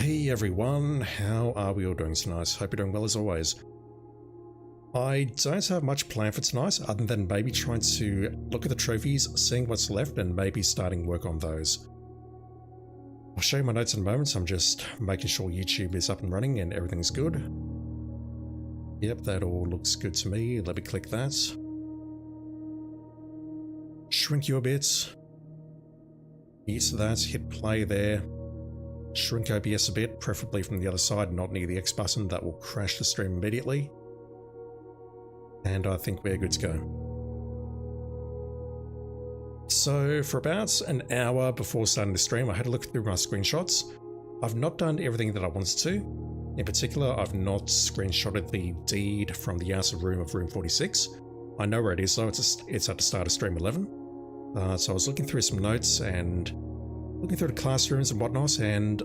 Hey everyone, how are we all doing tonight? Hope you're doing well as always. I don't have much planned for tonight other than maybe trying to look at the trophies, seeing what's left and maybe starting work on those. I'll show you my notes in a moment. I'm just making sure YouTube is up and running and everything's good. Yep, that all looks good to me. Let me click that. Shrink you a bit. Use that, hit play there. Shrink OBS a bit, preferably from the other side, not near the X button. That will crash the stream immediately. And I think we're good to go. So for about an hour before starting the stream, I had a look through my screenshots. I've not done everything that I wanted to. In particular, I've not screenshotted the deed from the outer room of room 46. I know where it is though, it's at the start of stream 11. So I was looking through some notes and looking through the classrooms and whatnot, and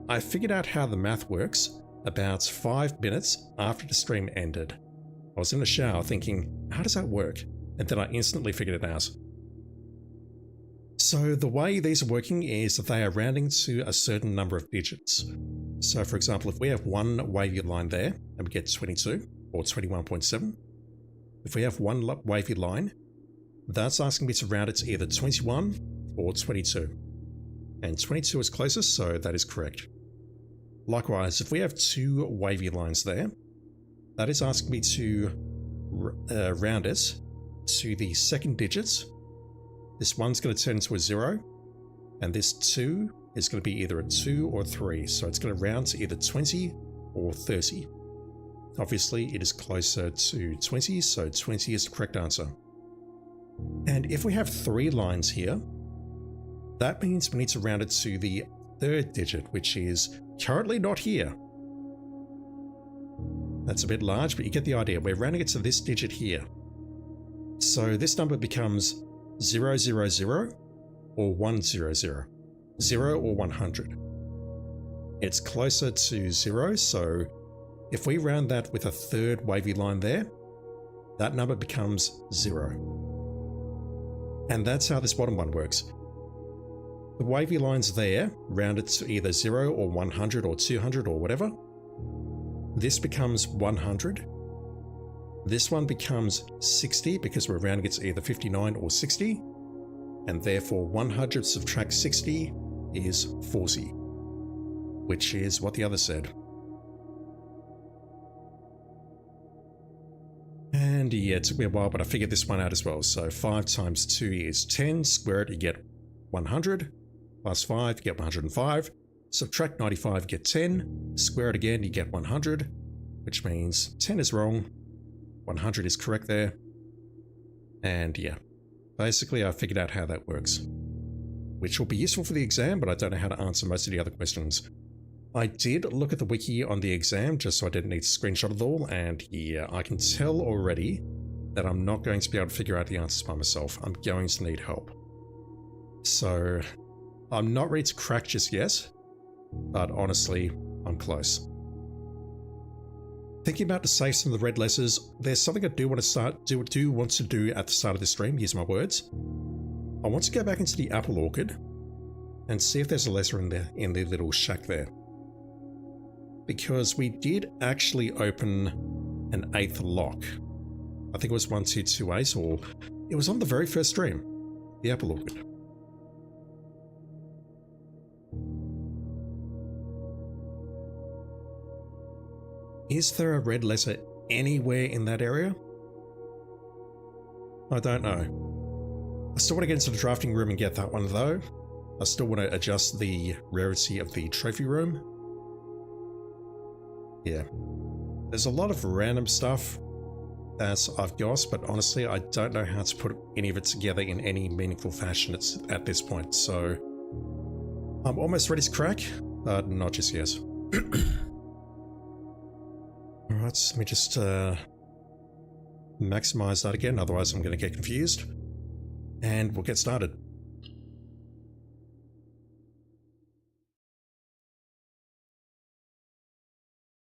I figured out how the math works about 5 minutes after the stream ended. I was in the shower thinking, how does that work? And then I instantly figured it out. So the way these are working is that they are rounding to a certain number of digits. So for example, if we have one wavy line there and we get 22 or 21.7, if we have one wavy line, that's asking me to round it to either 21 or 22. And 22 is closest, so that is correct. Likewise, if we have two wavy lines there, that is asking me to round it to the second digit. This one's going to turn into a 0, and this 2 is going to be either a 2 or 3, so it's going to round to either 20 or 30. Obviously, it is closer to 20, so 20 is the correct answer. And if we have 3 lines here, that means we need to round it to the third digit, which is currently not here. That's a bit large, but you get the idea. We're rounding it to this digit here. So this number becomes 000 or 100, 0 or 100. It's closer to 0, so if we round that with a third wavy line there, that number becomes 0. And that's how this bottom one works. The wavy lines there, rounded to either 0 or 100 or 200 or whatever. This becomes 100. This one becomes 60 because we're rounding it to either 59 or 60. And therefore 100 subtract 60 is 40, which is what the other said. And yeah, it took me a while, but I figured this one out as well. So 5 times 2 is 10, square it, you get 100. Plus 5, you get 105. Subtract 95, you get 10. Square it again, you get 100, which means 10 is wrong. 100 is correct there. And yeah, basically I figured out how that works, which will be useful for the exam, but I don't know how to answer most of the other questions. I did look at the wiki on the exam just so I didn't need to screenshot it all, and yeah, I can tell already that I'm not going to be able to figure out the answers by myself. I'm going to need help. So I'm not ready to crack just yet, but honestly, I'm close. Thinking about to save some of the red letters, there's something I do want to do at the start of the stream, use my words. I want to go back into the apple orchard and see if there's a letter in the little shack there. Because we did actually open an 8th lock. I think it was 1228, or it was on the very first stream, the apple orchard. Is there a red letter anywhere in that area? I don't know. I still want to get into the drafting room and get that one though. I still want to adjust the rarity of the trophy room. Yeah. There's a lot of random stuff that I've got, but honestly, I don't know how to put any of it together in any meaningful fashion at this point, so I'm almost ready to crack, but not just yet. Alright, let me just maximize that again, otherwise I'm going to get confused. And we'll get started.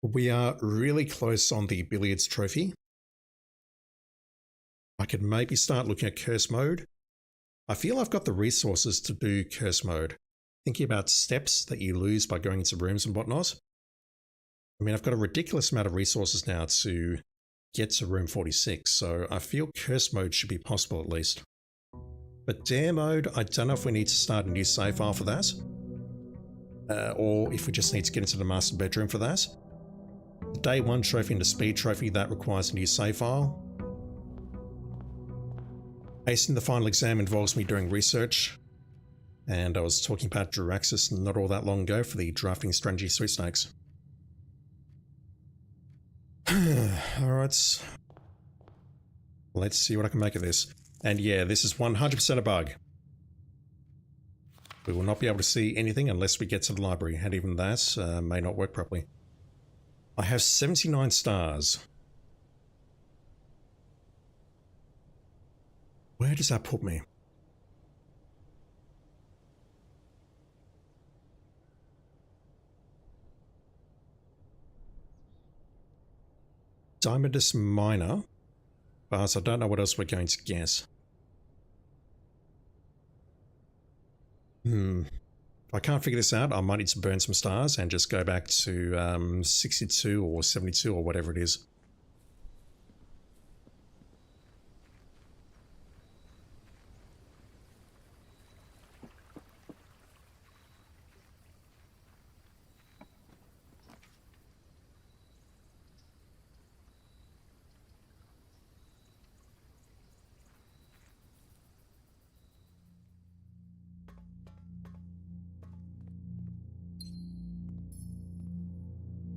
We are really close on the billiards trophy. I could maybe start looking at curse mode. I feel I've got the resources to do curse mode. thinking about steps that you lose by going into rooms and whatnot. I mean, I've got a ridiculous amount of resources now to get to room 46, so I feel curse mode should be possible at least. But dare mode, I don't know if we need to start a new save file for that, or if we just need to get into the master bedroom for that. The day 1 trophy and the speed trophy, that requires a new save file. Acing the final exam involves me doing research, and I was talking about Duraxis not all that long ago for the drafting strategy sweepstakes. Alright, let's see what I can make of this. And yeah, this is 100% a bug. We will not be able to see anything unless we get to the library, and even that may not work properly. I have 79 stars. Where does that put me? Diamondus Minor, but I don't know what else we're going to get. If I can't figure this out, I might need to burn some stars and just go back to 62 or 72 or whatever it is.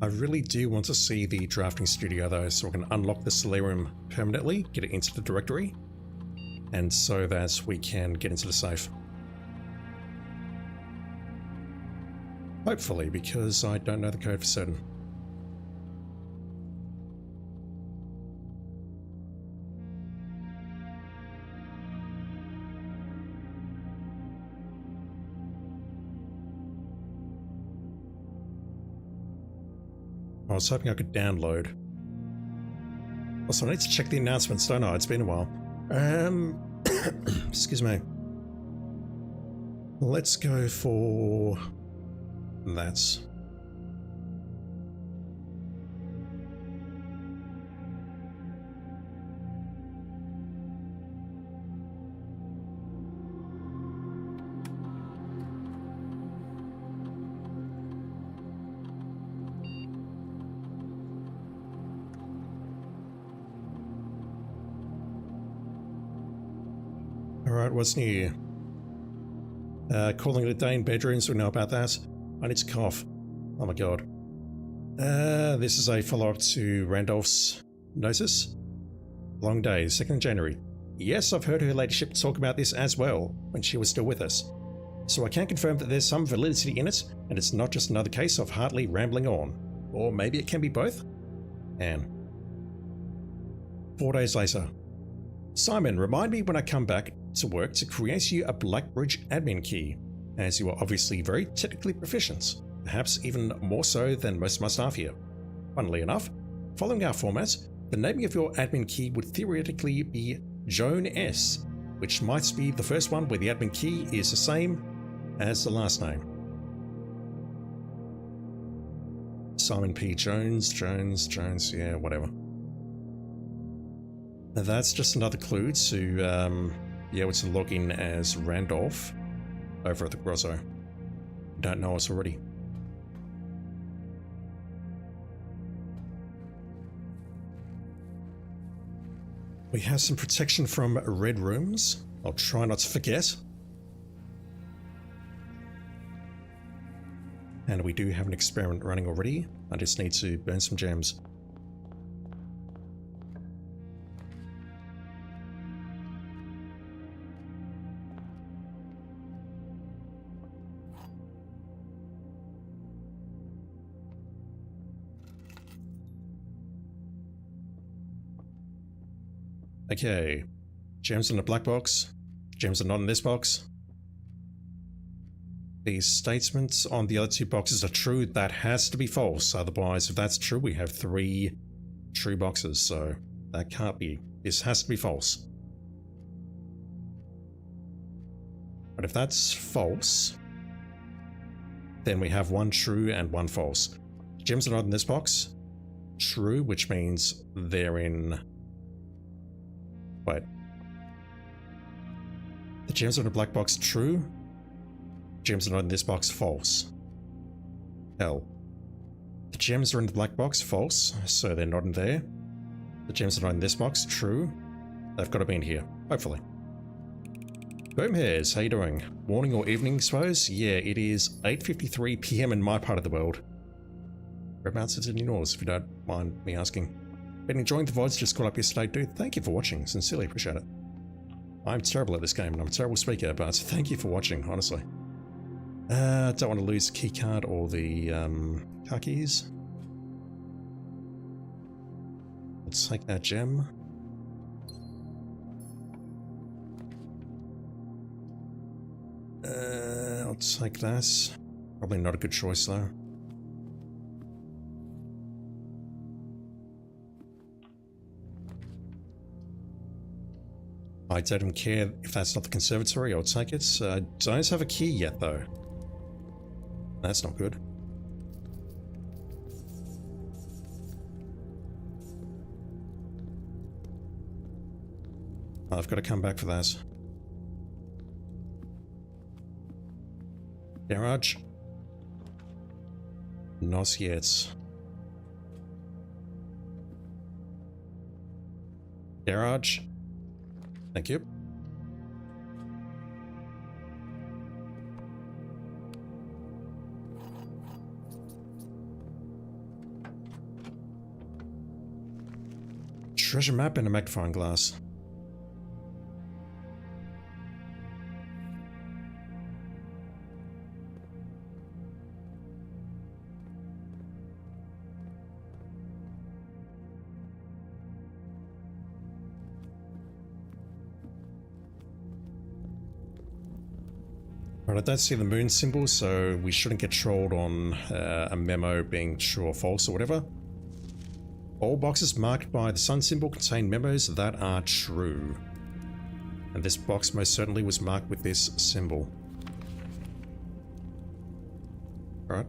I really do want to see the drafting studio though, so I can unlock the solarium permanently, get it into the directory, and so that we can get into the safe. Hopefully, because I don't know the code for certain. I was hoping I could download. Also, I need to check the announcements, don't I? It's been a while. Excuse me. Let's go for that. Alright, what's new? Calling it a day in bedrooms, we know about that. I need to cough. Oh my god. This is a follow-up to Randolph's notice. Long day, 2nd January. Yes, I've heard her ladyship talk about this as well, when she was still with us. So I can confirm that there's some validity in it, and it's not just another case of Hartley rambling on. Or maybe it can be both? Anne. 4 days later. Simon, remind me when I come back to work to create you a Blackbridge admin key, as you are obviously very technically proficient, perhaps even more so than most of my staff here. Funnily enough, following our format, the naming of your admin key would theoretically be Joan S, which might be the first one where the admin key is the same as the last name. Simon P. Jones, yeah, whatever. Now that's just another clue to be able to log in as Randolph over at the Grotto. Don't know us already. We have some protection from red rooms. I'll try not to forget. And we do have an experiment running already. I just need to burn some gems. Okay, gems in the black box, gems are not in this box. These statements on the other 2 boxes are true, that has to be false, otherwise if that's true we have 3 true boxes, so that can't be, this has to be false. But if that's false, then we have one true and one false. Gems are not in this box. True, which means they're in... Wait. The gems are in a black box, true. Gems are not in this box, false. Hell. The gems are in the black box, false, so they're not in there. The gems are not in this box, true. They've got to be in here, hopefully. Boom hairs, how you doing? Morning or evening, I suppose? Yeah, it is 8:53 PM in my part of the world. Whereabouts is it in yours, if you don't mind me asking? Been enjoying the VODs just caught up yesterday, dude. Thank you for watching, sincerely appreciate it. I'm terrible at this game and I'm a terrible speaker, but thank you for watching, honestly. Don't want to lose the keycard or the car keys. Let's take that gem. I'll take that. Probably not a good choice though. I don't care if that's not the conservatory, I'll take it. Don't have a key yet though. That's not good. I've got to come back for that. Garage? Not yet. Garage? Thank you. Treasure map and a magnifying glass. Right, I don't see the moon symbol, so we shouldn't get trolled on a memo being true or false or whatever. All boxes marked by the sun symbol contain memos that are true. And this box most certainly was marked with this symbol. Alright.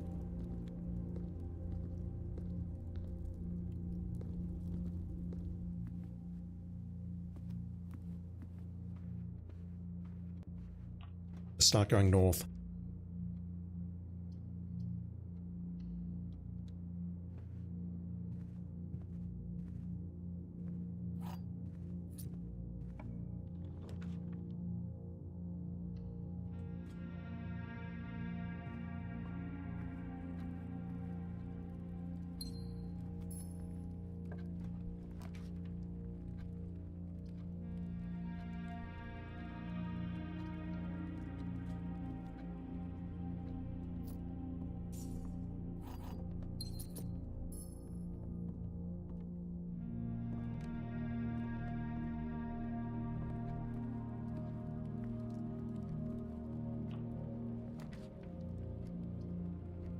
Start going north.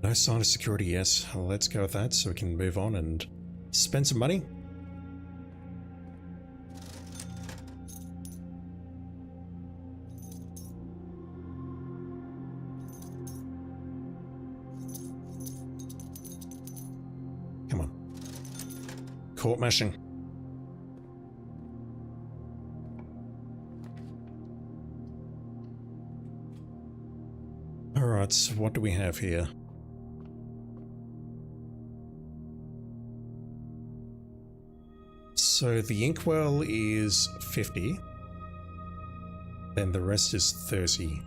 No sign of security, yes. Let's go with that so we can move on and spend some money. Come on. Court mashing. Alright, so what do we have here? So the inkwell is 50, then the rest is 30.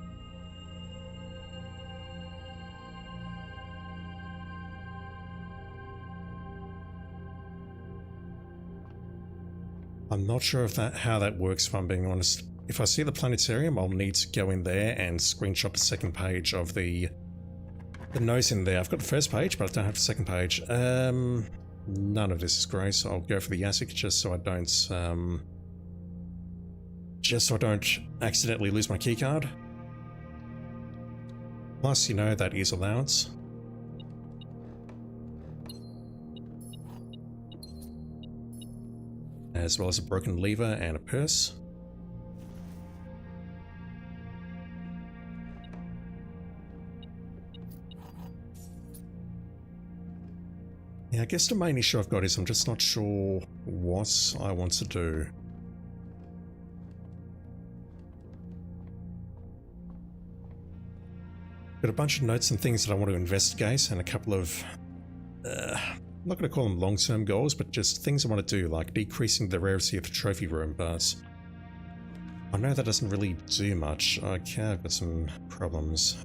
I'm not sure if how that works, if I'm being honest. If I see the planetarium, I'll need to go in there and screenshot the second page of the notes in there. I've got the first page, but I don't have the second page. None of this is great, so I'll go for the Yasik just so I don't accidentally lose my keycard. Plus, you know, that is allowance. As well as a broken lever and a purse. Yeah, I guess the main issue I've got is I'm just not sure what I want to do. Got a bunch of notes and things that I want to investigate and a couple of, I'm not going to call them long-term goals, but just things I want to do, like decreasing the rarity of the trophy room, but I know that doesn't really do much. Okay, I've got some problems.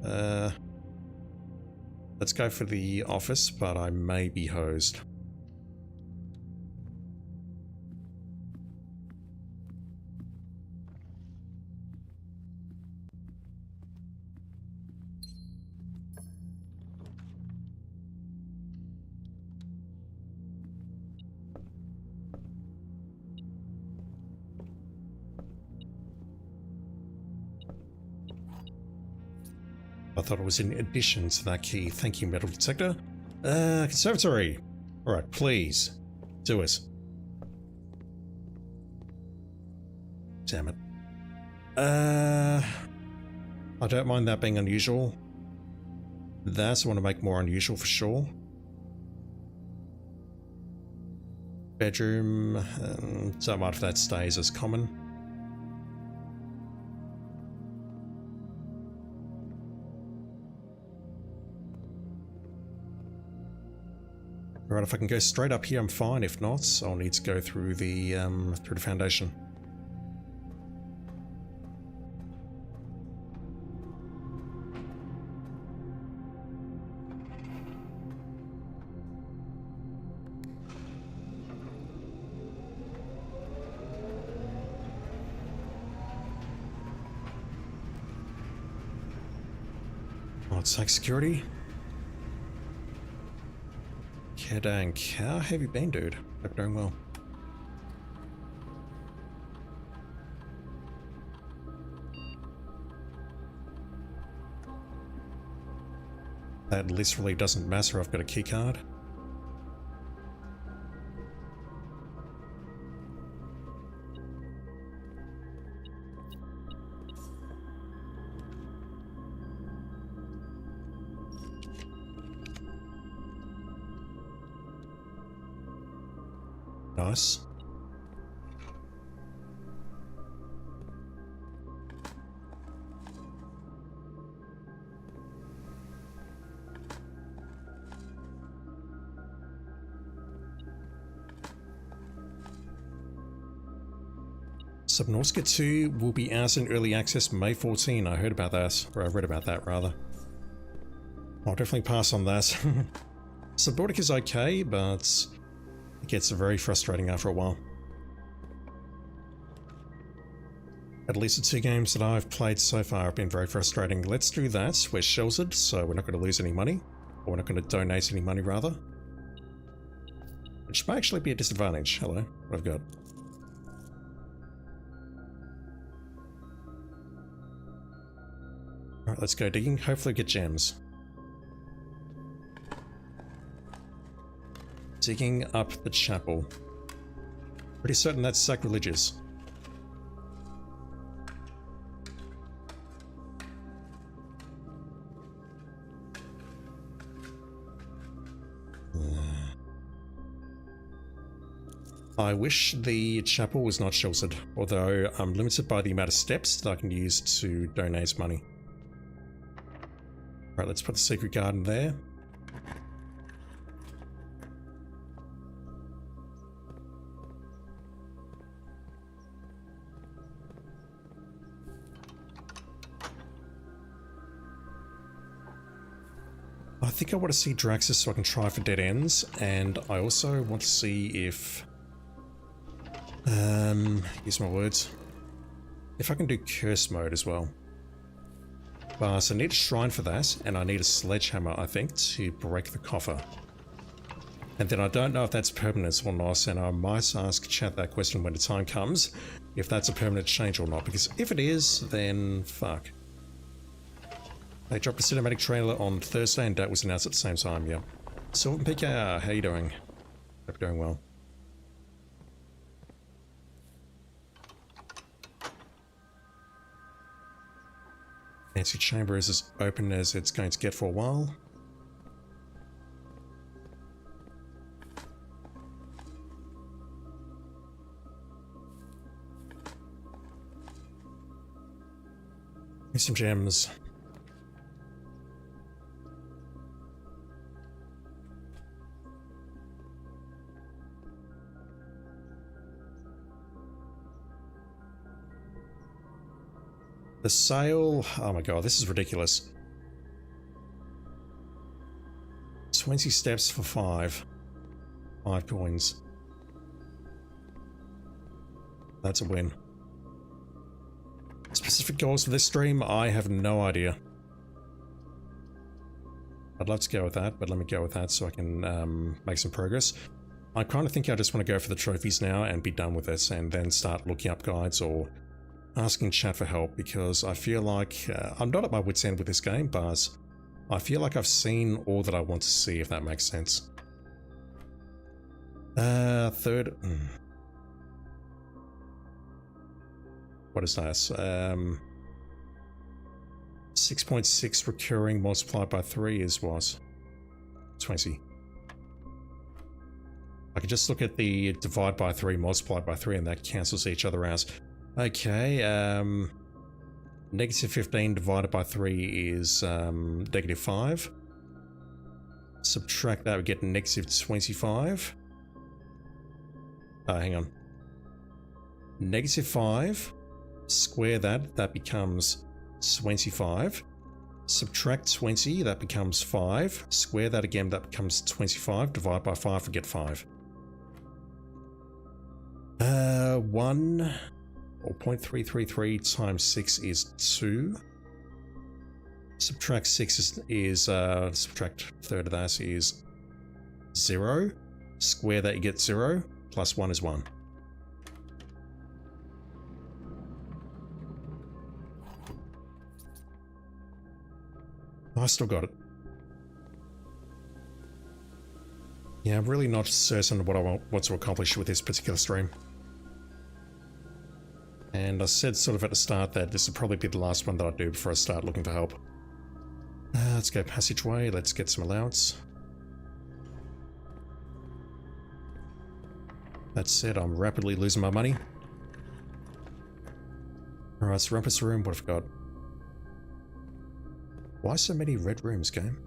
Let's go for the office, but I may be hosed. I thought it was in addition to that key. Thank you, metal detector. Conservatory. Alright, please. Do it. Damn it. I don't mind that being unusual. That I want to make more unusual for sure. Bedroom. Don't mind if that stays as common. Alright, if I can go straight up here, I'm fine. If not, I'll need to go through the foundation. Oh, it's like security. Yeah, dang. How have you been, dude? Hope you're doing well. That literally doesn't matter. I've got a key card. Nice. Subnautica 2 will be out in early access May 14. I heard about that, or I read about that rather. I'll definitely pass on that. Subnautica is okay, but it gets very frustrating after a while. At least the two games that I've played so far have been very frustrating. Let's do that. We're sheltered, so we're not going to lose any money. Or we're not going to donate any money, rather. Which may actually be a disadvantage. Hello, what I've got. Alright, let's go digging. Hopefully get gems. Digging up the chapel. Pretty certain that's sacrilegious. I wish the chapel was not sheltered, although I'm limited by the amount of steps that I can use to donate money. Right, let's put the secret garden there. I think I want to see Draxus so I can try for dead ends, and I also want to see if... use my words. If I can do curse mode as well. But I need a shrine for that, and I need a sledgehammer, I think, to break the coffer. And then I don't know if that's permanent or not, and I might ask chat that question when the time comes, if that's a permanent change or not, because if it is, then fuck. They dropped a cinematic trailer on Thursday and that was announced at the same time, yeah. Sylvan PKR, how you doing? Hope you're doing well. Nancy Chamber is as open as it's going to get for a while. me some gems. The sale, oh my god, this is ridiculous. 20 steps for 5 coins. That's a win. Specific goals for this stream, I have no idea. I'd love to go with that, but let me go with that so I can make some progress. I kind of think I just want to go for the trophies now and be done with this, and then start looking up guides or asking chat for help, because I feel like I'm not at my wit's end with this game, but I feel like I've seen all that I want to see, if that makes sense. Third... What is that? 6.6 recurring multiplied by 3 is what? 20. I could just look at the divide by 3 multiplied by 3 and that cancels each other out. Okay, negative 15 divided by 3 is negative 5. Subtract that, we get negative 25. Hang on. Negative 5. Square that, that becomes 25. Subtract 20, that becomes 5. Square that again, that becomes 25. Divide by 5, we get 5. 1 or 0.333 times 6 is 2. Subtract 6 is subtract a third of that is 0. Square that, you get 0. Plus 1 is 1. I still got it. Yeah, I'm really not certain what I want to accomplish with this particular stream. And I said sort of at the start that this would probably be the last one that I do before I start looking for help. Let's go passageway, let's get some allowance. That said, I'm rapidly losing my money. Alright, so rumpus room, what have I got? Why so many red rooms, game?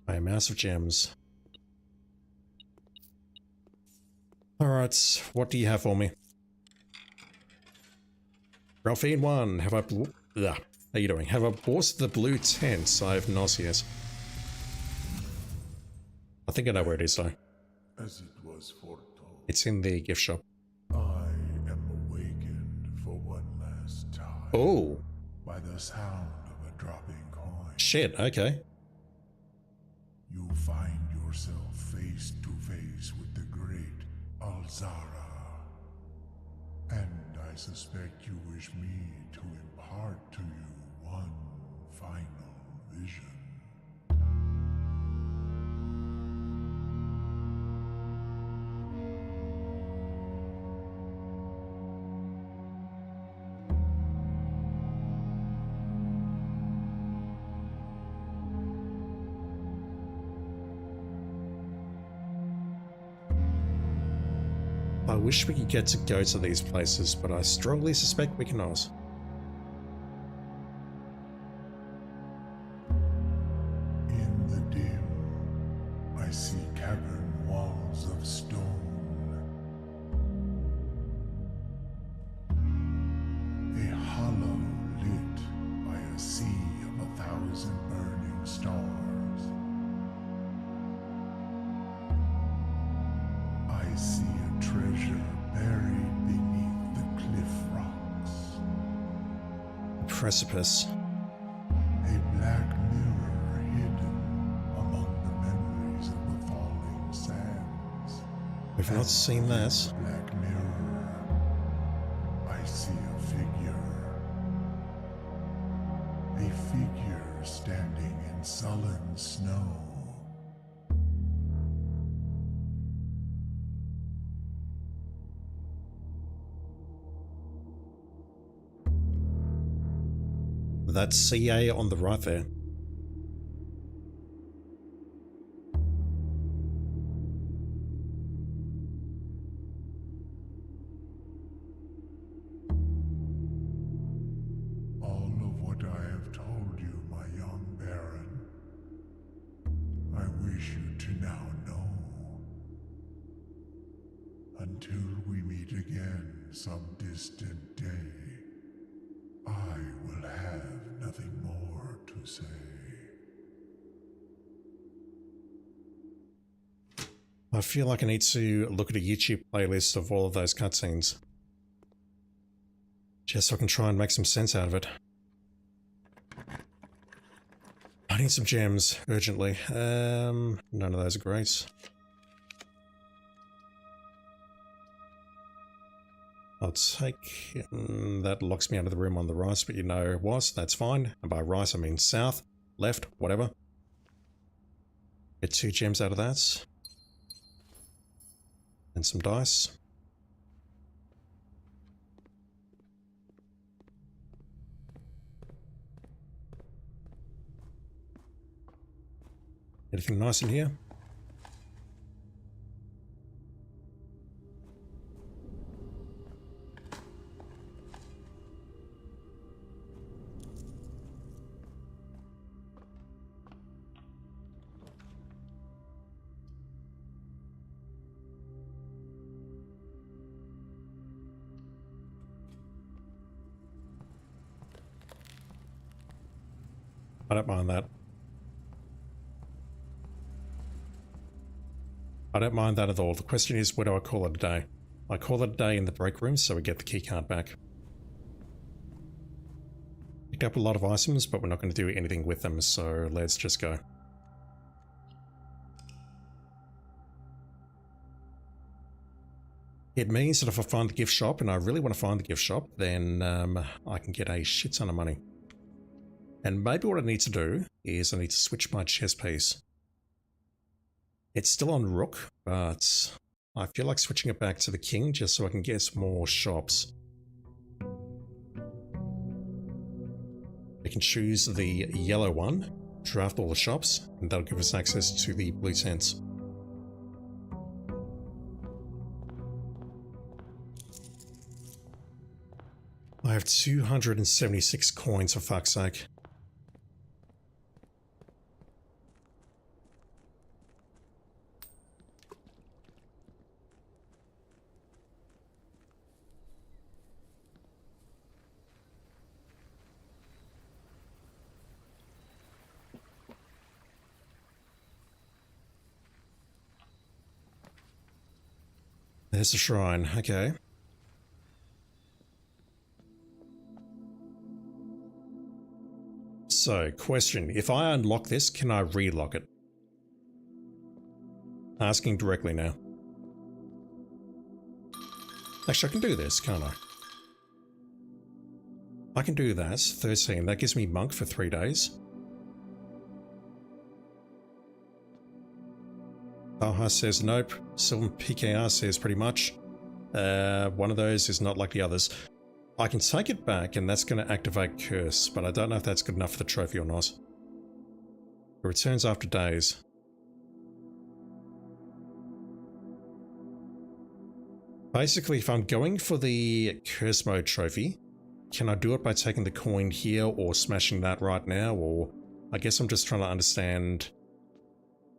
I am out of gems. Alright, what do you have for me? Ralphine 1, have I... How you doing? Have I bought the blue tent? I have not yet. I think I know where it is though. As it was foretold, it's in the gift shop. I am awakened for one last time. Oh. By the sound of a dropping coin. Shit, okay. You find yourself face to face with the great Alzara. And I suspect you wish me to impart to you one final vision. I wish we could get to go to these places, but I strongly suspect we cannot. In the dim, I see cavern walls of stone. A hollow lit by a sea of 1,000 burning stars. I see a treasure buried beneath the cliff rocks. A precipice. A black mirror hidden among the memories of the falling sands. We've not seen that. Black mirror, I see a figure. A figure standing in sullen snow. That's CA on the right there. until we meet again some distant day, I will have nothing more to say. I feel like I need to look at a YouTube playlist of all of those cutscenes, just so I can try and make some sense out of it. I need some gems urgently. None of those are great. I'll take... that locks me out of the room on the right, but you know it was. That's fine. And by right, I mean south, left, whatever. Get 2 gems out of that. And some dice. Anything nice in here? I don't mind that. I don't mind that at all. The question is, where do I call it a day? I call it a day in the break room so we get the keycard back. Picked up a lot of items, but we're not going to do anything with them, so let's just go. It means that if I find the gift shop, and I really want to find the gift shop, then I can get a shit ton of money. And maybe what I need to do is I need to switch my chess piece. It's still on rook, but I feel like switching it back to the king just so I can get some more shops. We can choose the yellow one, draft all the shops, and that'll give us access to the blue tents. I have 276 coins, for fuck's sake. There's the shrine, okay. So, question, if I unlock this, can I relock it? Asking directly now. Actually, I can do this, can't I? I can do that, 13, that gives me monk for 3 days. Taha says nope, Sylvan PKR says pretty much. One of those is not like the others. I can take it back and that's going to activate Curse, but I don't know if that's good enough for the trophy or not. It returns after days. Basically, if I'm going for the Curse Mode trophy, can I do it by taking the coin here or smashing that right now? Or I guess I'm just trying to understand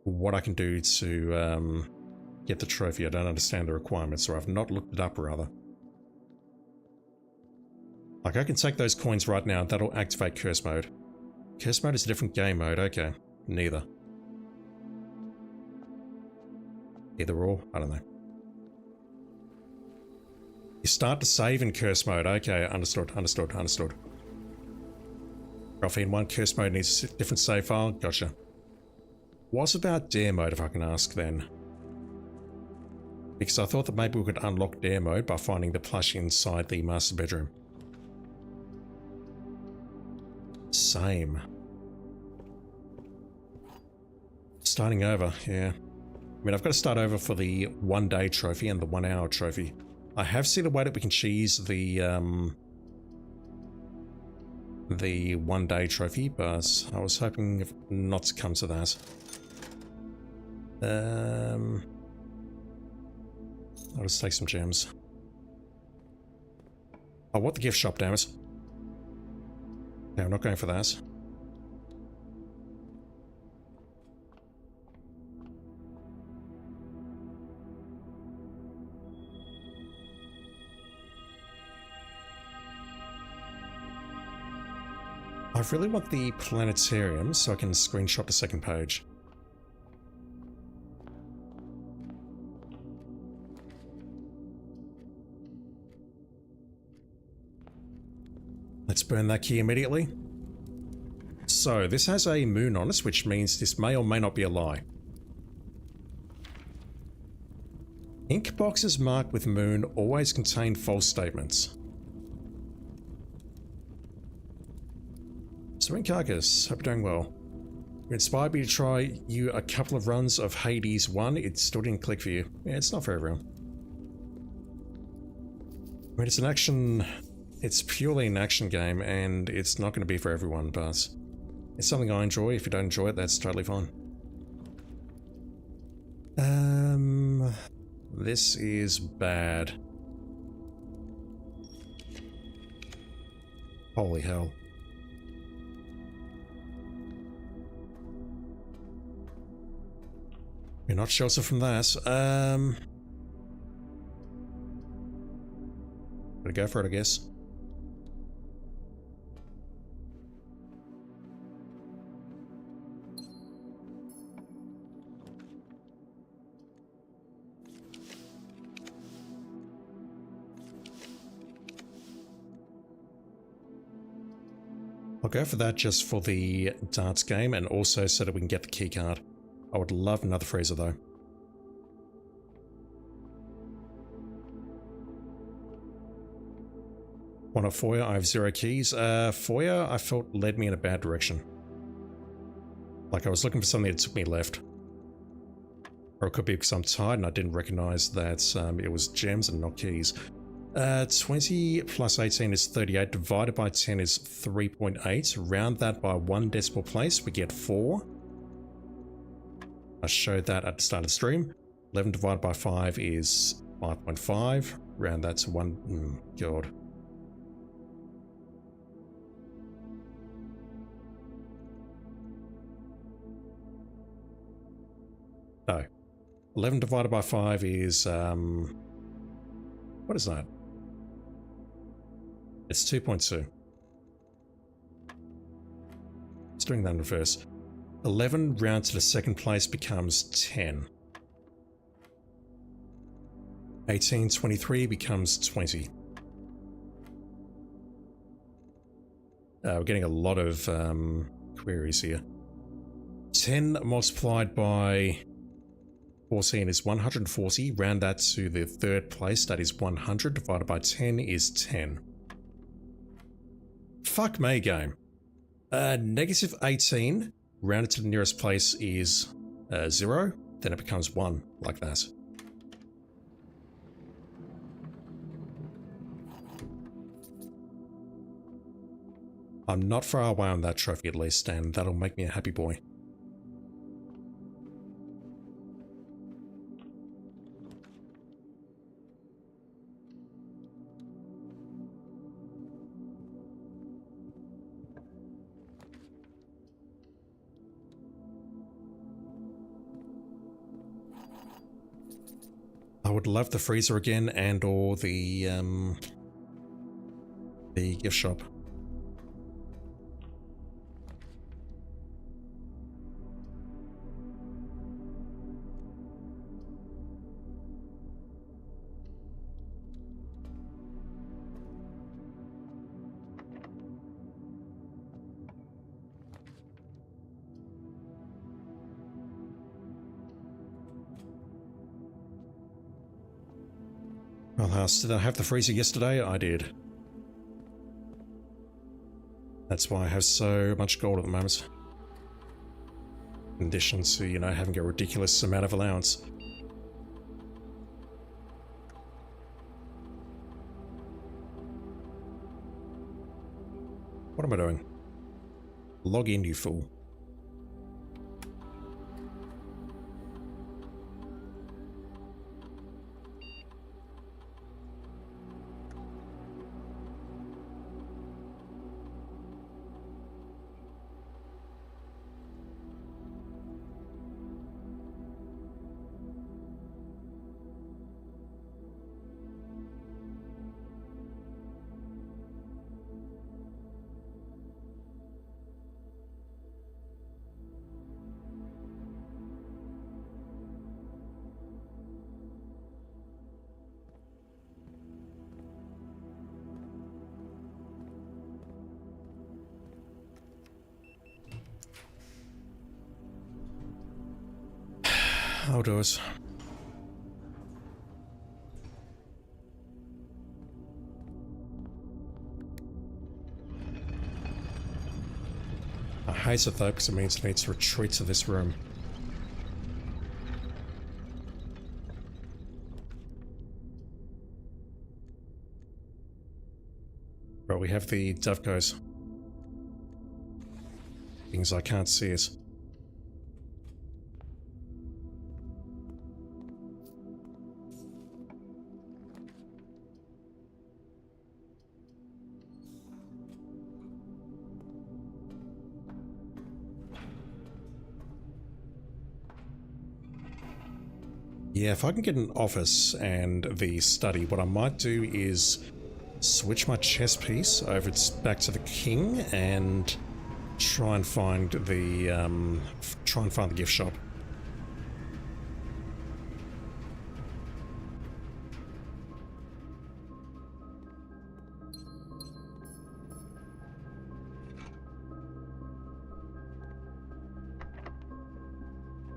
what I can do to get the trophy. I don't understand the requirements, or I've not looked it up rather. Like, I can take those coins right now, that'll activate Curse Mode. Curse Mode is a different game mode, okay. Neither. Either or, I don't know. You start to save in Curse Mode, okay, understood. Graphene 1 Curse Mode needs a different save file, gotcha. What about Dare Mode, if I can ask then? Because I thought that maybe we could unlock Dare Mode by finding the plush inside the master bedroom. Same. Starting over, yeah. I mean, I've got to start over for the 1 day trophy and the 1 hour trophy. I have seen a way that we can cheese the 1 day trophy, but I was hoping not to come to that. I'll just take some gems. I want the gift shop, damn it. Okay, I'm not going for that. I really want the planetarium so I can screenshot the second page. Let's burn that key immediately. So, this has a moon on it, which means this may or may not be a lie. Ink boxes marked with moon always contain false statements. Serene Carcass, hope you're doing well. You inspired me to try you a couple of runs of Hades 1, it still didn't click for you. Yeah, it's not for everyone. I mean, it's an action... It's purely an action game, and it's not going to be for everyone, but it's something I enjoy. If you don't enjoy it, that's totally fine. This is bad. Holy hell. You're not sheltered from that. Gotta go for it, I guess. I'll go for that just for the darts game and also so that we can get the key card. I would love another freezer though. One at Foyer, I have 0 keys. Foyer, I felt led me in a bad direction. Like I was looking for something that took me left. Or it could be because I'm tired and I didn't recognize that it was gems and not keys. 20 plus 18 is 38, divided by 10 is 3.8. Round that by 1 decimal place, we get 4. I showed that at the start of the stream. 11 divided by 5 is 5.5. Round that to 1. God. No. 11 divided by 5 is, what is that? It's 2.2. Let's doing that in reverse. 11 round to the second place becomes 10. 1823 becomes 20. We're getting a lot of queries here. 10 multiplied by 14 is 140. Round that to the third place. That is 100. Divided by 10 is 10. Fuck me, game. Negative 18. Rounded to the nearest place is 0. Then it becomes 1, like that. I'm not far away on that trophy at least, and that'll make me a happy boy. I would love the freezer again and or the gift shop. Well, did I have the freezer yesterday? I did. That's why I have so much gold at the moment. In addition to, you know, having a ridiculous amount of allowance. What am I doing? Log in, you fool. I'll do it. I hate it though, because it means I need to retreat to this room. Right, we have the Dovecos. Things I can't see it. Yeah, if I can get an office and the study, what I might do is switch my chess piece over back to the king and try and find the gift shop.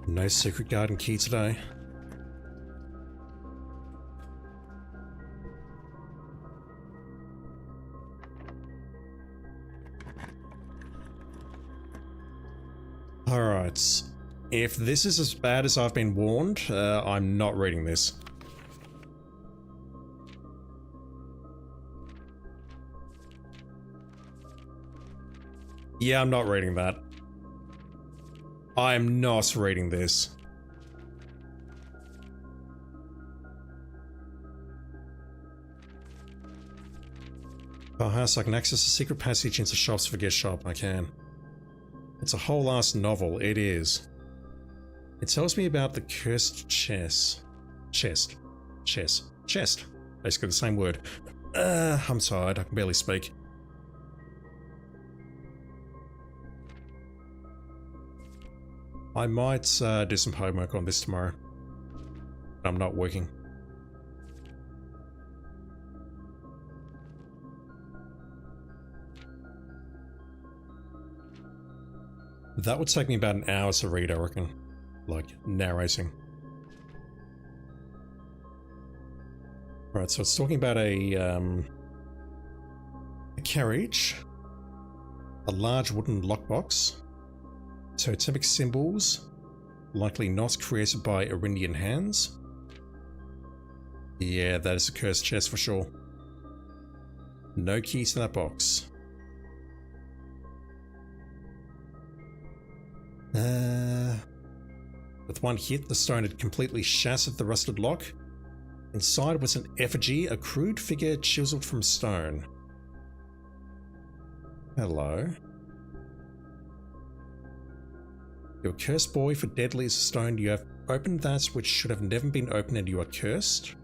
No secret garden key today. Alright, if this is as bad as I've been warned, I'm not reading this. Yeah, I'm not reading that. I'm not reading this. Perhaps I can access a secret passage into shops for gift shop. I can. It's a whole ass novel, it is. It tells me about the cursed chest. Chest. Basically the same word. I'm tired, I can barely speak. I might do some homework on this tomorrow. I'm not working. That would take me about an hour to read, I reckon. Like, narrating. Right, so it's talking about a carriage, a large wooden lockbox, totemic symbols, likely not created by Arindian hands. Yeah, that is a cursed chest for sure. No key to that box. With one hit, the stone had completely shattered the rusted lock. Inside was an effigy, a crude figure chiseled from stone. Hello. You're a cursed boy, for deadly as a stone. You have opened that which should have never been opened, and you are cursed.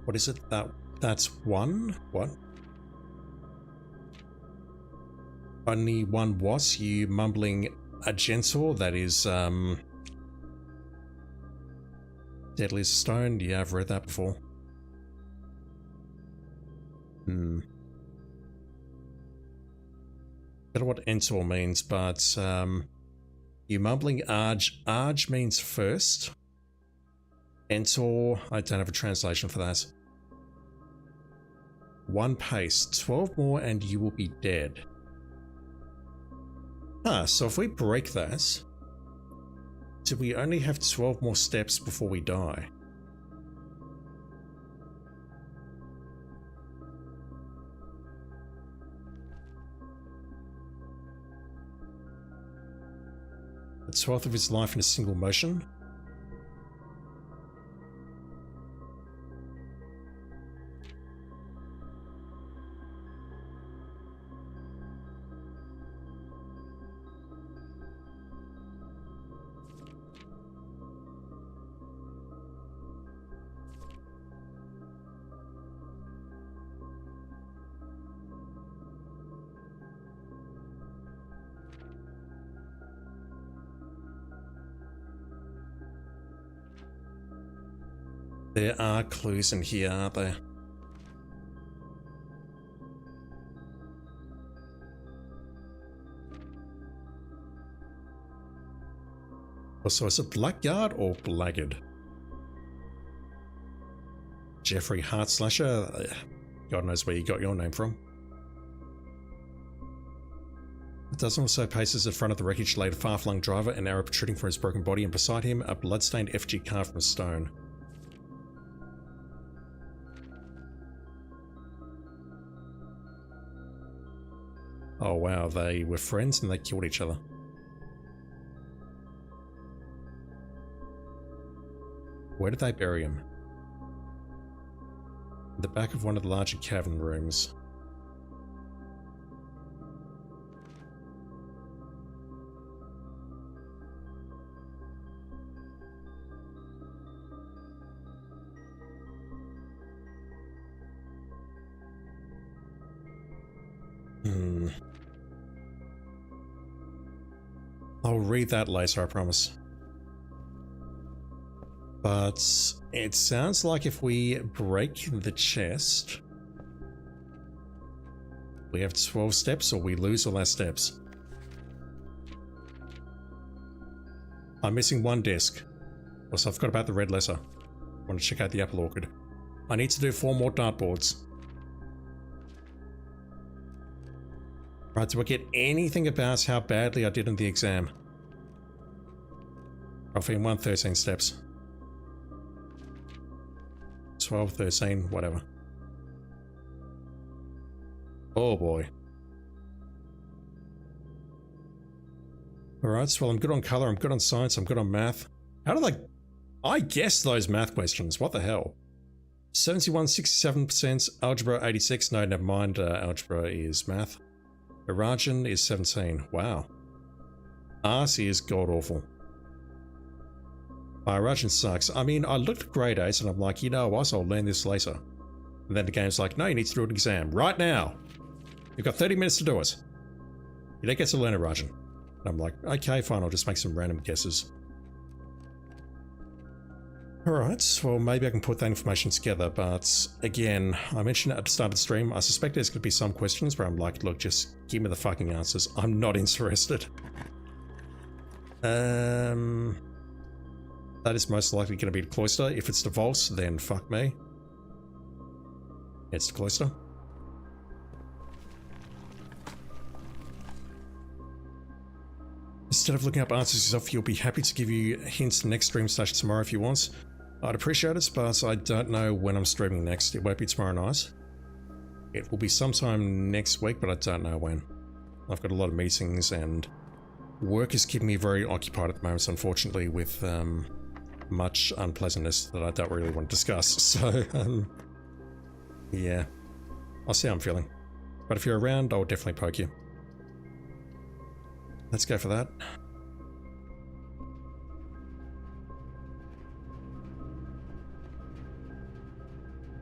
What is it? That's one? What? Only one what? You mumbling a gentle? That is, deadly as a stone? Yeah, I've read that before. Don't know what Entor means, but, you mumbling Arge. Arge means first. Entor, I don't have a translation for that. One pace, 12 more and you will be dead. Ah, so if we break that, do we only have 12 more steps before we die? A 12th of his life in a single motion? There are clues in here, aren't there? Also, is it Blackguard or Blackguard? Jeffrey Heartslasher? God knows where you got your name from. It does also paces in front of the wreckage laid a far-flung driver, an arrow protruding from his broken body, and beside him a blood-stained effigy carved from stone. Oh wow, they were friends and they killed each other. Where did they bury him? In the back of one of the larger cavern rooms. I'll read that later, I promise. But it sounds like if we break the chest, we have 12 steps or we lose all our steps. I'm missing one disc. Also, I forgot about the red letter. I want to check out the apple orchard. I need to do 4 more dartboards. Right, do I get anything about how badly I did in the exam? Roughly 13 steps. 12, 13, whatever. Oh boy. Alright, well I'm good on colour, I'm good on science, I'm good on math. How did I guessed those math questions, what the hell? 71, 67%, algebra 86, no never mind, algebra is math. Irajin is 17, wow. Art is god-awful. Irajin sucks. I mean, I looked at grade 8 and I'm like, you know what, I'll learn this later. And then the game's like, no, you need to do an exam right now. You've got 30 minutes to do it. You don't get to learn Irajin. And I'm like, okay, fine, I'll just make some random guesses. Alright, well maybe I can put that information together, but again, I mentioned at the start of the stream, I suspect there's going to be some questions where I'm like, look, just give me the fucking answers. I'm not interested. That is most likely going to be the cloister. If it's the vault, then fuck me. It's the cloister. Instead of looking up answers yourself, you'll be happy to give you hints next stream / tomorrow if you want. I'd appreciate it, but I don't know when I'm streaming next. It won't be tomorrow night. It will be sometime next week, but I don't know when. I've got a lot of meetings and work is keeping me very occupied at the moment, unfortunately, with much unpleasantness that I don't really want to discuss. So, yeah. I'll see how I'm feeling. But if you're around, I'll definitely poke you. Let's go for that.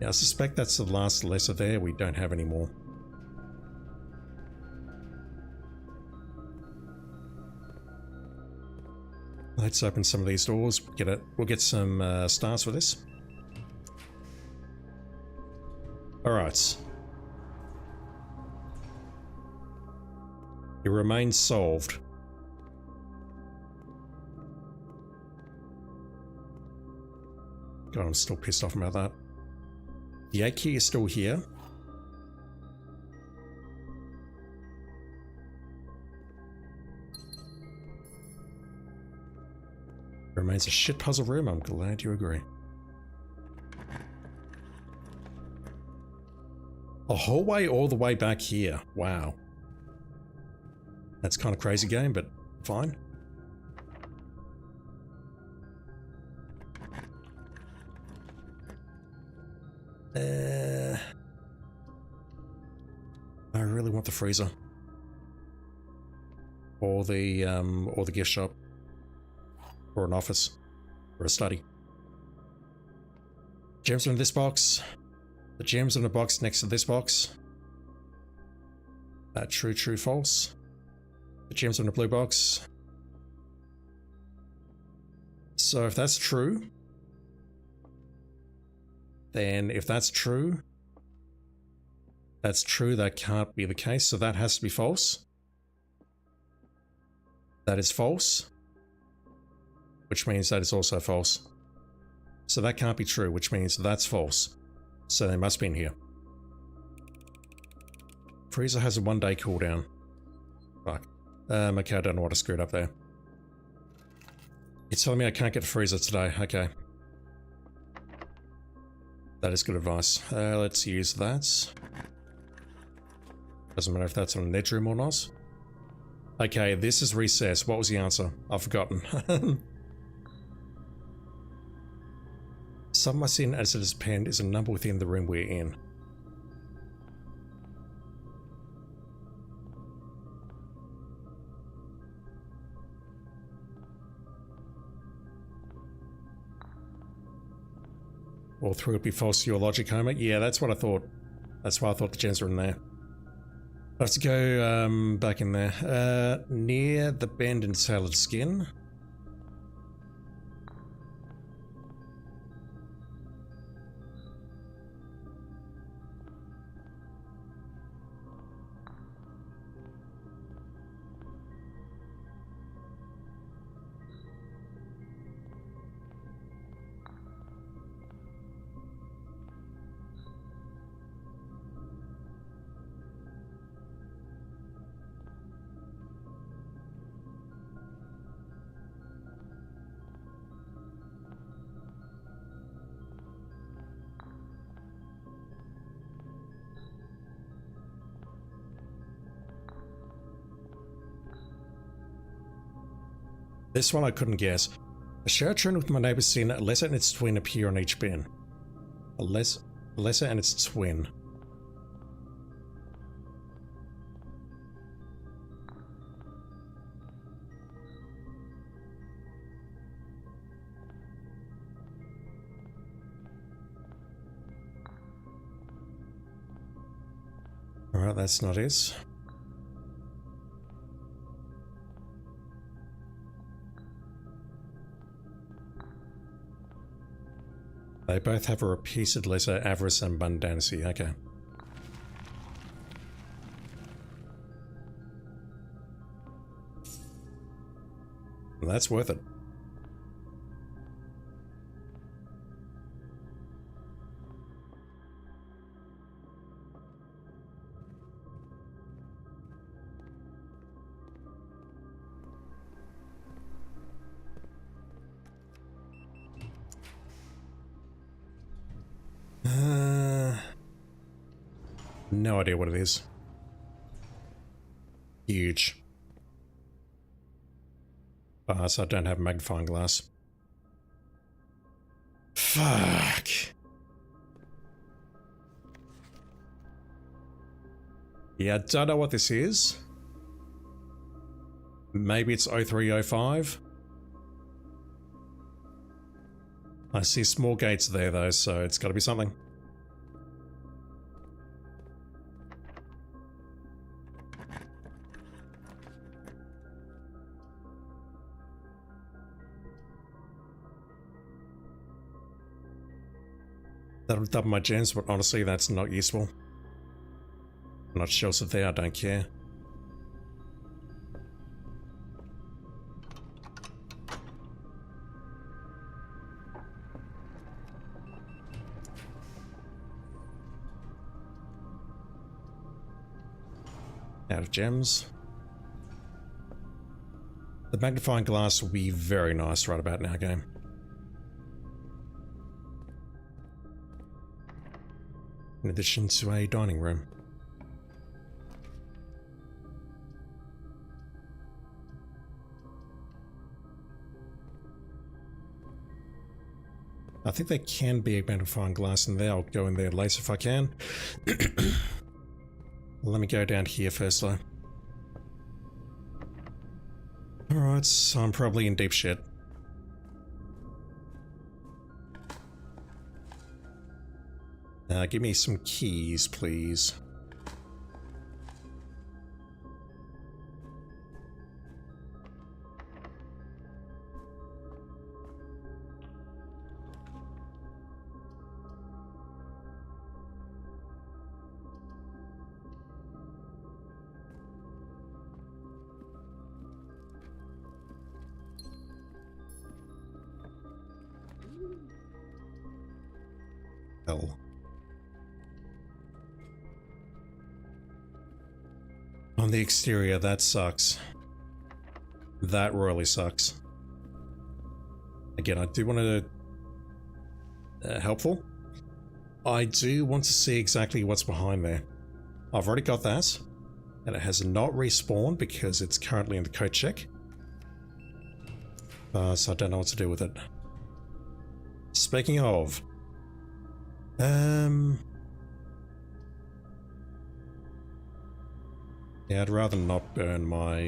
Yeah, I suspect that's the last letter there. We don't have any more. Let's open some of these doors. We'll get some stars for this. All right. It remains solved. God, I'm still pissed off about that. The 8 key is still here. Remains a shit puzzle room. I'm glad you agree. A hallway all the way back here. Wow. That's kind of crazy game, but fine. I really want the freezer. Or the gift shop. Or an office. Or a study. Gems are in this box. The gems in the box next to this box. True, true, false. The gems are in the blue box. So if that's true, then if that's true, that can't be the case, so that has to be false. That is false. which means that is also false. So that can't be true, which means that's false. So they must be in here. Freezer has a 1-day cooldown. Fuck. Okay, I don't know what I screwed up there. You're telling me I can't get Freezer today. Okay. That is good advice. Let's use that. Doesn't matter if that's on an edge room or not. Okay, this is recess. What was the answer? I've forgotten. Sum my sin as it is penned is a number within the room we're in. All three would be false to your logic, Homer. Yeah, that's what I thought. That's why I thought the gems were in there. I have to go back in there. Near the bend in salad skin. This one I couldn't guess. A shared trend with my neighbor's sin, a lesser and its twin appear on each bin. A lesser and its twin. Alright, that's not it. They both have a repeated letter, avarice and mundanity. Okay. Well, that's worth it. No idea what it is. Huge. So I don't have a magnifying glass. Fuck. Yeah, I don't know what this is. Maybe it's 0305. I see small gates there though, so it's got to be something. That'll double my gems, but honestly, that's not useful. I'm not sure if there, I don't care. Out of gems. The magnifying glass will be very nice right about now, game. In addition to a dining room. I think there can be a magnifying glass in there. I'll go in there later if I can. Let me go down here first though. Alright, so I'm probably in deep shit. Give me some keys, please. hell. On the exterior, that sucks. That royally sucks. Again, I do want to... helpful. I do want to see exactly what's behind there. I've already got that. And it has not respawned because it's currently in the code check. So I don't know what to do with it. Speaking of... Yeah, I'd rather not burn my,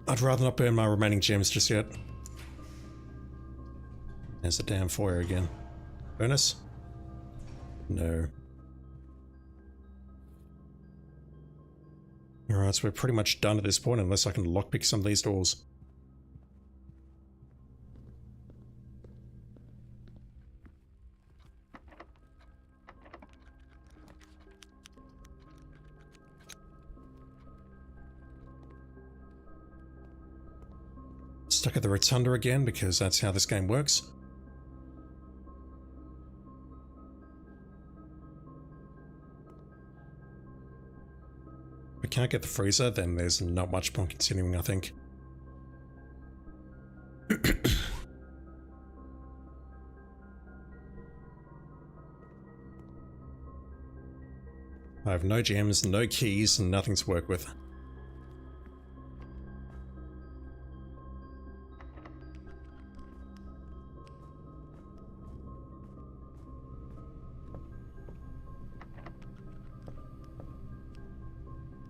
I'd rather not burn my remaining gems just yet. There's the damn foyer again. Bonus? No. Alright, so we're pretty much done at this point unless I can lockpick some of these doors. Stuck at the rotunda again because that's how this game works. If we can't get the freezer, then there's not much point continuing, I think. I have no gems, no keys, nothing to work with.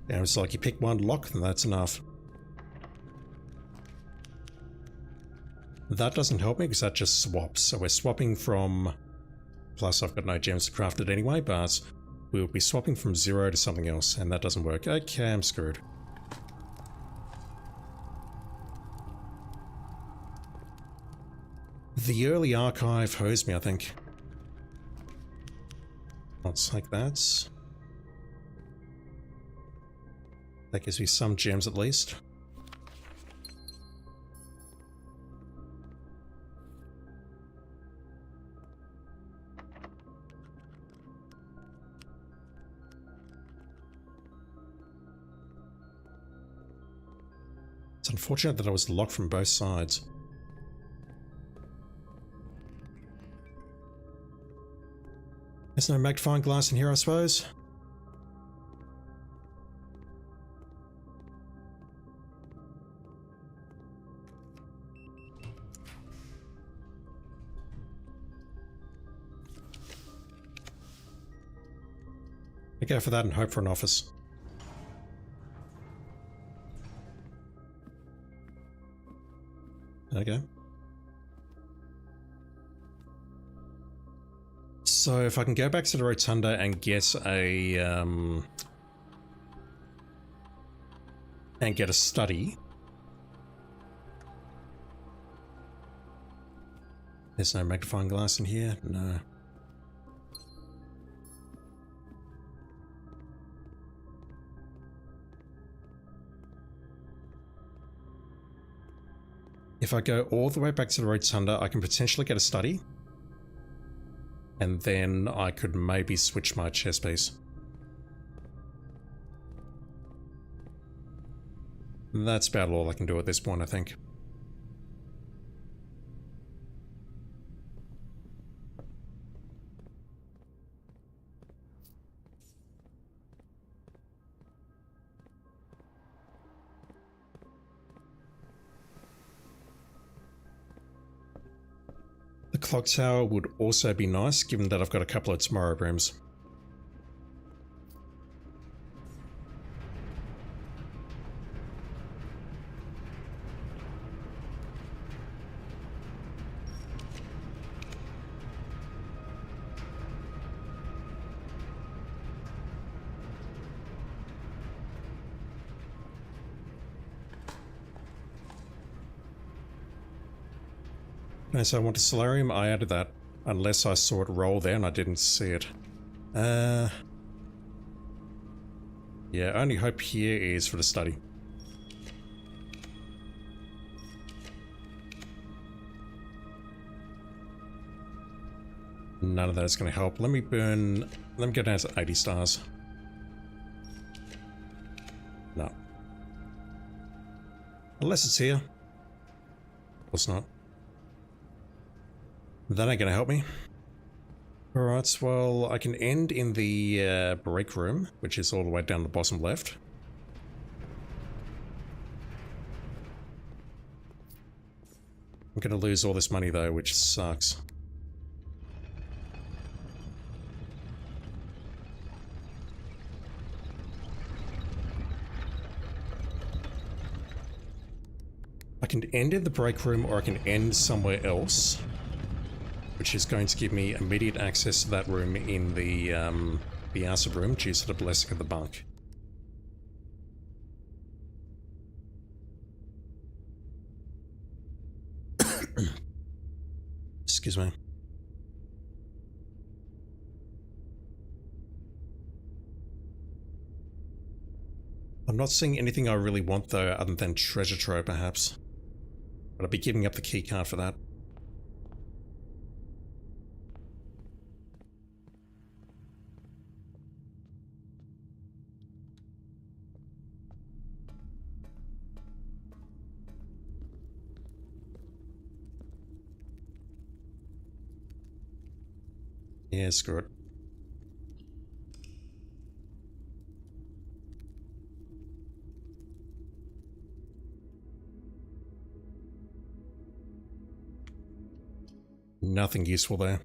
Yeah, it's like you pick one lock and that's enough. That doesn't help me because that just swaps. So we're swapping from... Plus I've got no gems to craft it anyway, but we'll be swapping from 0 to something else and that doesn't work. Okay, I'm screwed. The early archive hosed me, I think. I'll take that. That gives me some gems at least. It's unfortunate that I was locked from both sides. There's no magnifying glass in here, I suppose. I go for that and hope for an office. Okay. So if I can go back to the rotunda and get a study. There's no magnifying glass in here. No. If I go all the way back to the rotunda, I can potentially get a study. And then I could maybe switch my chess piece. That's about all I can do at this point, I think. The clock tower would also be nice, given that I've got a couple of tomorrow rooms. Okay, so I want a solarium, I added that. Unless I saw it roll there and I didn't see it. Yeah, only hope here is for the study. None of that is going to help. Let me go down to 80 stars. No. Unless it's here. Of course not. That ain't going to help me. Alright, well, I can end in the break room, which is all the way down the bottom left. I'm going to lose all this money though, which sucks. I can end in the break room or I can end somewhere else, which is going to give me immediate access to that room in the outer room due to the blessing of the bunk. Excuse me. I'm not seeing anything I really want though, other than treasure trove perhaps. But I'll be giving up the key card for that. Yeah, screw it. Nothing useful there.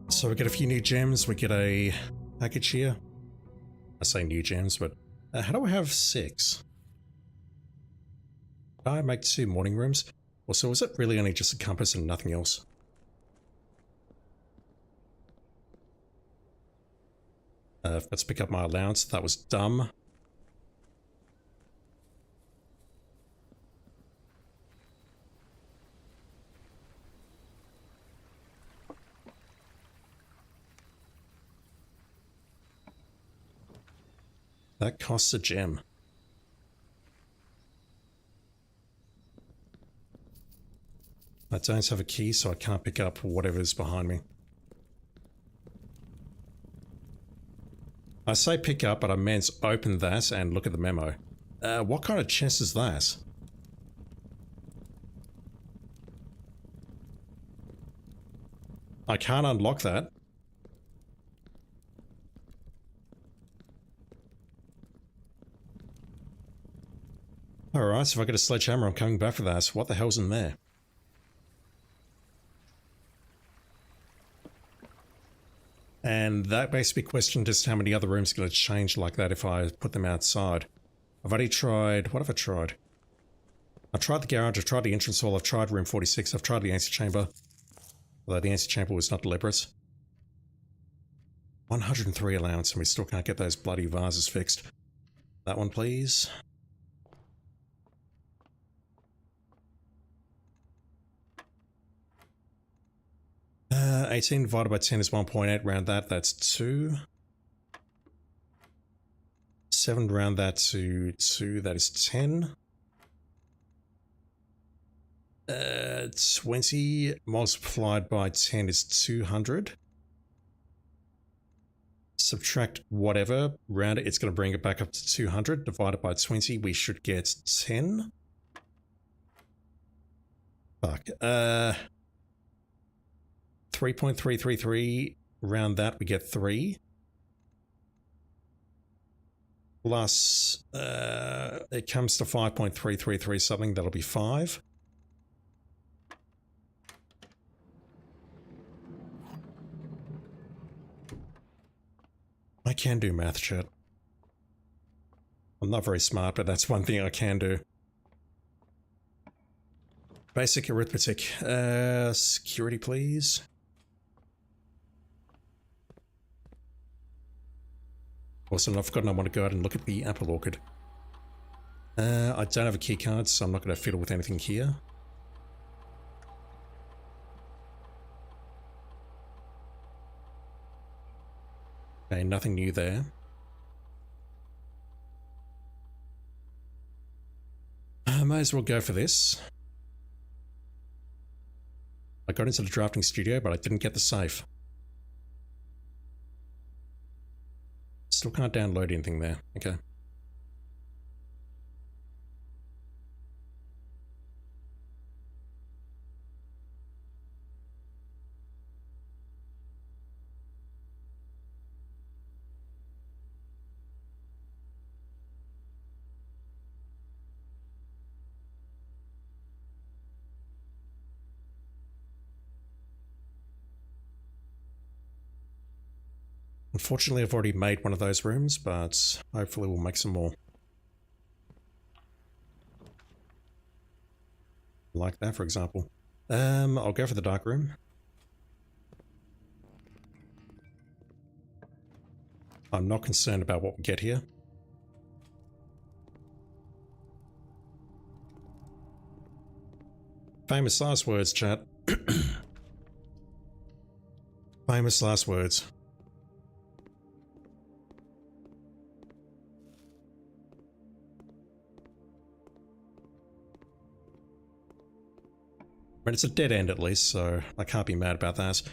So we get a few new gems, we get a package here. I say new gems, but how do I have 6? Did I make 2 morning rooms? Or so is it really only just a compass and nothing else? Let's pick up my allowance. That was dumb. That costs a gem. I don't have a key, so I can't pick up whatever's behind me. I say pick up, but I meant open that and look at the memo. What kind of chest is that? I can't unlock that. Alright, so if I get a sledgehammer, I'm coming back for that. What the hell's in there? And that makes me question just how many other rooms are going to change like that if I put them outside. I've already tried... What have I tried? I tried the garage, I've tried the entrance hall, I've tried room 46, I've tried the antechamber. Although the antechamber was not deliberate. 103 allowance and we still can't get those bloody vases fixed. That one, please. 18 divided by 10 is 1.8. Round that, that's 2. 7 round that to 2, that is 10. 20 multiplied by 10 is 200. Subtract whatever, round it, it's going to bring it back up to 200. Divided by 20, we should get 10. Fuck. 3.333, round that, we get 3. Plus, it comes to 5.333 something, that'll be 5. I can do math, chat. I'm not very smart, but that's one thing I can do. Basic arithmetic. Security, please. Also, I've forgotten I want to go out and look at the apple orchard. I don't have a key card, so I'm not going to fiddle with anything here. Okay, nothing new there. I might as well go for this. I got into the drafting studio, but I didn't get the safe. Still can't download anything there. Okay. Unfortunately, I've already made one of those rooms, but hopefully we'll make some more. Like that, for example. I'll go for the dark room. I'm not concerned about what we get here. Famous last words, chat. Famous last words. But it's a dead end at least, so I can't be mad about that.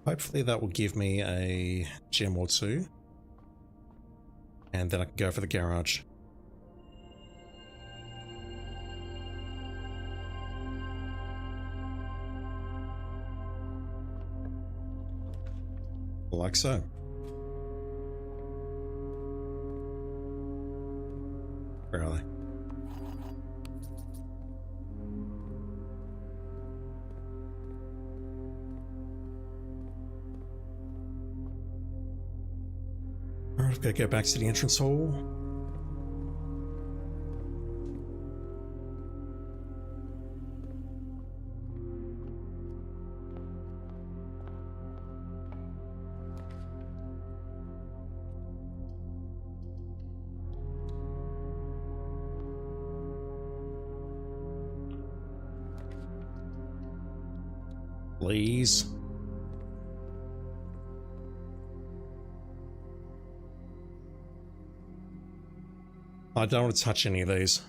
Hopefully that will give me a gem or two. And then I can go for the garage. Like so. Where are they? Alright, I've got to go back to the entrance hall. Please. I don't want to touch any of these.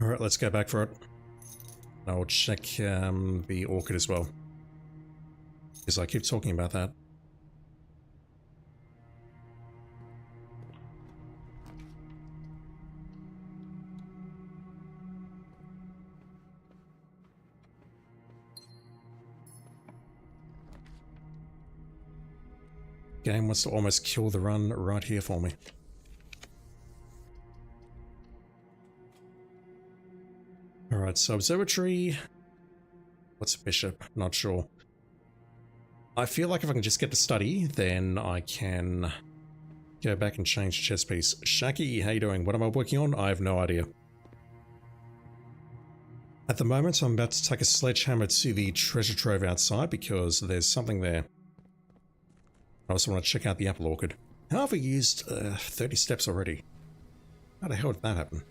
Alright, let's go back for it. I'll check the orchid as well. Because I keep talking about that. Game wants to almost kill the run right here for me. Alright, so observatory. What's bishop? Not sure. I feel like if I can just get the study, then I can go back and change chess piece. Shaki, how you doing? What am I working on? I have no idea. At the moment, I'm about to take a sledgehammer to the treasure trove outside because there's something there. I also want to check out the apple orchard. How have I used 30 steps already? How the hell did that happen?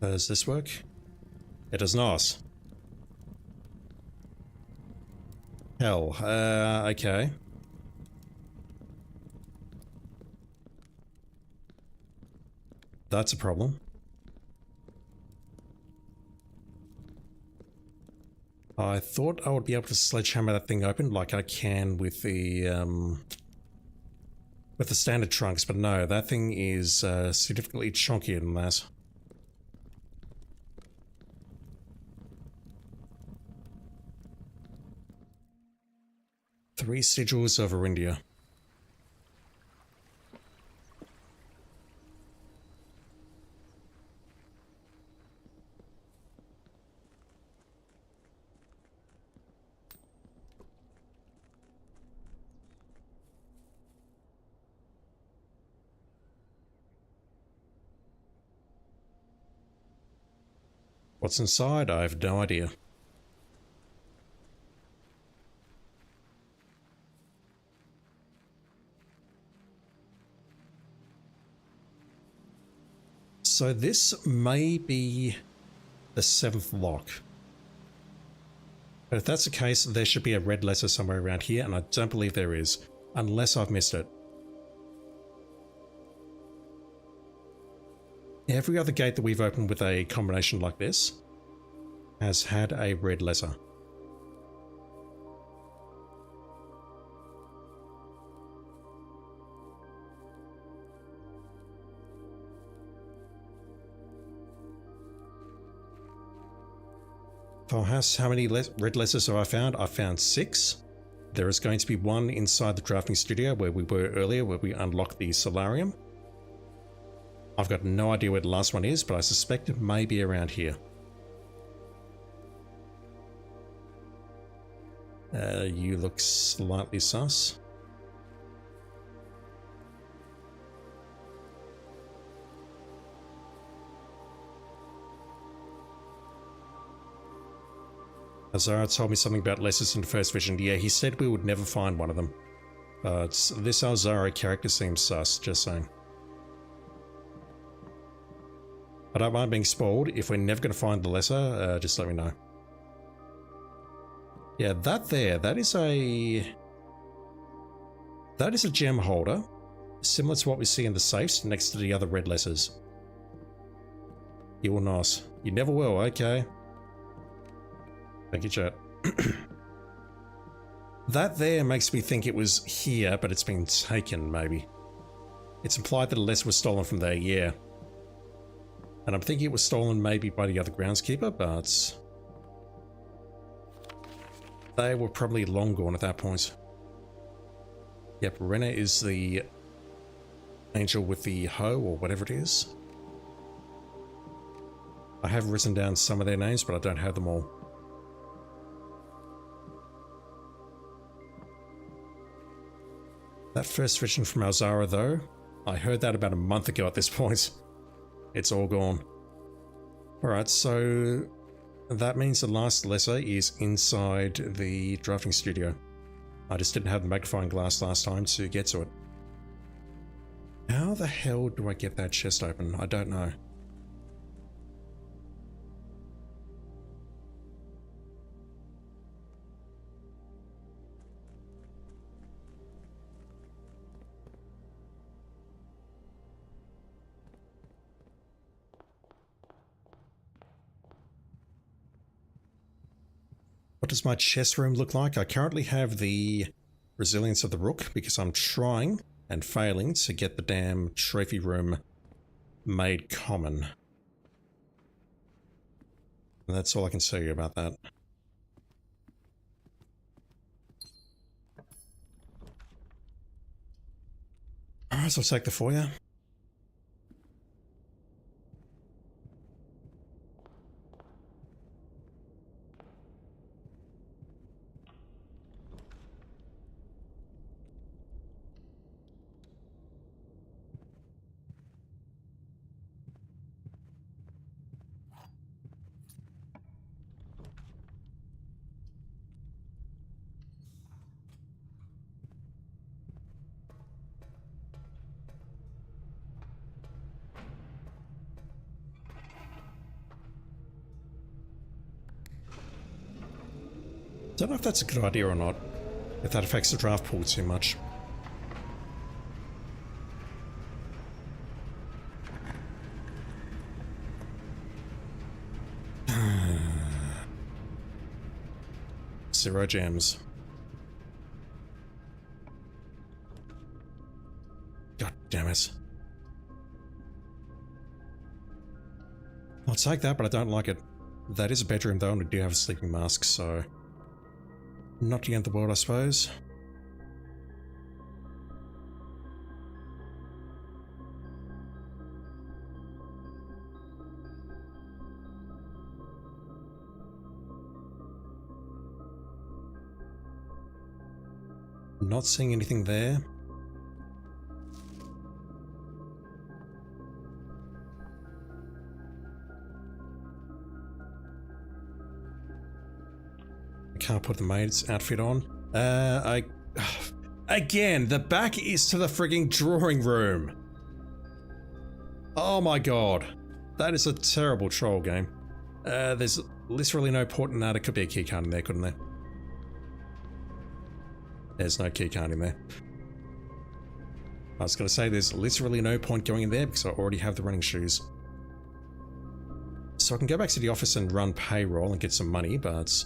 Does this work? It does not. Hell, okay. That's a problem. I thought I would be able to sledgehammer that thing open like I can with the standard trunks, but no, that thing is significantly chunkier than that. 3 sigils of Arindia. What's inside? I have no idea. So this may be the 7th lock. But if that's the case, there should be a red letter somewhere around here, and I don't believe there is, unless I've missed it. Every other gate that we've opened with a combination like this has had a red letter. How many red letters have I found? I found 6. There is going to be one inside the drafting studio where we were earlier, where we unlocked the solarium. I've got no idea where the last one is, but I suspect it may be around here. You look slightly sus. Azara told me something about letters in the first vision. Yeah, he said we would never find one of them. But this Azara character seems sus, just saying. I don't mind being spoiled. If we're never going to find the letter, just let me know. Yeah, that is a gem holder, similar to what we see in the safes next to the other red letters. You will not. You never will, okay. Thank you, chat. That there makes me think it was here, but it's been taken, maybe. It's implied that a letter was stolen from there, yeah. And I'm thinking it was stolen maybe by the other groundskeeper, but they were probably long gone at that point. Yep, Renna is the angel with the hoe, or whatever it is. I have written down some of their names, but I don't have them all. That first vision from Alzara, though, I heard that about a month ago at this point. It's all gone. Alright, so that means the last letter is inside the drafting studio. I just didn't have the magnifying glass last time to get to it. How the hell do I get that chest open? I don't know. What does my chest room look like? I currently have the resilience of the rook because I'm trying and failing to get the damn trophy room made common. And that's all I can tell you about that. Alright, so I'll take the foyer. Don't know if that's a good idea or not, if that affects the draft pool too much. Zero gems. God damn it. I'll take that, but I don't like it. That is a bedroom though, and we do have a sleeping mask, so not the end of the world, I suppose. Not seeing anything there. I can't put the maid's outfit on. Again, the back is to the frigging drawing room. Oh my god. That is a terrible troll game. There's literally no point in that. It could be a keycard in there, couldn't there? There's no keycard in there. I was going to say there's literally no point going in there because I already have the running shoes. So I can go back to the office and run payroll and get some money, but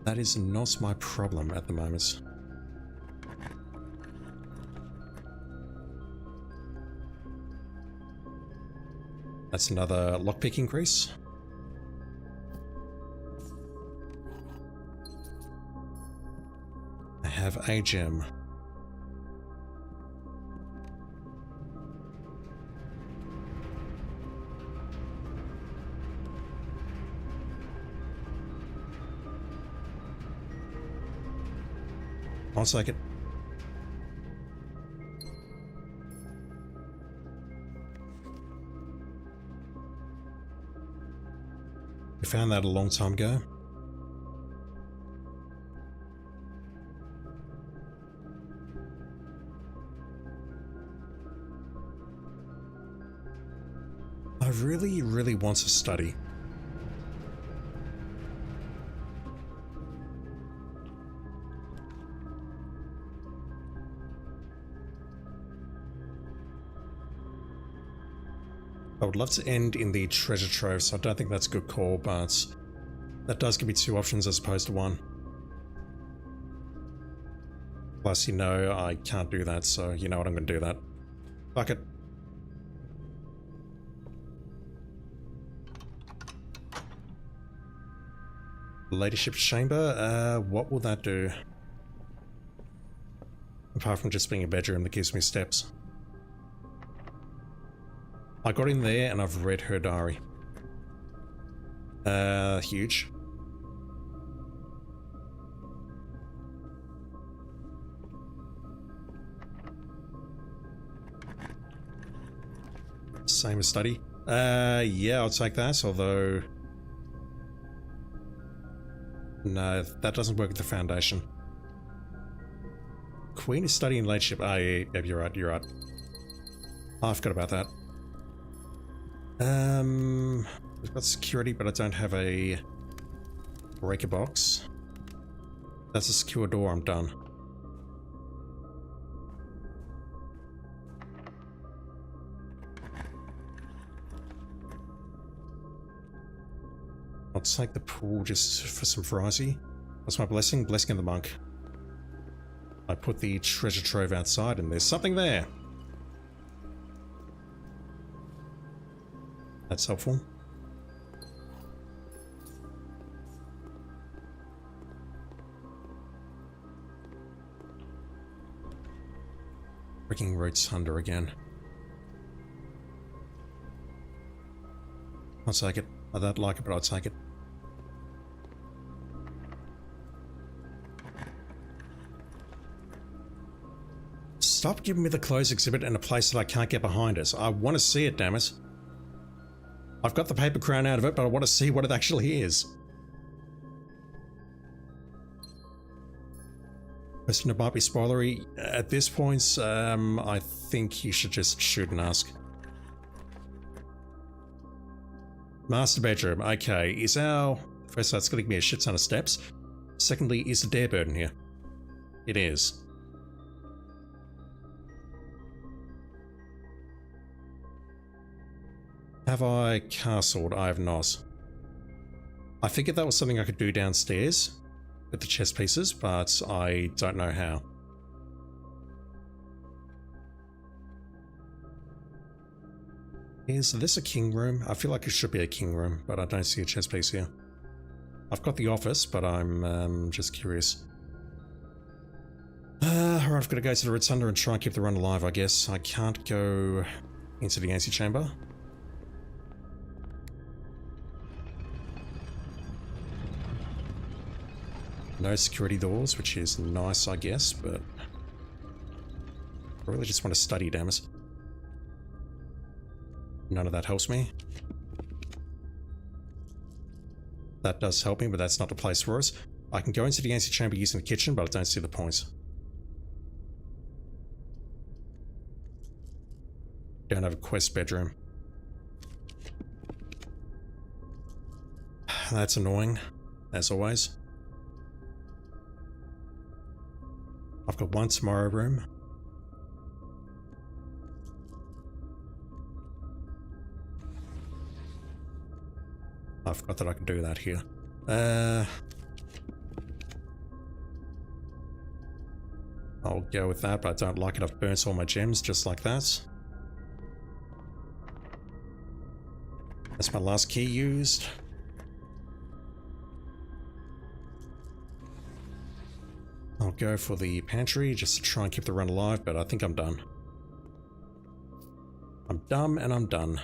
that is not my problem at the moment. That's another lockpick increase. I have a gem. I'll take it. We found that a long time ago. I really, really want to study. I would love to end in the treasure trove, so I don't think that's a good call, but that does give me two options as opposed to one. Plus, you know, I can't do that, so you know what, I'm going to do that. Fuck it. Ladyship chamber, what will that do? Apart from just being a bedroom that gives me steps. I got in there and I've read her diary. Huge. Same as study. Yeah, I'll take that, although... No, that doesn't work with the foundation. Queen is studying ladyship. Ah, yeah, you're right, you're right. Oh, I forgot about that. I've got security, but I don't have a breaker box. That's a secure door, I'm done. I'll take the pool just for some variety. That's my blessing, blessing of the monk. I put the treasure trove outside and there's something there. That's helpful. Freaking rotunda again. I'll take it. I don't like it, but I'll take it. Stop giving me the clothes exhibit in a place that I can't get behind us. I want to see it, damn it. I've got the paper crown out of it, but I want to see what it actually is. Question that might be spoilery. At this point, I think you should just shoot and ask. Master bedroom. Okay, is our... First, that's going to give me a shit ton of steps. Secondly, is the dare burden here? It is. Have I castled? I have not. I figured that was something I could do downstairs with the chess pieces, but I don't know how. Is this a king room? I feel like it should be a king room, but I don't see a chess piece here. I've got the office, but I'm just curious. Alright, I've got to go to the rotunda and try and keep the run alive, I guess. I can't go into the antechamber. No security doors, which is nice, I guess, but I really just want to study, damn it. None of that helps me. That does help me, but that's not the place for us. I can go into the antechamber using the kitchen, but I don't see the point. Don't have a quest bedroom. That's annoying, as always. I've got one tomorrow room. I forgot that I can do that here. I'll go with that, but I don't like it. I've burnt all my gems just like that. That's my last key used. I'll go for the pantry just to try and keep the run alive, but I think I'm done. I'm dumb and I'm done.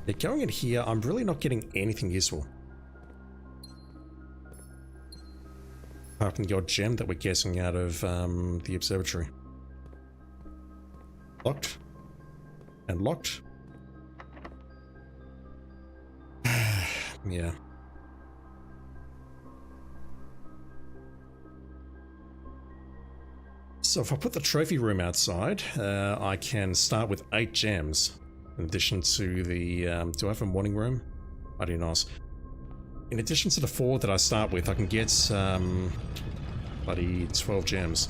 Yeah, going in here, I'm really not getting anything useful. Apart from the odd gem that we're getting out of the observatory. Locked. And locked. Yeah. So if I put the trophy room outside, I can start with 8 gems. In addition to the, do I have a morning room? I do not. In addition to the 4 that I start with, I can get, bloody 12 gems.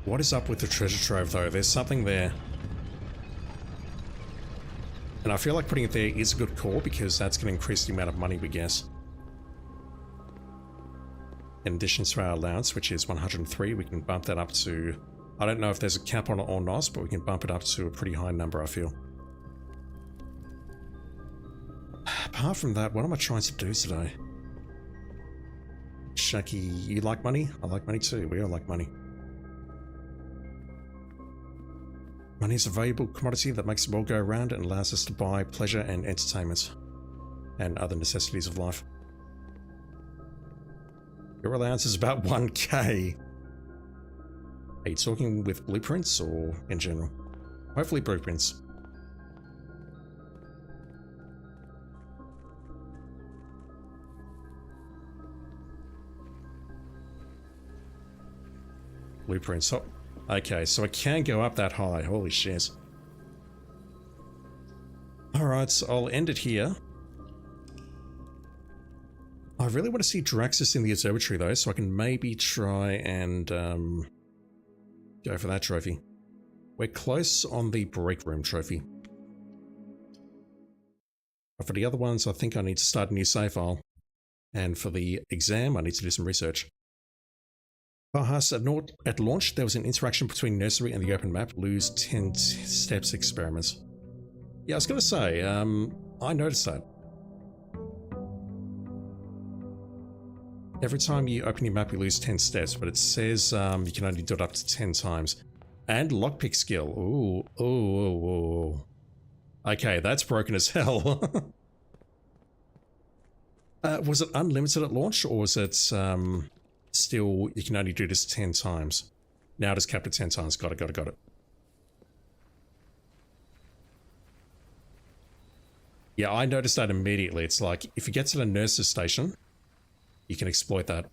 What is up with the treasure trove though? There's something there. And I feel like putting it there is a good call because that's going to increase the amount of money we get. In addition to our allowance, which is 103, we can bump that up to... I don't know if there's a cap on it or not, but we can bump it up to a pretty high number, I feel. Apart from that, what am I trying to do today? Shaki, you like money? I like money too. We all like money. Money is a valuable commodity that makes the world go round and allows us to buy pleasure and entertainment. And other necessities of life. Your allowance is about 1k. Are you talking with blueprints or in general? Hopefully blueprints. Blueprints. Oh, okay, so I can go up that high. Holy shit. Alright, so I'll end it here. I really want to see Draxus in the observatory though, so I can maybe try and go for that trophy. We're close on the break room trophy. But for the other ones, I think I need to start a new save file. And for the exam, I need to do some research. Bahas, at launch, there was an interaction between nursery and the open map. Lose 10 steps experiments. Yeah, I was going to say, I noticed that. Every time you open your map, you lose 10 steps, but it says you can only do it up to 10 times. And lockpick skill. Ooh, ooh, ooh, ooh. Okay, that's broken as hell. Was it unlimited at launch, or was it still, you can only do this 10 times? Now it is capped at 10 times. Got it, got it, got it. Yeah, I noticed that immediately. It's like, if you get to the nurse's station, you can exploit that.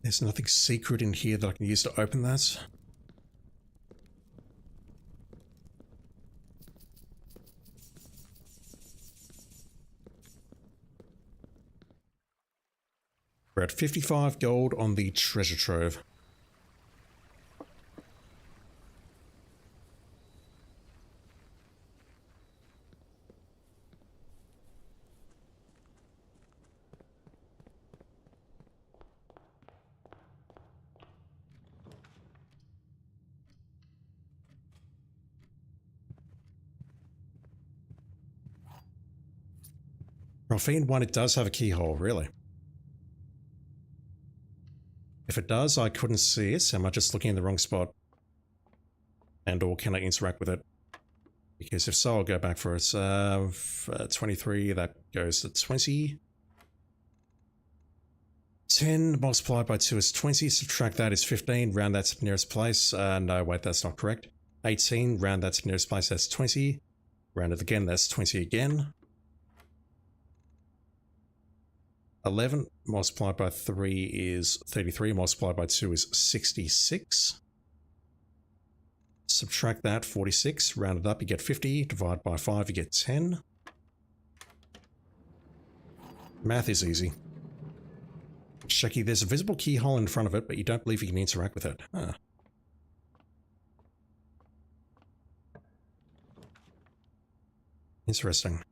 There's nothing secret in here that I can use to open that. We're at 55 gold on the treasure trove. Graphene 1, it does have a keyhole, really. If it does, I couldn't see it. Am I just looking in the wrong spot? And or can I interact with it? Because if so, I'll go back for it. 23, that goes to 20. 10 multiplied by 2 is 20. Subtract that is 15. Round that to the nearest place. No, wait, that's not correct. 18. Round that to the nearest place. That's 20. Round it again. That's 20 again. 11 multiplied by 3 is 33, multiplied by 2 is 66. Subtract that, 46, round it up, you get 50, divide by 5, you get 10. Math is easy. Shaky, there's a visible keyhole in front of it, but you don't believe you can interact with it. Ah. Interesting.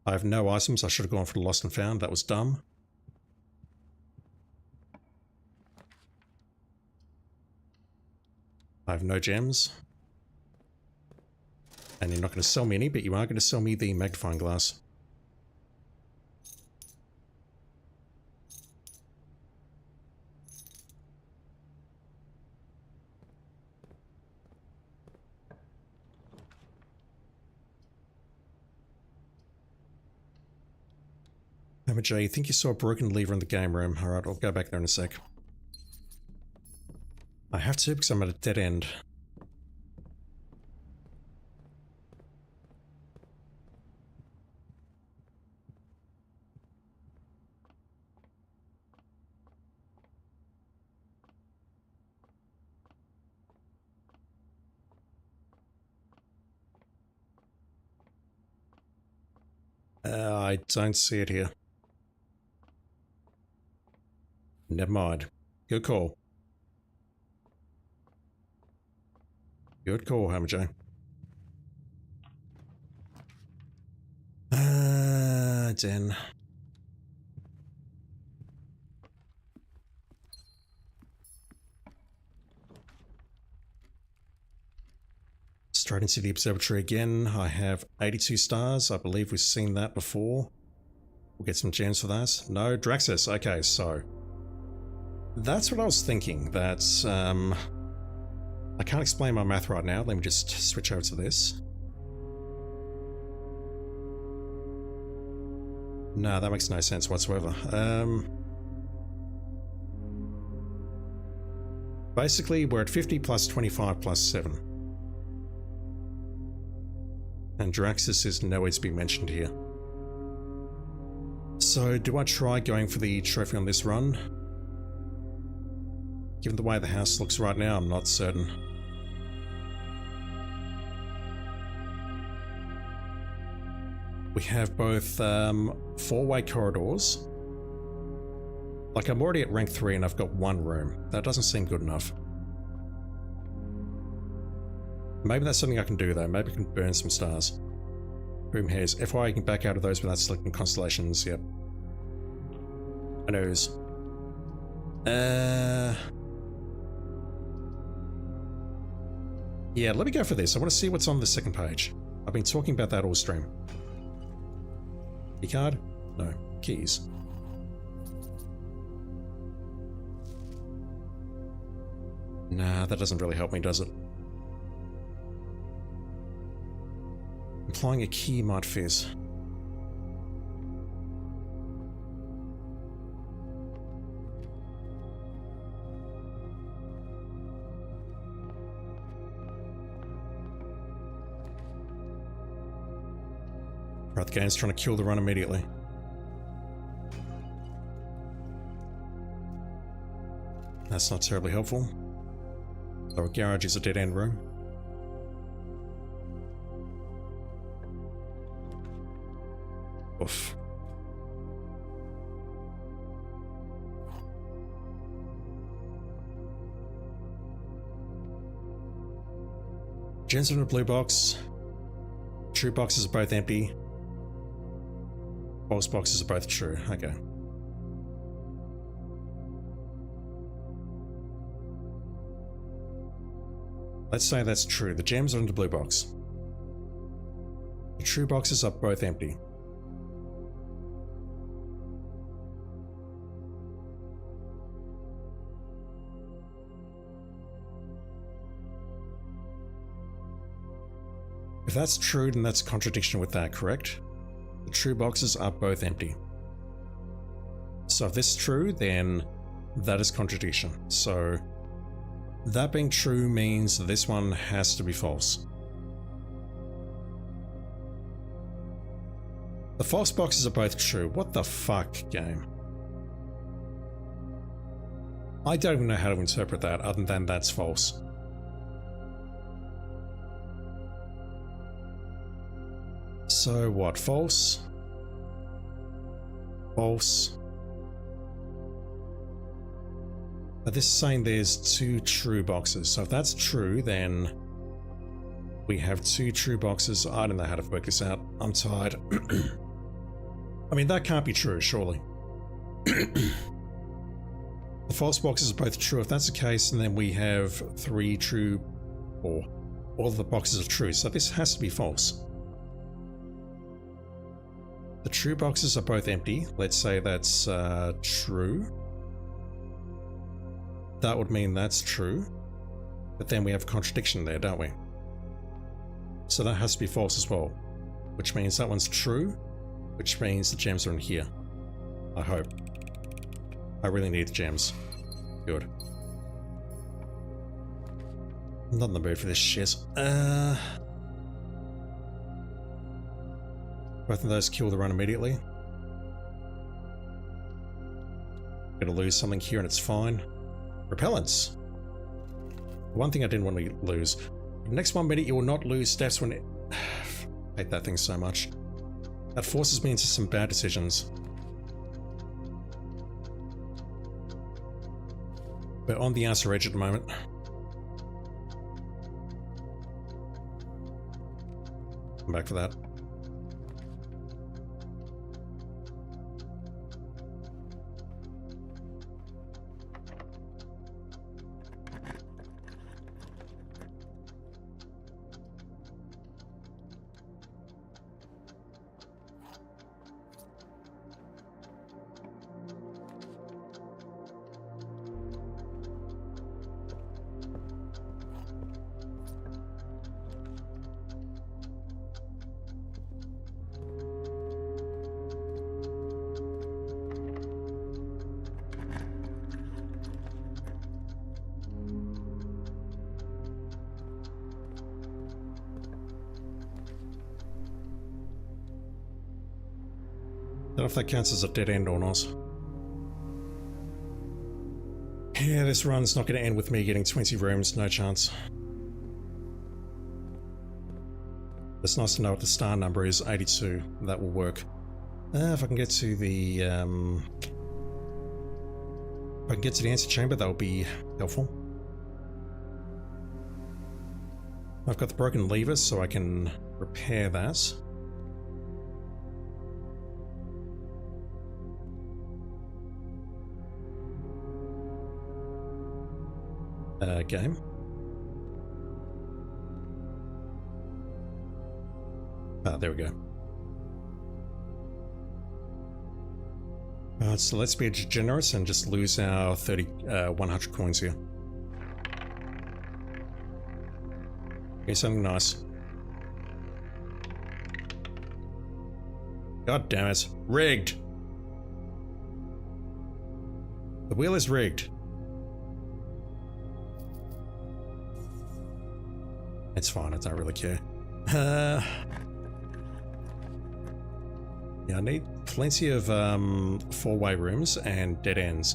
I have no items. I should have gone for the lost and found. That was dumb. I have no gems. And you're not going to sell me any, but you are going to sell me the magnifying glass. Hammer J, you think you saw a broken lever in the game room? Alright, I'll go back there in a sec. I have to because I'm at a dead end. I don't see it here. Never mind. Good call. Good call, Hammer J. Den. Straight into the observatory again. I have 82 stars. I believe we've seen that before. We'll get some gems for that. No, Draxus. Okay, so that's what I was thinking. That I can't explain my math right now. Let me just switch over to this. No, that makes no sense whatsoever. Basically, we're at 50 plus 25 plus 7. And Draxus is nowhere to be mentioned here. So, do I try going for the trophy on this run? Given the way the house looks right now, I'm not certain. We have both 4-way corridors. Like, I'm already at rank 3 and I've got 1 room. That doesn't seem good enough. Maybe that's something I can do though. Maybe I can burn some stars. Boom hairs. FYI, you can back out of those without selecting constellations. Yep. I knows. Yeah, let me go for this. I want to see what's on the second page. I've been talking about that all stream. Key card? No. Keys. Nah, that doesn't really help me, does it? Implying a key might fizz. Right, the game's trying to kill the run immediately. That's not terribly helpful. So a garage is a dead-end room. Oof. Gens in a blue box. True boxes are both empty. False boxes are both true. Okay. Let's say that's true. The gems are in the blue box. The true boxes are both empty. that's true, then that's a contradiction with that, correct? The true boxes are both empty. So if this is true, then that is contradiction. So that being true means this one has to be false. The false boxes are both true. What the fuck, game? I don't even know how to interpret that other than that's false. So what? False? False? But this is saying there's two true boxes. So if that's true, then we have two true boxes. I don't know how to work this out. I'm tired. I mean, that can't be true, surely. The false boxes are both true. If that's the case, and then we have three true, or all of the boxes are true. So this has to be false. The true boxes are both empty. Let's say that's true. That would mean that's true. But then we have a contradiction there, don't we? So that has to be false as well. Which means that one's true. Which means the gems are in here. I hope. I really need the gems. Good. I'm not in the mood for this shit. Both of those kill the run immediately. Gonna lose something here and it's fine. Repellents. One thing I didn't want to lose. Next 1 minute you will not lose steps when it... I hate that thing so much. That forces me into some bad decisions. We're on the outer edge at the moment. Come back for that. I don't know if that counts as a dead end or not. Yeah, this run's not going to end with me getting 20 rooms, no chance. It's nice to know what the star number is, 82. That will work. If I can get to the answer chamber, that will be helpful. I've got the broken lever, so I can repair that. Game. Ah, there we go. So let's be generous and just lose our 100 coins here. Okay, something nice. God damn it. Rigged! The wheel is rigged. It's fine, I don't really care. Yeah, I need plenty of four-way rooms and dead ends.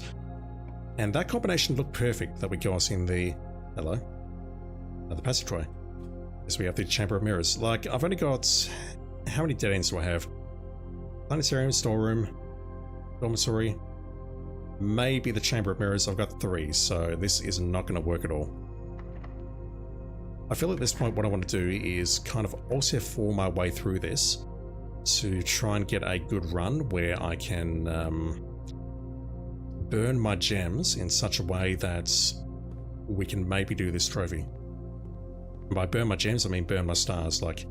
And that combination looked perfect that we got us in the... Hello? The passageway. Because we have the Chamber of Mirrors. Like, I've only got... How many dead ends do I have? Planetarium, storeroom, dormitory. Maybe the Chamber of Mirrors. I've got 3, so this is not going to work at all. I feel at this point what I want to do is kind of also for my way through this to try and get a good run where I can burn my gems in such a way that we can maybe do this trophy. And by burn my gems, I mean burn my stars. Like,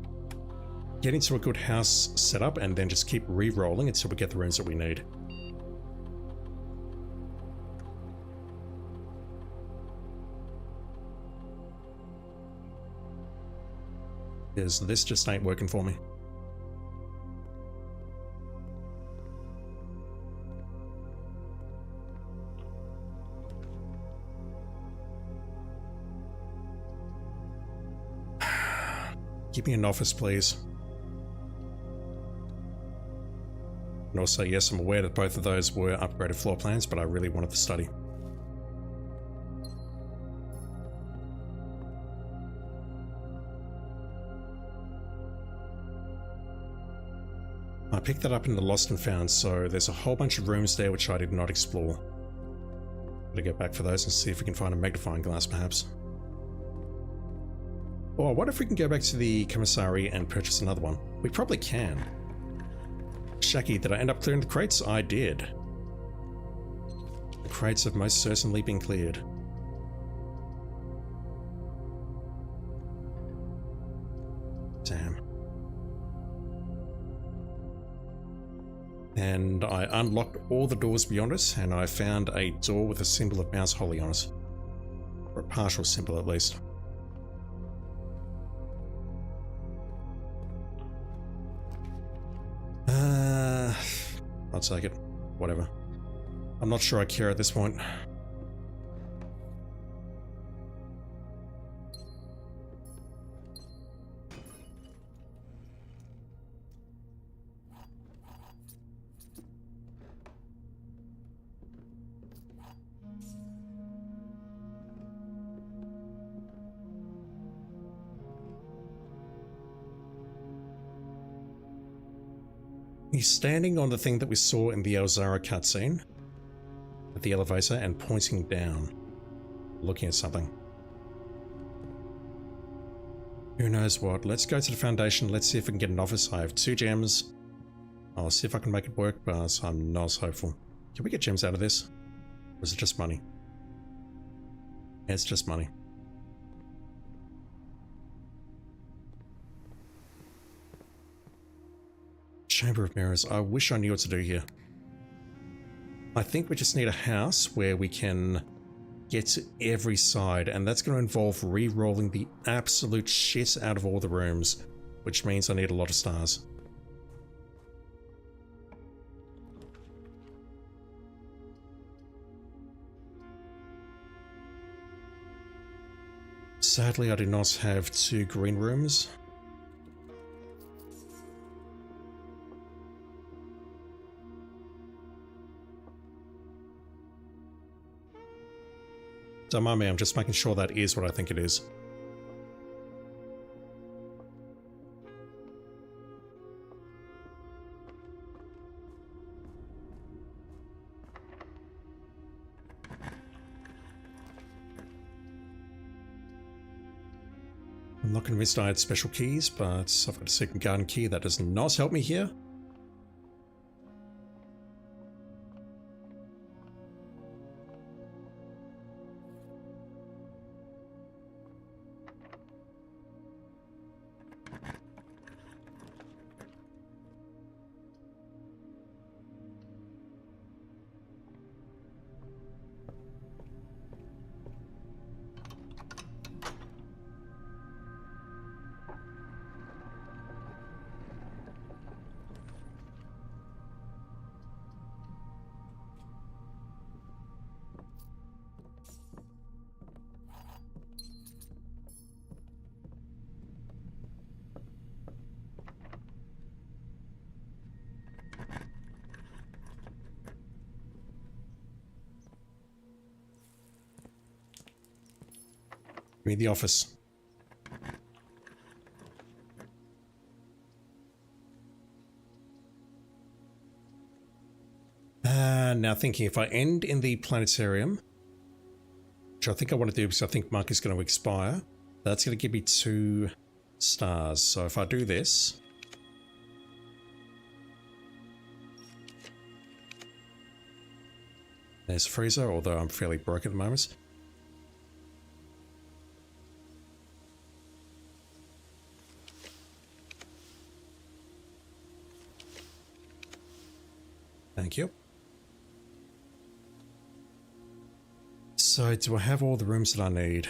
get into a good house setup and then just keep re-rolling until we get the rooms that we need. because this just ain't working for me. Give me an office, please. And also, yes, I'm aware that both of those were upgraded floor plans, but I really wanted the study. I picked that up in the Lost and Found, so there's a whole bunch of rooms there which I did not explore. Gotta go back for those and see if we can find a magnifying glass, perhaps. Or what if we can go back to the commissary and purchase another one? We probably can. Shaki, did I end up clearing the crates? I did. The crates have most certainly been cleared. Damn. And I unlocked all the doors beyond us, and I found a door with a symbol of Mouse Holly on it. Or a partial symbol, at least. I'll take it. Whatever. I'm not sure I care at this point. He's standing on the thing that we saw in the Elzara cutscene at the elevator and pointing down, looking at something. Who knows what? Let's go to the Foundation. Let's see if we can get an office. I have 2 gems. I'll see if I can make it work, but I'm not hopeful. Can we get gems out of this? Or is it just money? Yeah, it's just money. Chamber of Mirrors. I wish I knew what to do here. I think we just need a house where we can get to every side, and that's going to involve re-rolling the absolute shit out of all the rooms, which means I need a lot of stars. Sadly, I do not have 2 green rooms. Don't mind me, I'm just making sure that is what I think it is. I'm not convinced I had special keys, but I've got a secret garden key that does not help me here. Give me the office. Now thinking, if I end in the planetarium, which I think I want to do because I think Mark is going to expire, that's going to give me 2 stars. So if I do this, there's freezer, although I'm fairly broke at the moment. Thank you. So, do I have all the rooms that I need?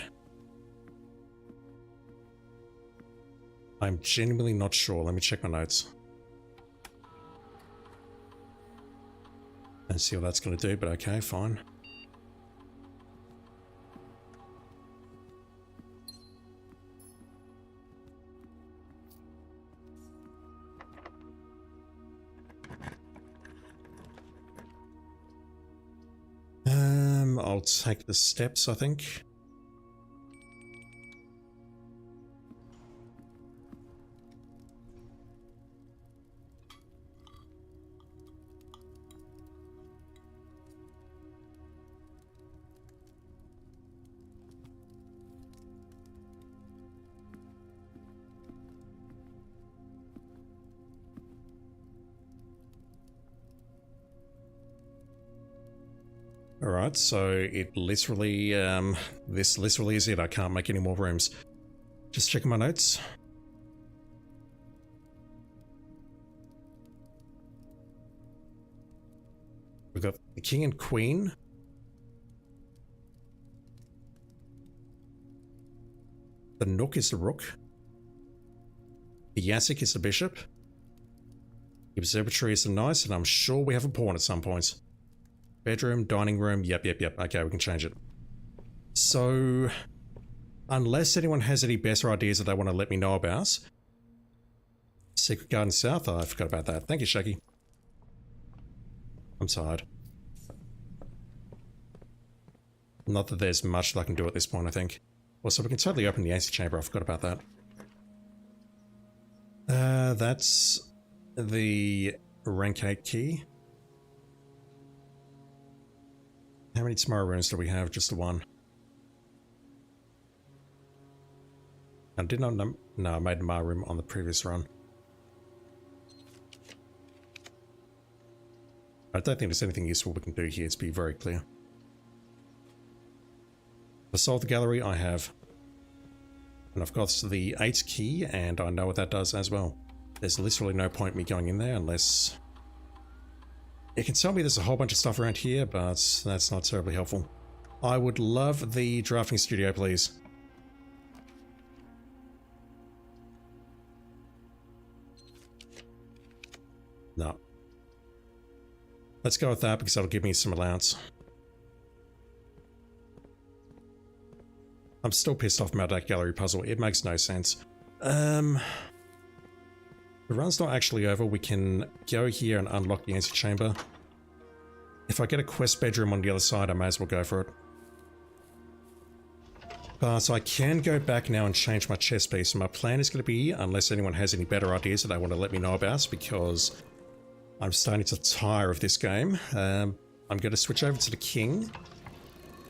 I'm genuinely not sure. Let me check my notes. And see what that's going to do, but okay, fine. I'll take the steps, I think. Alright, so it literally, this literally is it. I can't make any more rooms. Just checking my notes. We've got the king and queen. The nook is the rook. The yasik is the bishop. The observatory is the knight, and I'm sure we have a pawn at some point. Bedroom, dining room, yep. Okay, we can change it. So, unless anyone has any better ideas that they want to let me know about. Secret Garden South, oh, I forgot about that. Thank you, Shaggy. I'm tired. Not that there's much that I can do at this point, I think. Also, we can totally open the antechamber, I forgot about that. That's the rank 8 key. How many tomorrow rooms do we have? Just the one. I did not know. No, I made a tomorrow room on the previous run. I don't think there's anything useful we can do here, to be very clear. To solve the gallery, I have. And I've got the 8 key, and I know what that does as well. There's literally no point me going in there unless... It can tell me there's a whole bunch of stuff around here, but that's not terribly helpful. I would love the drafting studio, please. No. Let's go with that because that'll give me some allowance. I'm still pissed off about that gallery puzzle. It makes no sense. The run's not actually over. We can go here and unlock the antechamber. If I get a quest bedroom on the other side, I may as well go for it. But I can go back now and change my chest piece. And my plan is going to be, unless anyone has any better ideas that they want to let me know about, because I'm starting to tire of this game. I'm going to switch over to the king.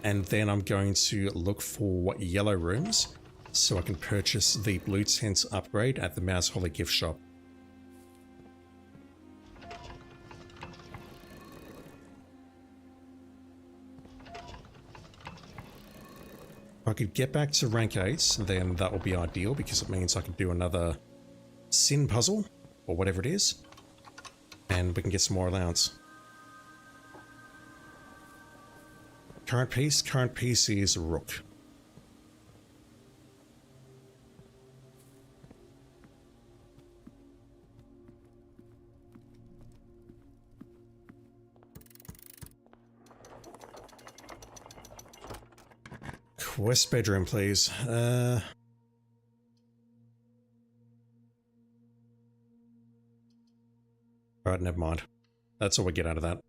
And then I'm going to look for yellow rooms so I can purchase the blue tent upgrade at the Mouse Holly gift shop. If I could get back to rank 8, then that would be ideal because it means I can do another sin puzzle or whatever it is, and we can get some more allowance. Current piece is rook. Quest bedroom, please. Right, never mind. That's all we get out of that.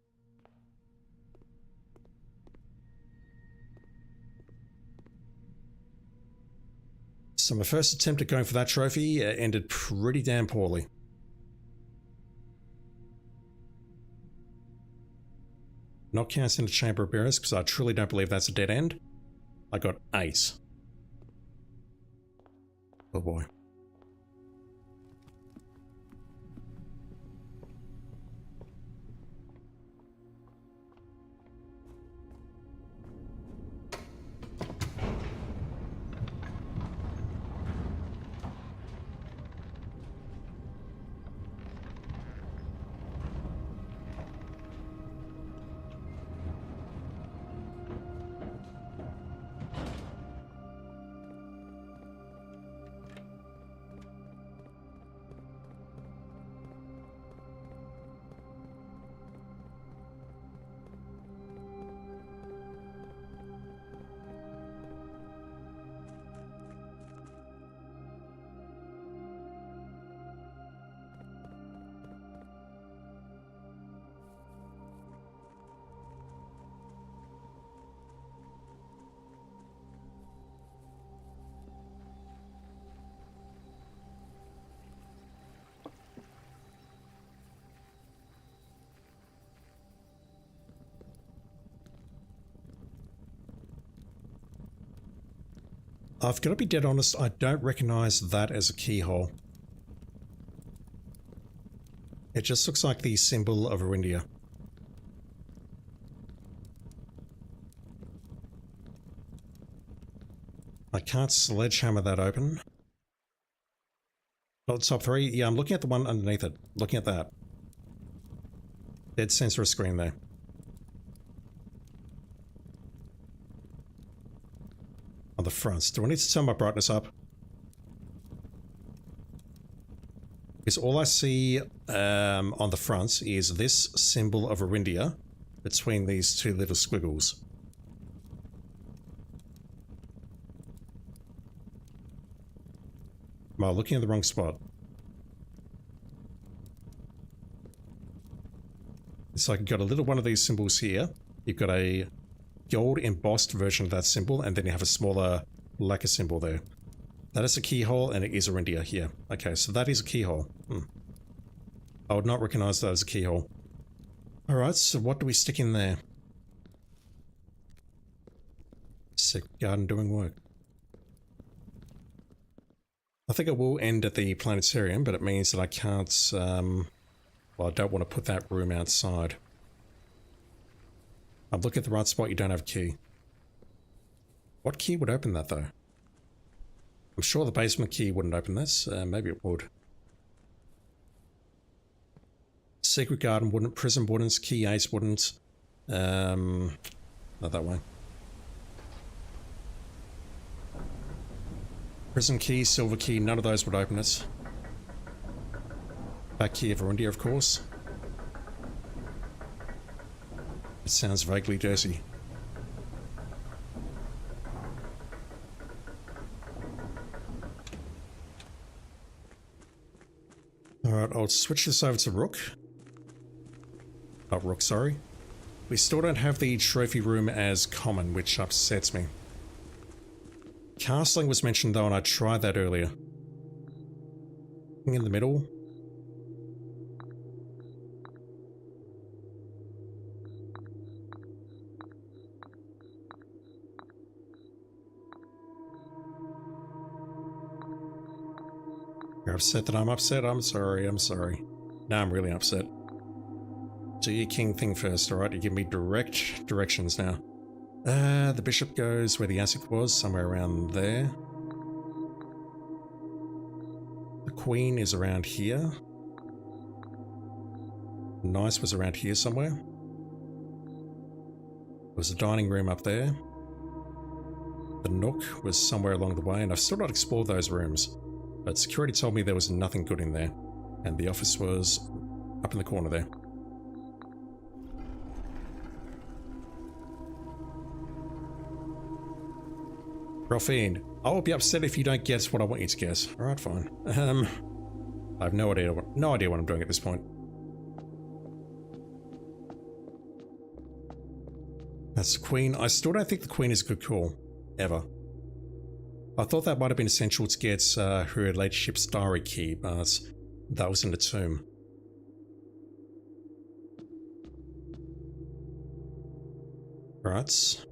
So my first attempt at going for that trophy ended pretty damn poorly. Not counting the Chamber of Mirrors, because I truly don't believe that's a dead end. I got 8. Oh boy. I've got to be dead honest, I don't recognize that as a keyhole. It just looks like the symbol of Arindia. I can't sledgehammer that open. Not the top three. Yeah, I'm looking at the one underneath it. Looking at that. Dead center of screen there. On the fronts. Do I need to turn my brightness up? Because all I see on the fronts is this symbol of Arindia between these two little squiggles. Am I looking at the wrong spot? It's like you've got a little one of these symbols here. You've got a gold embossed version of that symbol, and then you have a smaller lacquer symbol there. That is a keyhole, and it is Arindia here. Okay, so that is a keyhole. I would not recognize that as a keyhole. Alright, so what do we stick in there? Secret garden doing work. I think it will end at the planetarium, but it means that I can't, well, I don't want to put that room outside. I'm looking at the right spot, you don't have a key. What key would open that, though? I'm sure the basement key wouldn't open this, maybe it would. Secret garden wouldn't, prism wouldn't, key 8 wouldn't. Not that way. Prison key, silver key, none of those would open it. Back key of Arindia, of course. It sounds vaguely dirty. Alright, I'll switch this over to Rook. Not Rook, sorry. We still don't have the trophy room as common, which upsets me. Castling was mentioned though, and I tried that earlier. In the middle. You're upset that I'm upset? I'm sorry, I'm sorry. Now I'm really upset. Do your king thing first, alright? You give me direct directions now. The bishop goes where the asset was, somewhere around there. The queen is around here. Nice was around here somewhere. There was a dining room up there. The nook was somewhere along the way, and I've still not explored those rooms. But security told me there was nothing good in there, and the office was up in the corner there. Ralphine, I will be upset if you don't guess what I want you to guess. Alright, fine. I have no idea what I'm doing at this point. That's the queen. I still don't think the queen is a good call. Ever. I thought that might have been essential to get her ladyship's diary key, but that was in the tomb. Right.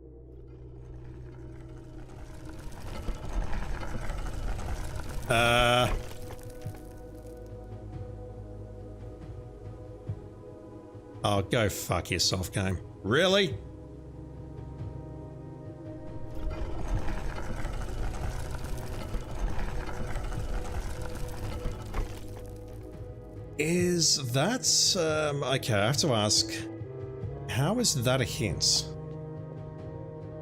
Oh, go fuck yourself, game. Really? Is that, okay, I have to ask, how is that a hint?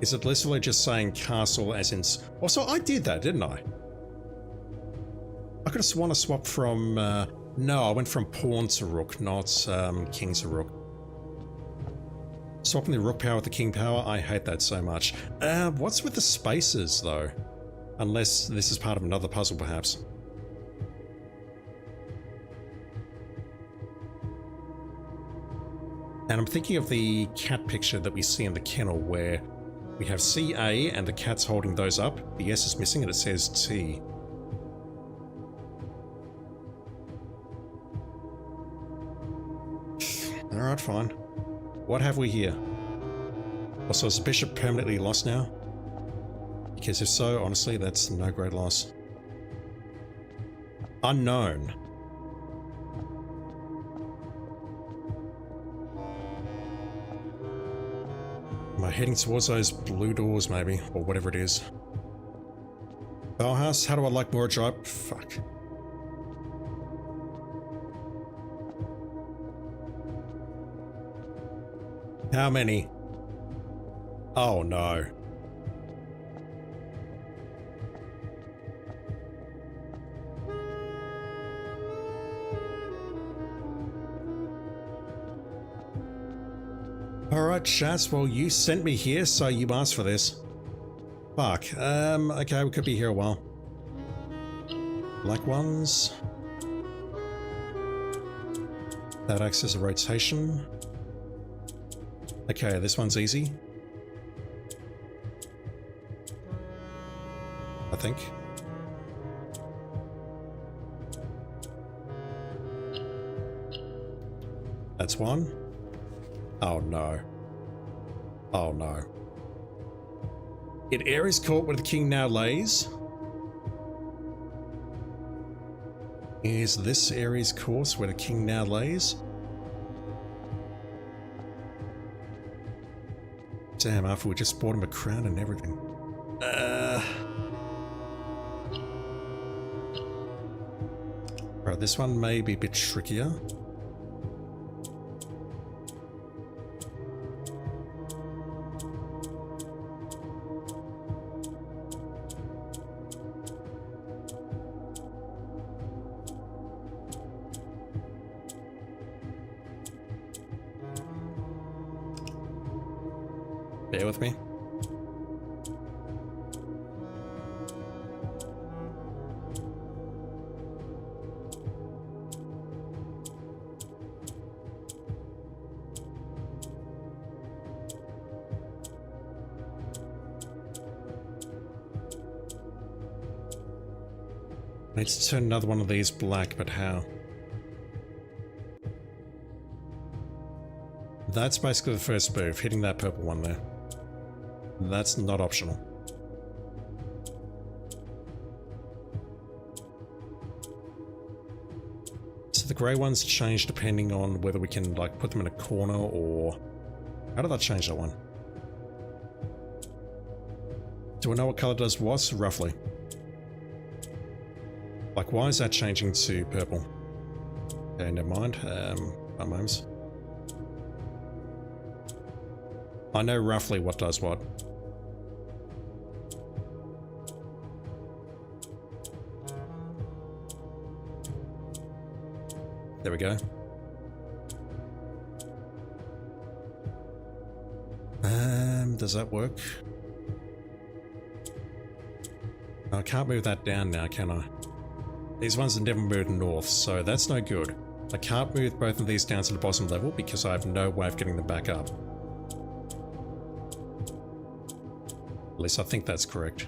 Is it literally just saying castle as in... Also, I did that, didn't I? I could have sworn I swapped from, no, I went from pawn to rook, not king to rook. Swapping the rook power with the king power, I hate that so much. What's with the spaces, though? Unless this is part of another puzzle, perhaps. And I'm thinking of the cat picture that we see in the kennel where we have CA and the cat's holding those up. The S is missing and it says T. Alright, fine. What have we here? Also, is the bishop permanently lost now? Because if so, honestly, that's no great loss. Unknown. Am I heading towards those blue doors, maybe? Or whatever it is. Bauhaus, how do I like more drive? Fuck. How many? Oh no. Alright, Shaz, well you sent me here, so you asked for this. Fuck. Okay, we could be here a while. Black ones. That acts as a rotation. Okay, this one's easy. I think. That's one. Oh no. Oh no. It Ares caught where the king now lays. Is this Ares course where the king now lays? Damn, after we just bought him a crown and everything. Right, this one may be a bit trickier. Bear with me. I need to turn another one of these black, but how? That's basically the first move, hitting that purple one there. That's not optional. So the grey ones change depending on whether we can like put them in a corner or... How did that change that one? Do I know what colour does what, roughly? Like, why is that changing to purple? Okay, never mind. Moments. I know roughly what does what. There we go. Does that work? I can't move that down now, can I? These ones have never moved north, so that's no good. I can't move both of these down to the bottom level because I have no way of getting them back up. At least I think that's correct.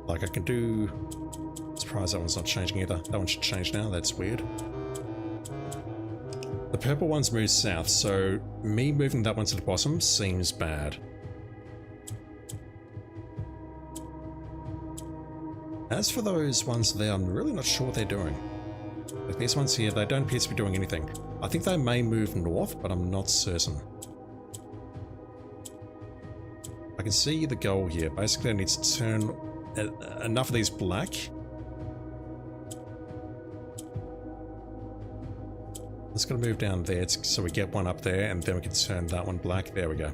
Like I can do... Surprised that one's not changing either. That one should change now, that's weird. The purple ones move south, so me moving that one to the bottom seems bad. As for those ones there, I'm really not sure what they're doing. Like these ones here, they don't appear to be doing anything. I think they may move north, but I'm not certain. I can see the goal here. Basically, I need to turn enough of these black. Let's gotta move down there so we get one up there, and then we can turn that one black. There we go.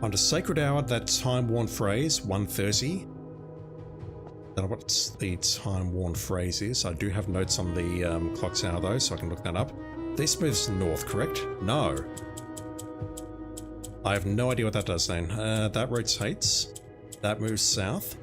Under Sacred Hour, that time-worn phrase, 1:30. I don't know what the time-worn phrase is. I do have notes on the clock tower though, so I can look that up. This moves north, correct? No. I have no idea what that does then. That rotates. That moves south.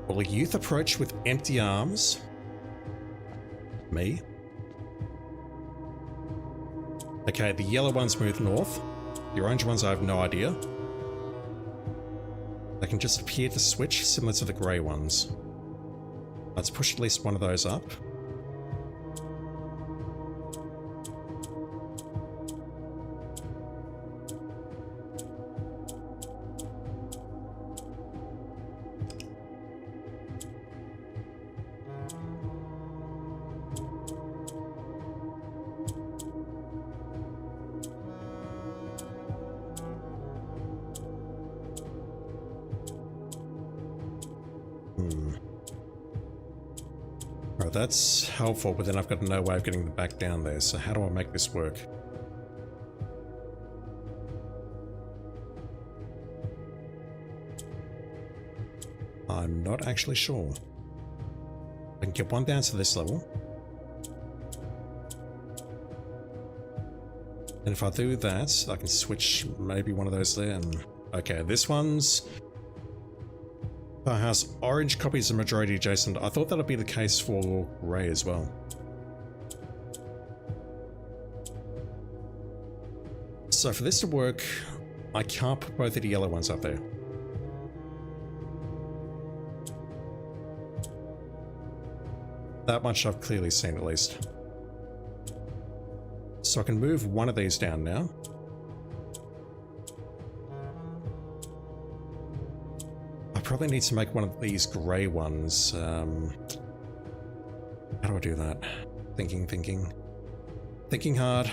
Will a youth approach with empty arms? Me? Okay, the yellow ones move north. The orange ones, I have no idea. They can just appear to switch, similar to the grey ones. Let's push at least one of those up. Right, that's helpful, but then I've got no way of getting them back down there, so how do I make this work? I'm not actually sure. I can get one down to this level. And if I do that, I can switch maybe one of those there. And okay, this one's has orange copies of majority adjacent. I thought that would be the case for grey as well. So for this to work, I can't put both of the yellow ones up there. That much I've clearly seen at least. So I can move one of these down now. I probably need to make one of these grey ones. How do I do that? Thinking hard.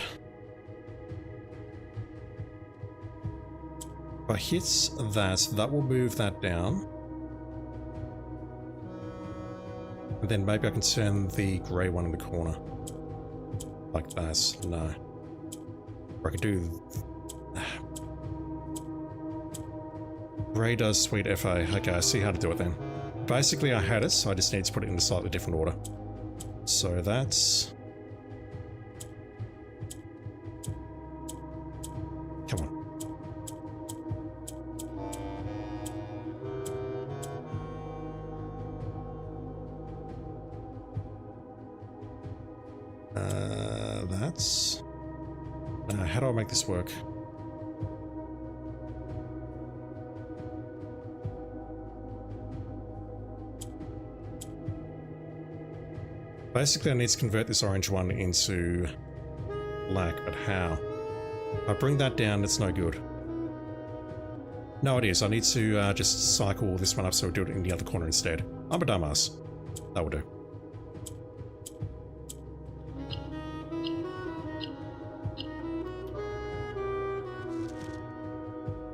If I hit that, that will move that down. And then maybe I can turn the grey one in the corner. Like that. No. Or I could do... Grey does sweet FA. Okay, I see how to do it then. Basically I had it, so I just need to put it in a slightly different order. So that's... Come on. That's... how do I make this work? Basically, I need to convert this orange one into black, but how? If I bring that down, it's no good. No, it is. I need to just cycle this one up so we do it in the other corner instead. I'm a dumbass. That will do.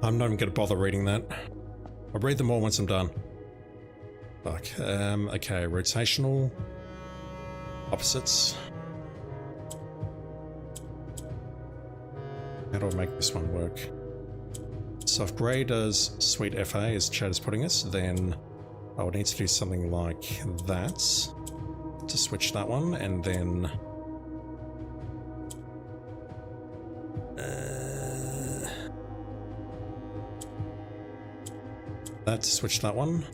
I'm not even going to bother reading that. I'll read them all once I'm done. Fuck. Okay, rotational. Opposites. How do I make this one work? So if grey does sweet FA, as Chad is putting it, then I would need to do something like that to switch that one, and then... that to switch that one.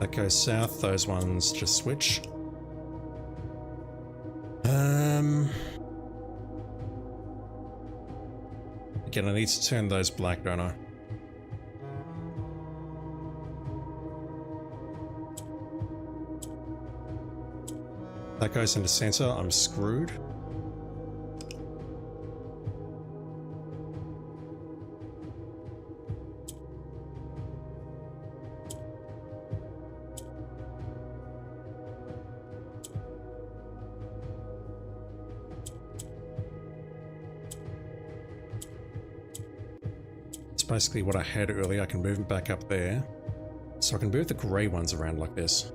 That goes south, those ones just switch. Again, I need to turn those black, don't I? That goes into center, I'm screwed. It's basically what I had earlier. I can move them back up there. So I can move the grey ones around like this.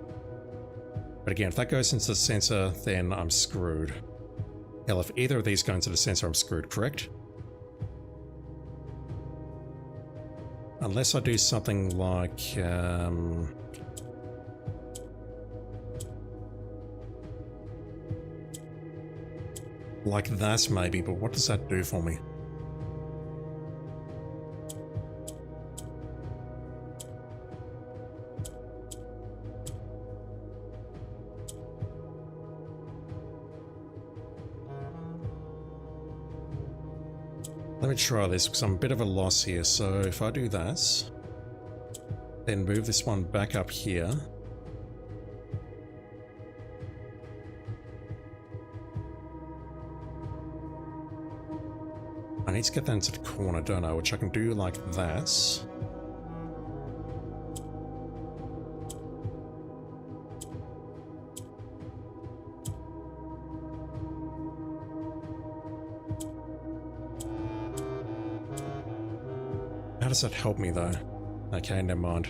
But again, if that goes into the center, then I'm screwed. Hell, if either of these go into the center, I'm screwed, correct? Unless I do something like... Like that maybe, but what does that do for me? Let me try this because I'm a bit of a loss here. So if I do that, then move this one back up here. I need to get that into the corner, don't I? Which I can do like that. How does that help me though? Okay, never mind.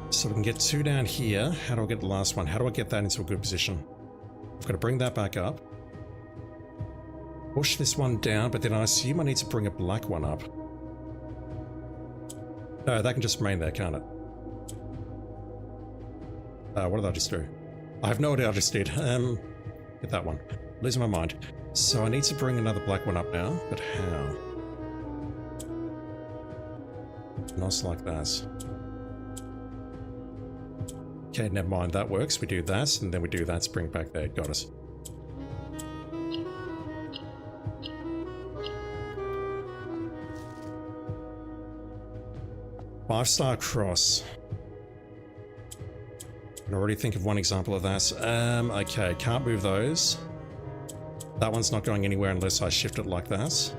So we can get 2 down here. How do I get the last one? How do I get that into a good position? I've got to bring that back up. Push this one down, but then I assume I need to bring a black one up. No, that can just remain there, can't it? What did I just do? I have no idea what I just did. Get that one. Losing my mind. So I need to bring another black one up now, but how? Not like that. Okay, never mind, that works. We do that, and then we do that to bring it back there. Got it. Five-star cross. I can already think of one example of that. Okay, can't move those. That one's not going anywhere unless I shift it like that.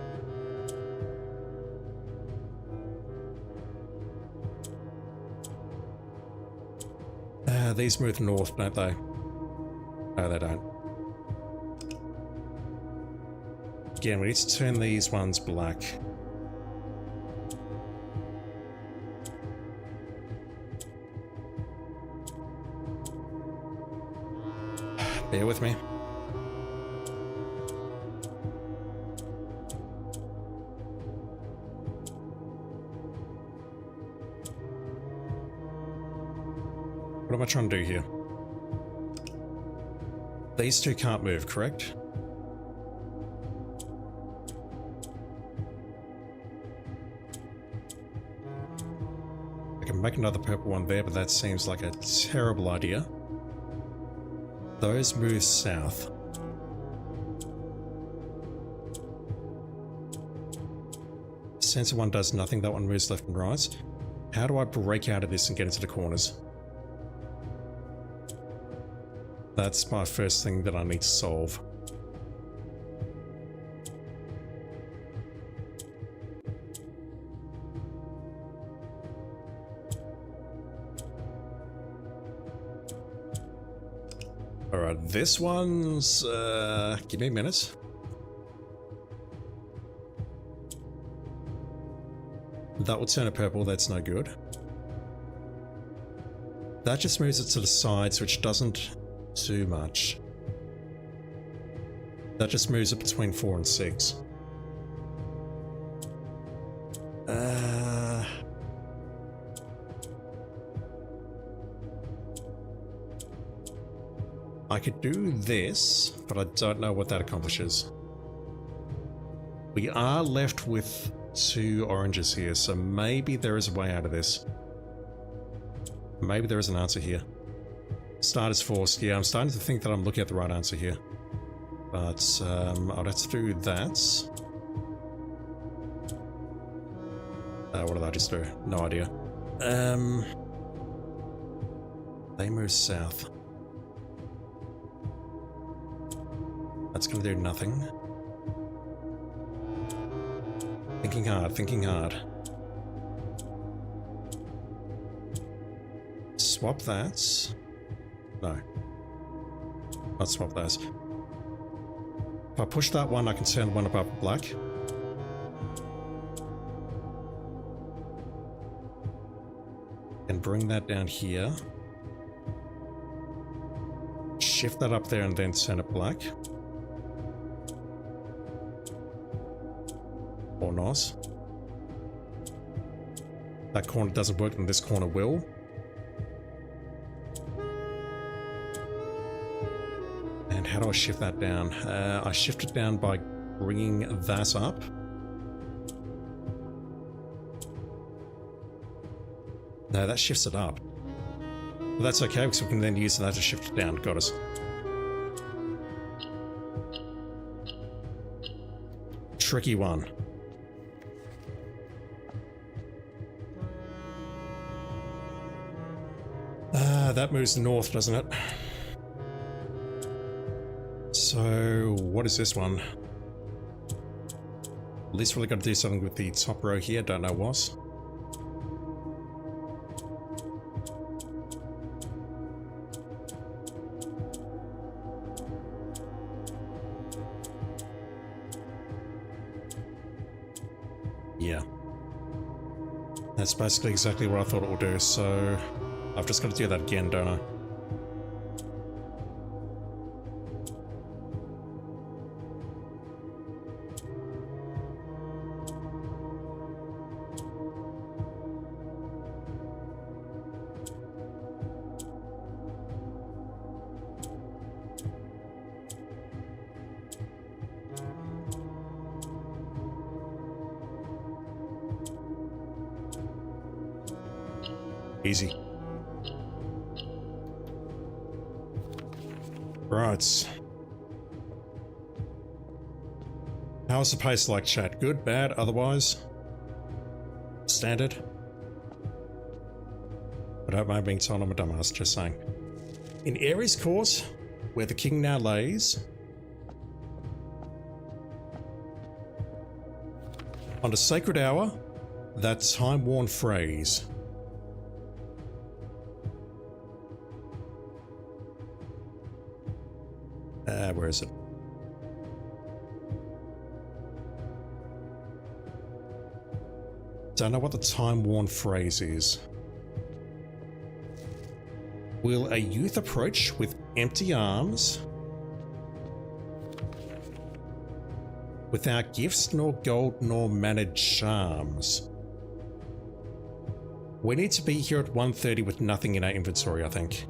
These move north, don't they? No, they don't. Again, we need to turn these ones black. Bear with me. What am I trying to do here? These two can't move, correct? I can make another purple one there, but that seems like a terrible idea. Those move south. Center one does nothing, that one moves left and right. How do I break out of this and get into the corners? That's my first thing that I need to solve. Alright, this one's... give me a minute. That will turn it purple, that's no good. That just moves it to the sides, which doesn't do much. That just moves it between 4 and 6. I could do this, but I don't know what that accomplishes. We are left with 2 oranges here, so maybe there is a way out of this. Maybe there is an answer here. Start is forced. Yeah, I'm starting to think that I'm looking at the right answer here. But I'd have to do that. What did I just do? No idea. They move south. That's going to do nothing. Thinking hard, thinking hard. Swap that. No. Not swap those. If I push that one, I can turn one above black. And bring that down here. Shift that up there and then turn it black. Or not. That corner doesn't work, then this corner will. And how do I shift that down? I shift it down by bringing that up. No, that shifts it up. But that's okay, because we can then use that to shift it down. Got us. Tricky one. That moves north, doesn't it? So, what is this one? At least really got to do something with the top row here. Don't know what. Yeah. That's basically exactly what I thought it would do, so I've just got to do that again, don't I? Easy. Right. How's the pace like, chat? Good, bad, otherwise? Standard? I don't mind being told I'm a dumbass, just saying. In Ares Court, where the king now lays, on a sacred hour, that time-worn phrase. Where is it? Don't know what the time-worn phrase is. Will a youth approach with empty arms, without gifts nor gold nor mannered charms? We need to be here at 1:30 with nothing in our inventory, I think.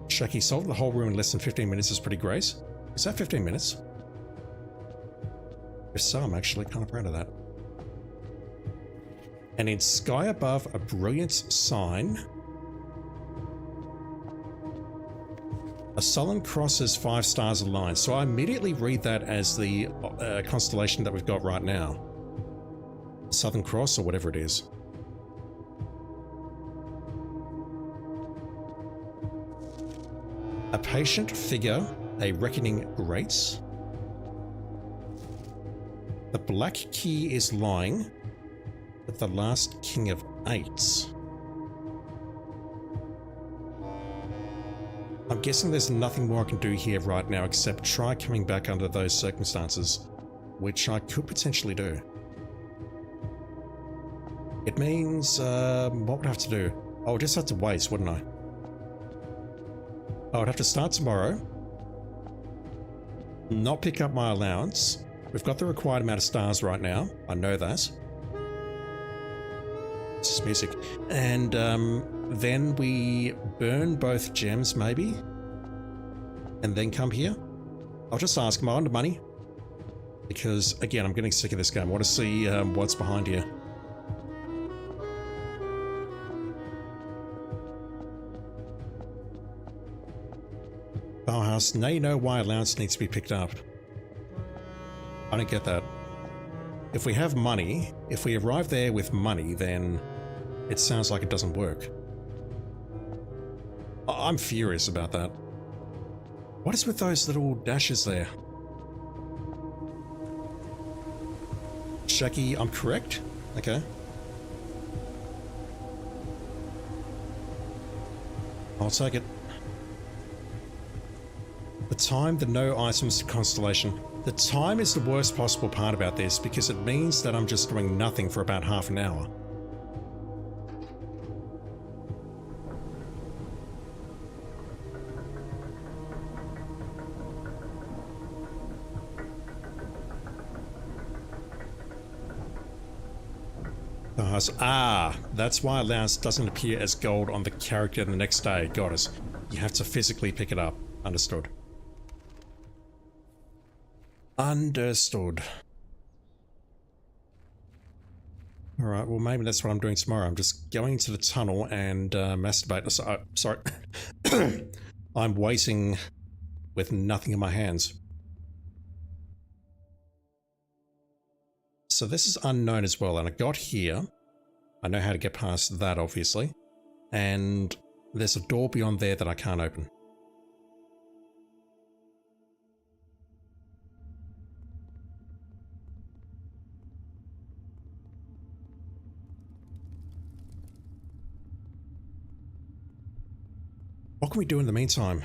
Shaki solved the whole room in less than 15 minutes is pretty great. Is that 15 minutes? If so, I'm actually kind of proud of that. And in sky above, a brilliant sign. A sullen cross is 5 stars aligned. So I immediately read that as the constellation that we've got right now. Southern Cross or whatever it is. A patient figure, a reckoning grates. The black key is lying with the last king of 8s. I'm guessing there's nothing more I can do here right now except try coming back under those circumstances, which I could potentially do. It means, what would I have to do? I would just have to wait, wouldn't I? I would have to start tomorrow, not pick up my allowance. We've got the required amount of stars right now. I know that. This is music. And then we burn both gems, maybe, and then come here. I'll just ask, am I under money? Because, again, I'm getting sick of this game. I want to see what's behind here. Powerhouse, now you know why allowance needs to be picked up. I don't get that. If we have money, if we arrive there with money, then it sounds like it doesn't work. I'm furious about that. What is with those little dashes there? Shaki, I'm correct? Okay. I'll take it. The time, the no items constellation. The time is the worst possible part about this because it means that I'm just doing nothing for about half an hour. Ah, that's why allowance doesn't appear as gold on the character the next day. Got it. You have to physically pick it up. Understood. Understood. Alright, well maybe that's what I'm doing tomorrow. I'm just going into the tunnel and masturbate. Sorry. I'm waiting with nothing in my hands. So this is unknown as well, and I got here. I know how to get past that, obviously. And there's a door beyond there that I can't open. What can we do in the meantime?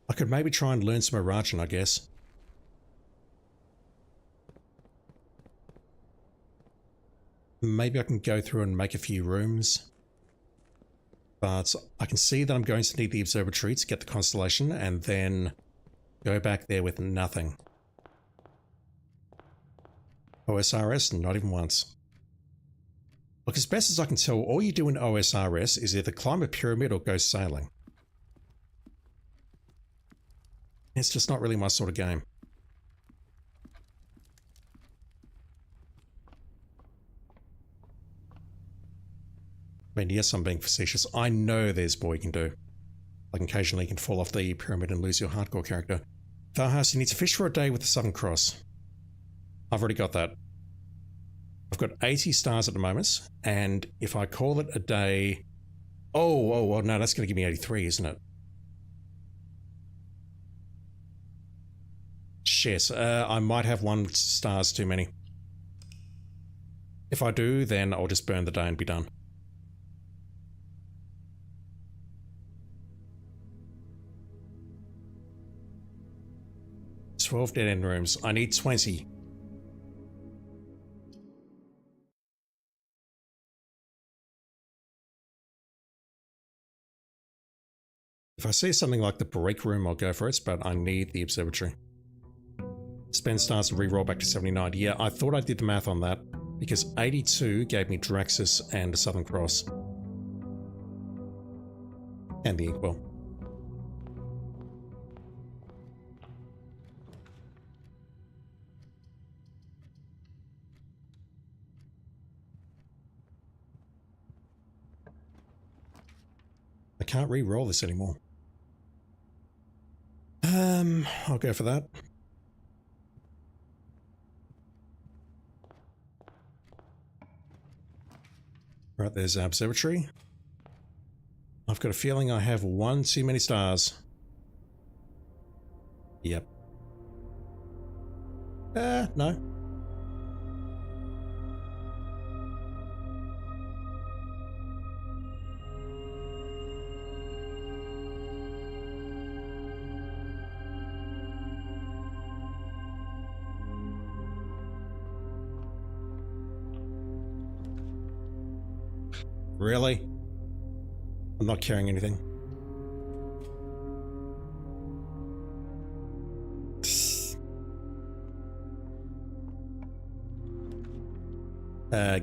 I could maybe try and learn some Iraqan, I guess. Maybe I can go through and make a few rooms. But I can see that I'm going to need the observatory to get the constellation and then go back there with nothing. OSRS, not even once. Look, as best as I can tell, all you do in OSRS is either climb a pyramid or go sailing. It's just not really my sort of game. I mean, yes, I'm being facetious. I know there's more you can do. Like occasionally you can fall off the pyramid and lose your hardcore character. Farhouse, you need to fish for a day with the Southern Cross. I've already got that. I've got 80 stars at the moment, and if I call it a day... Oh, no, that's going to give me 83, isn't it? Shit, I might have 1 stars too many. If I do, then I'll just burn the day and be done. $12 dead-end rooms. I need 20. If I see something like the break room, I'll go for it, but I need the observatory. Spend stars to reroll back to 79. Yeah, I thought I did the math on that, because 82 gave me Draxus and the Southern Cross. And the Inkwell. I can't re-roll this anymore. I'll go for that. Right, there's our observatory. I've got a feeling I have 1 too many stars. Yep. No. Really? I'm not carrying anything.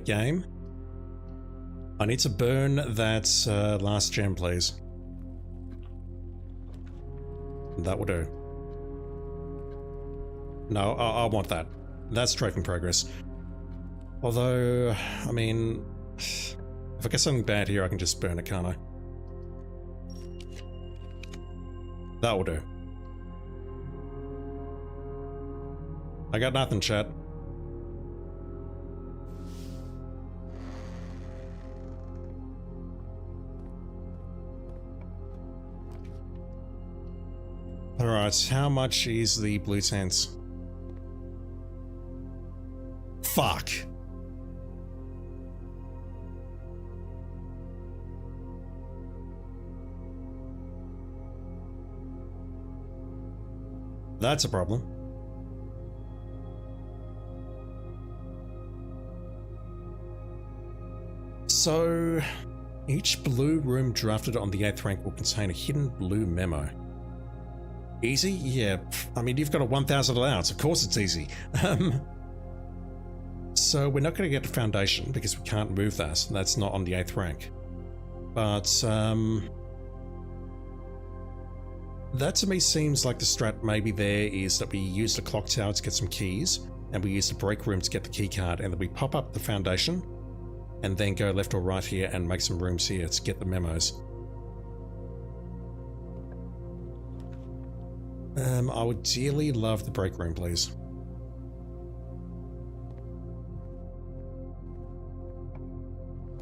Game. I need to burn that last gem, please. That will do. No, I want that. That's trophy in progress. Although, I mean... If I get something bad here, I can just burn it, can't I? That will do. I got nothing, chat. Alright, how much is the blue sands? Fuck! That's a problem. So, each blue room drafted on the 8th rank will contain a hidden blue memo. Easy? Yeah, I mean, you've got a 1000 allowance. Of course it's easy. So we're not going to get the foundation because we can't move that. That's not on the 8th rank. But that to me seems like the strat maybe there is that we use the clock tower to get some keys, and we use the break room to get the key card, and then we pop up the foundation and then go left or right here and make some rooms here to get the memos. I would dearly love the break room, please.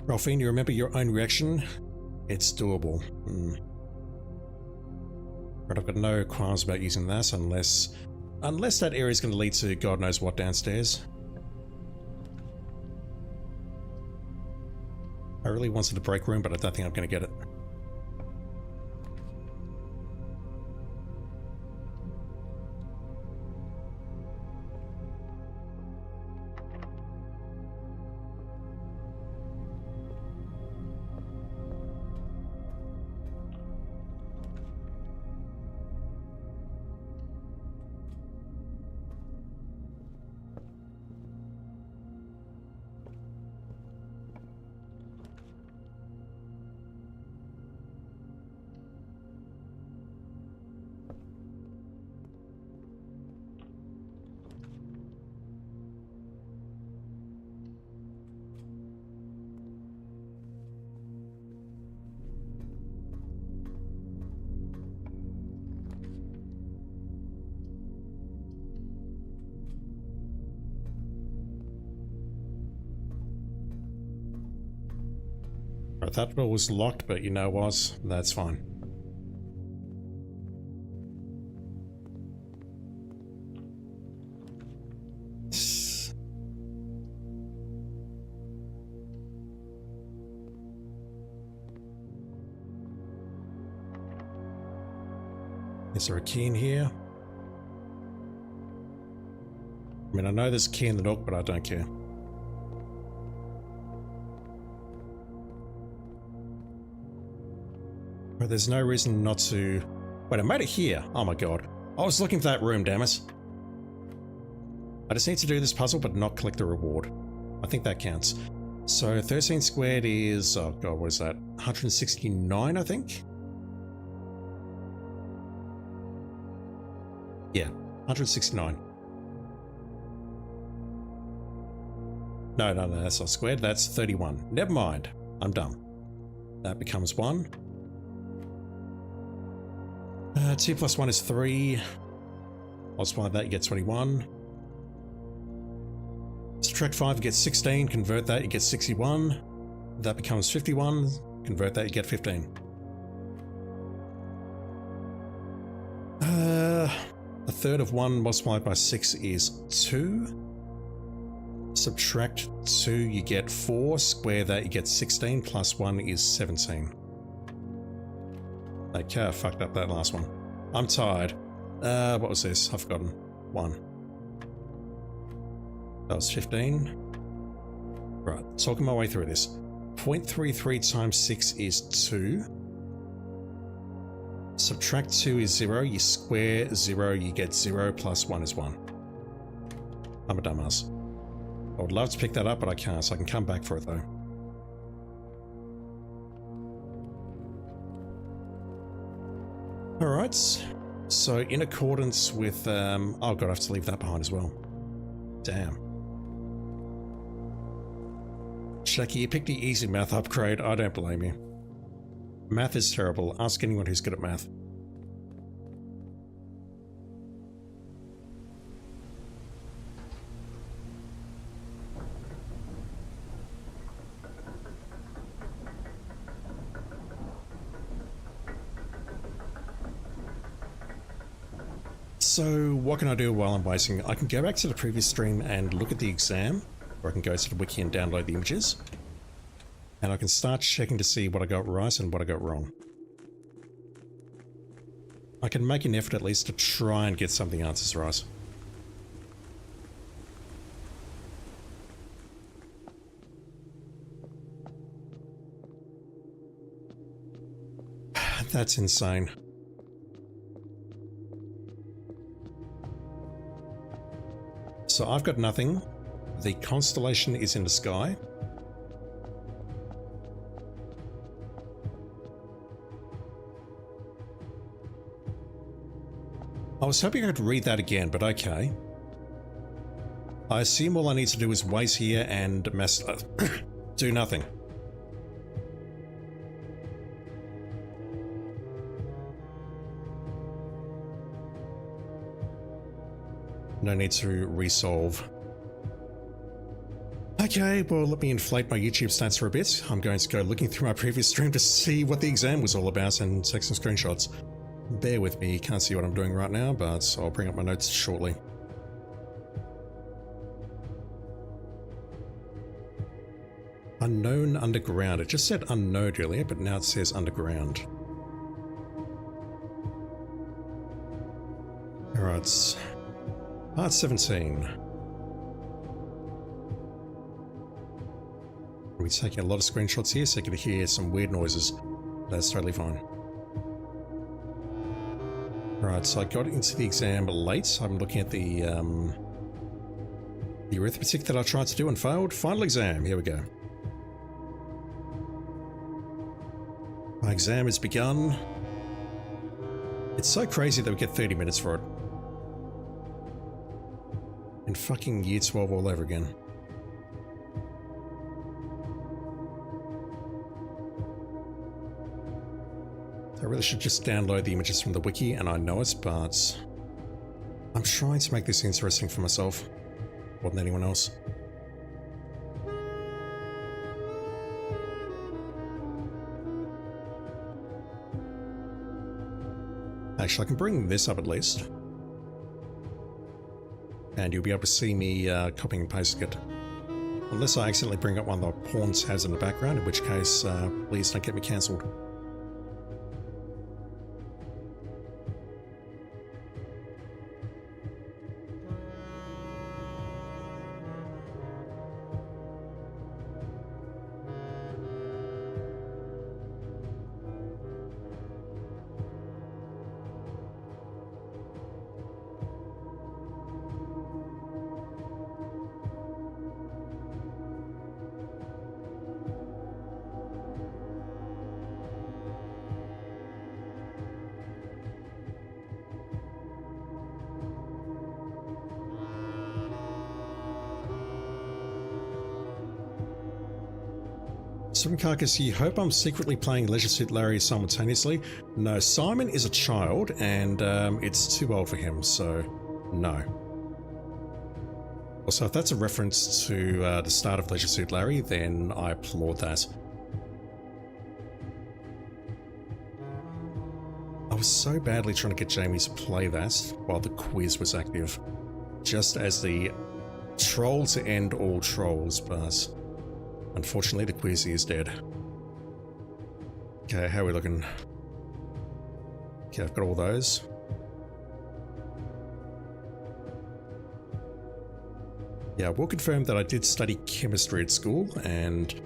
Rolfine, you remember your own reaction? It's doable. But I've got no qualms about using that unless that area is going to lead to God knows what downstairs. I really wanted the break room, but I don't think I'm going to get it. Right, that door was locked, but you know what? That's fine. Is there a key in here? I mean, I know there's a key in the nook, but I don't care. But there's no reason not to... Wait, I made it here. Oh my god. I was looking for that room, damn it. I just need to do this puzzle, but not collect the reward. I think that counts. So 13 squared is... Oh god, what is that? 169, I think? Yeah, 169. No, that's not squared. That's 31. Never mind. I'm done. That becomes 1. 2 plus 1 is 3. Multiply that, you get 21. Subtract 5, you get 16. Convert that, you get 61. That becomes 51. Convert that, you get 15. A third of 1 multiplied by 6 is 2. Subtract 2, you get 4. Square that, you get 16. Plus 1 is 17. Okay, I fucked up that last one. I'm tired. What was this? I've forgotten. 1. That was 15. Right, talking my way through this. 0.33 times 6 is 2. Subtract 2 is 0. You square 0, you get 0. Plus 1 is 1. I'm a dumbass. I would love to pick that up, but I can't, so I can come back for it though. Alright, so in accordance with, oh god, I have to leave that behind as well. Damn. Shaki, you picked the easy math upgrade, I don't blame you. Math is terrible, ask anyone who's good at math. So what can I do while I'm waiting? I can go back to the previous stream and look at the exam, or I can go to the wiki and download the images. And I can start checking to see what I got right and what I got wrong. I can make an effort at least to try and get some of the answers right. That's insane. So I've got nothing. The constellation is in the sky. I was hoping I could read that again, but okay. I assume all I need to do is wait here and do nothing. No need to resolve. Okay, well, let me inflate my YouTube stats for a bit. I'm going to go looking through my previous stream to see what the exam was all about and take some screenshots. Bear with me, can't see what I'm doing right now, but I'll bring up my notes shortly. Unknown underground. It just said unknown earlier, but now it says underground. Alright. Part 17. We're taking a lot of screenshots here, so you can hear some weird noises. That's totally fine. Right, so I got into the exam late. I'm looking at the arithmetic that I tried to do and failed. Final exam, here we go. My exam has begun. It's so crazy that we get 30 minutes for it. In fucking year 12 all over again. I really should just download the images from the wiki, and I know it, but I'm trying to make this interesting for myself more than anyone else. Actually, I can bring this up at least. And you'll be able to see me copying and pasting it. Unless I accidentally bring up one of the porn tabs in the background, in which case, please don't get me cancelled. Swim Carcass, you hope I'm secretly playing Leisure Suit Larry simultaneously? No, Simon is a child, and it's too old for him, so no. Also, if that's a reference to the start of Leisure Suit Larry, then I applaud that. I was so badly trying to get Jamie to play that while the quiz was active, just as the troll to end all trolls, but unfortunately the quiz is dead. Okay, how are we looking? Okay, I've got all those. Yeah, I will confirm that I did study chemistry at school, and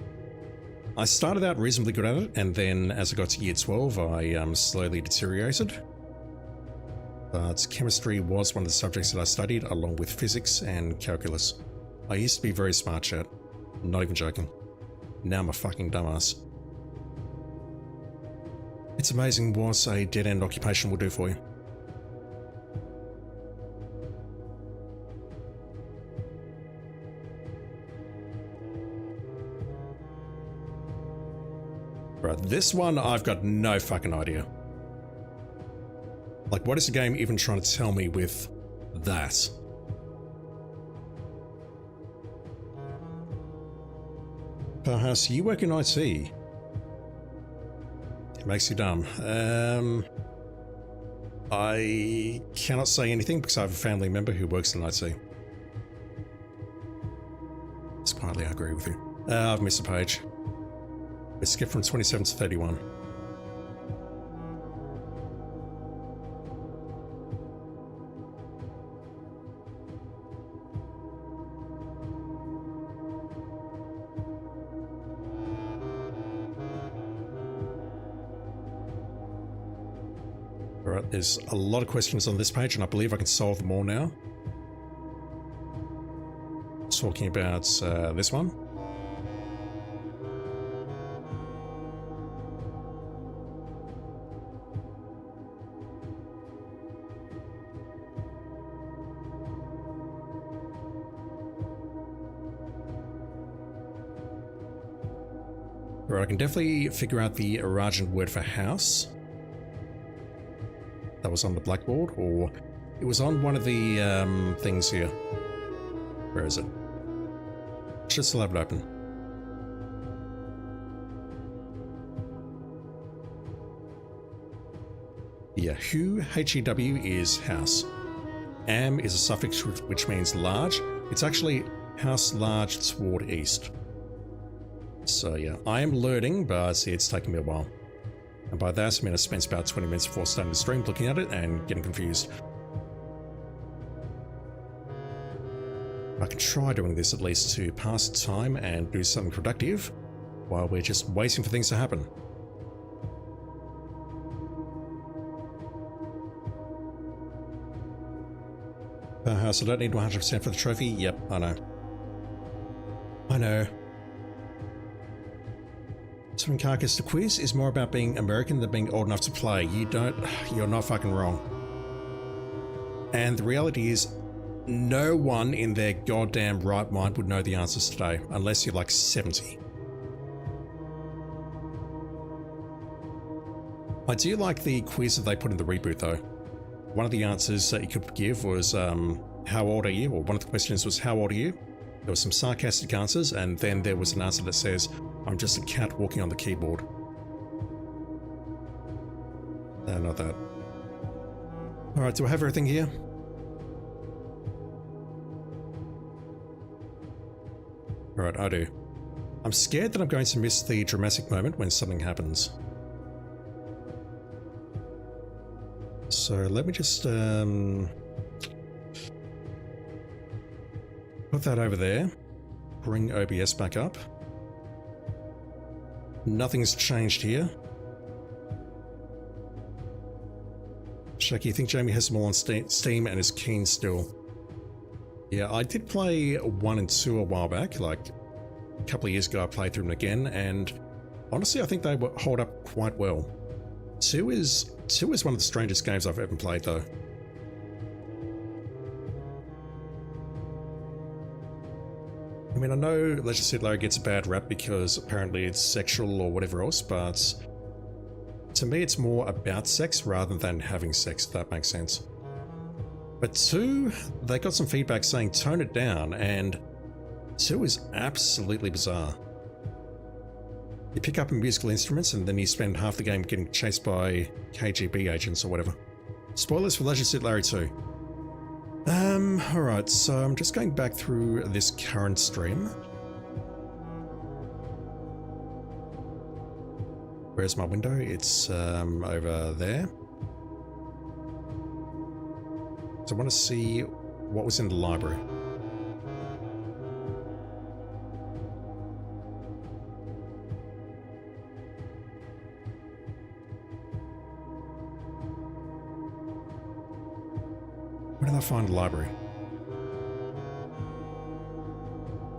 I started out reasonably good at it, and then as I got to year 12, I slowly deteriorated. But chemistry was one of the subjects that I studied, along with physics and calculus. I used to be very smart, chat. Not even joking. Now I'm a fucking dumbass. It's amazing what a dead-end occupation will do for you. Right, this one I've got no fucking idea. Like, what is the game even trying to tell me with that? Perhaps you work in IT. It makes you dumb. I cannot say anything because I have a family member who works in IT. It's quietly, I agree with you. I've missed a page. We skipped from 27 to 31. Alright, there's a lot of questions on this page, and I believe I can solve them all now. So talking about this one. Right, I can definitely figure out the Arajan word for house. That was on the blackboard, or it was on one of the things here. Where is it? Should still have it open. Yeah, H-E-W is house. Am is a suffix which means large. It's actually house large toward east. So yeah, I am learning, but see, it's taking me a while. And by that, I mean I spent about 20 minutes before starting the stream looking at it and getting confused. I can try doing this at least to pass the time and do something productive while we're just waiting for things to happen. So I don't need 100% for the trophy? Yep, I know. I know. So in Carcass, the quiz is more about being American than being old enough to play. You're not fucking wrong. And the reality is, no one in their goddamn right mind would know the answers today, unless you're like 70. I do like the quiz that they put in the reboot though. One of the answers that you could give was, how old are you? Or one of the questions was, how old are you? There were some sarcastic answers, and then there was an answer that says, I'm just a cat walking on the keyboard. No, not that. Alright, do I have everything here? Alright, I do. I'm scared that I'm going to miss the dramatic moment when something happens. So let me just put that over there. Bring OBS back up. Nothing's changed here. Shaki, you think Jamie has them all on Steam and is keen still? Yeah, I did play 1 and 2 a while back, like a couple of years ago I played through them again, and honestly I think they hold up quite well. 2 is one of the strangest games I've ever played though. I mean, I know Legend of Larry gets a bad rap because apparently it's sexual or whatever else, but to me it's more about sex rather than having sex, if that makes sense. But 2, they got some feedback saying tone it down, and 2 is absolutely bizarre. You pick up musical instruments and then you spend half the game getting chased by KGB agents or whatever. Spoilers for Legend of Larry 2. Alright, so I'm just going back through this current stream. Where's my window? It's over there. So I want to see what was in the library. Where did I find the library?